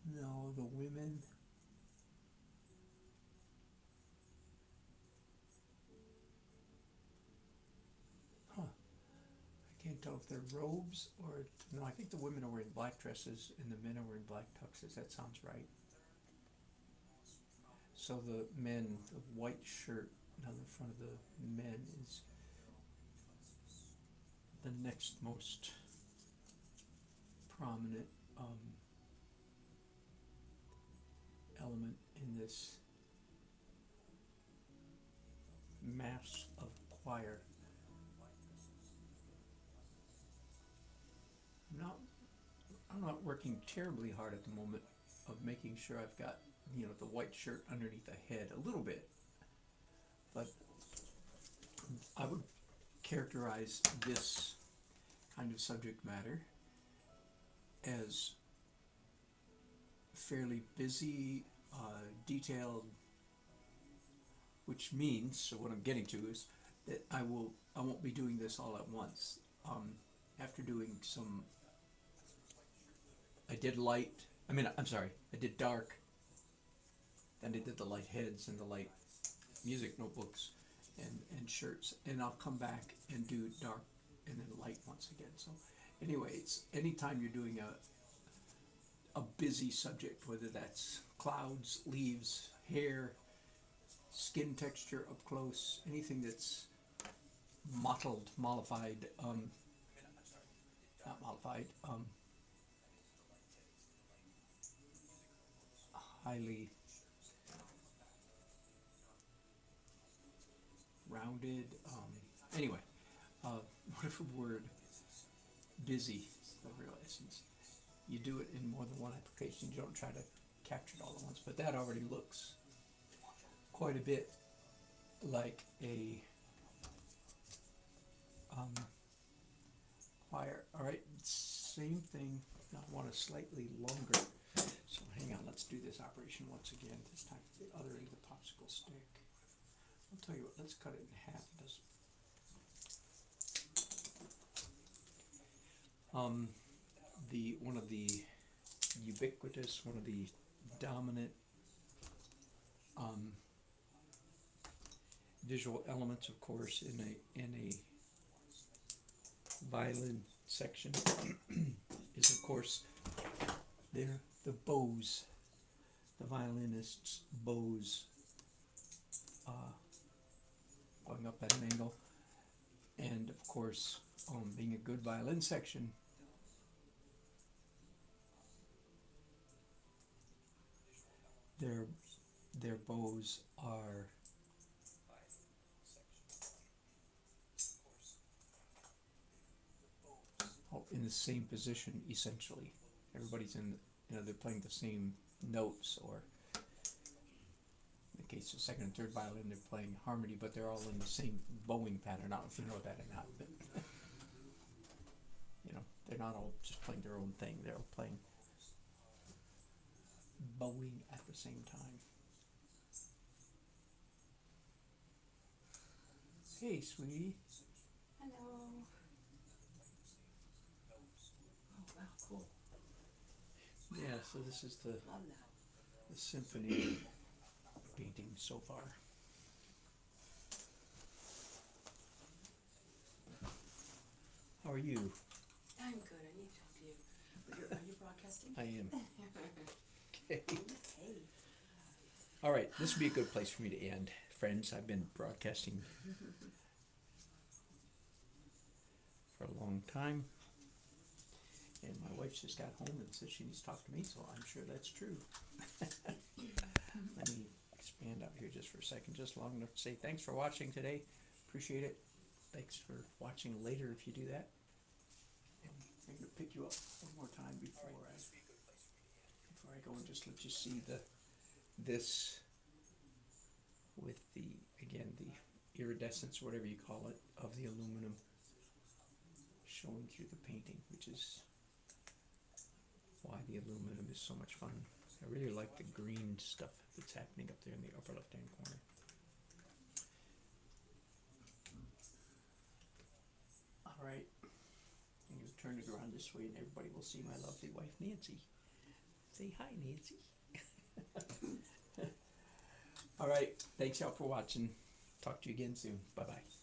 No, the women. Huh. I can't tell if they're robes or... No, I think the women are wearing black dresses and the men are wearing black tuxes. That sounds right. So the men, the white shirt down the front of the men is the next most prominent element in this mass of choir. I'm not working terribly hard at the moment of making sure I've got, you know, the white shirt underneath the head a little bit, but I would characterize this kind of subject matter as fairly busy, detailed, which means, so what I'm getting to is that I won't be doing this all at once. After doing some, I did dark, then I did the light heads and the light music notebooks and shirts, and I'll come back and do dark and then light once again. So anyway, it's anytime you're doing a busy subject, whether that's clouds, leaves, hair, skin texture up close, anything that's mollified, not mollified, highly rounded, anyway, whatever word, busy is the real essence. You do it in more than one application. You don't try to capture it all at once, but that already looks quite a bit like a choir. All right, same thing. I want a slightly longer. So hang on, let's do this operation once again. This time for the other end of the popsicle stick. I'll tell you what, let's cut it in half. One of the ubiquitous, one of the dominant visual elements, of course, in a violin section is, of course, the bows, the violinist's bows, going up at an angle, and of course, being a good violin section, their bows are in the same position essentially. Everybody's they're playing the same notes, or in the case of second and third violin, they're playing harmony, but they're all in the same bowing pattern. I don't know if you know that or not, but you know, they're not all just playing their own thing. They're all playing bowing at the same time. Hey, sweetie. Hello. Oh, wow, cool. Yeah, so this is the Love that. the symphony painting so far. How are you? I'm good. I need to talk to you. Are you broadcasting? I am. Okay. Okay. All right, this would be a good place for me to end. Friends, I've been broadcasting for a long time, and my wife just got home and said she needs to talk to me, so I'm sure that's true. Let me expand out here just for a second, just long enough to say thanks for watching today. Appreciate it. Thanks for watching later if you do that. And I'm going to pick you up one more time before I go and just let you see this with the iridescence, whatever you call it, of the aluminum showing through the painting, which is why the aluminum is so much fun. I really like the green stuff that's happening up there in the upper left-hand corner. All right, I'm going to turn it around this way and everybody will see my lovely wife Nancy. Say hi, Nancy. All right. Thanks y'all for watching. Talk to you again soon. Bye bye.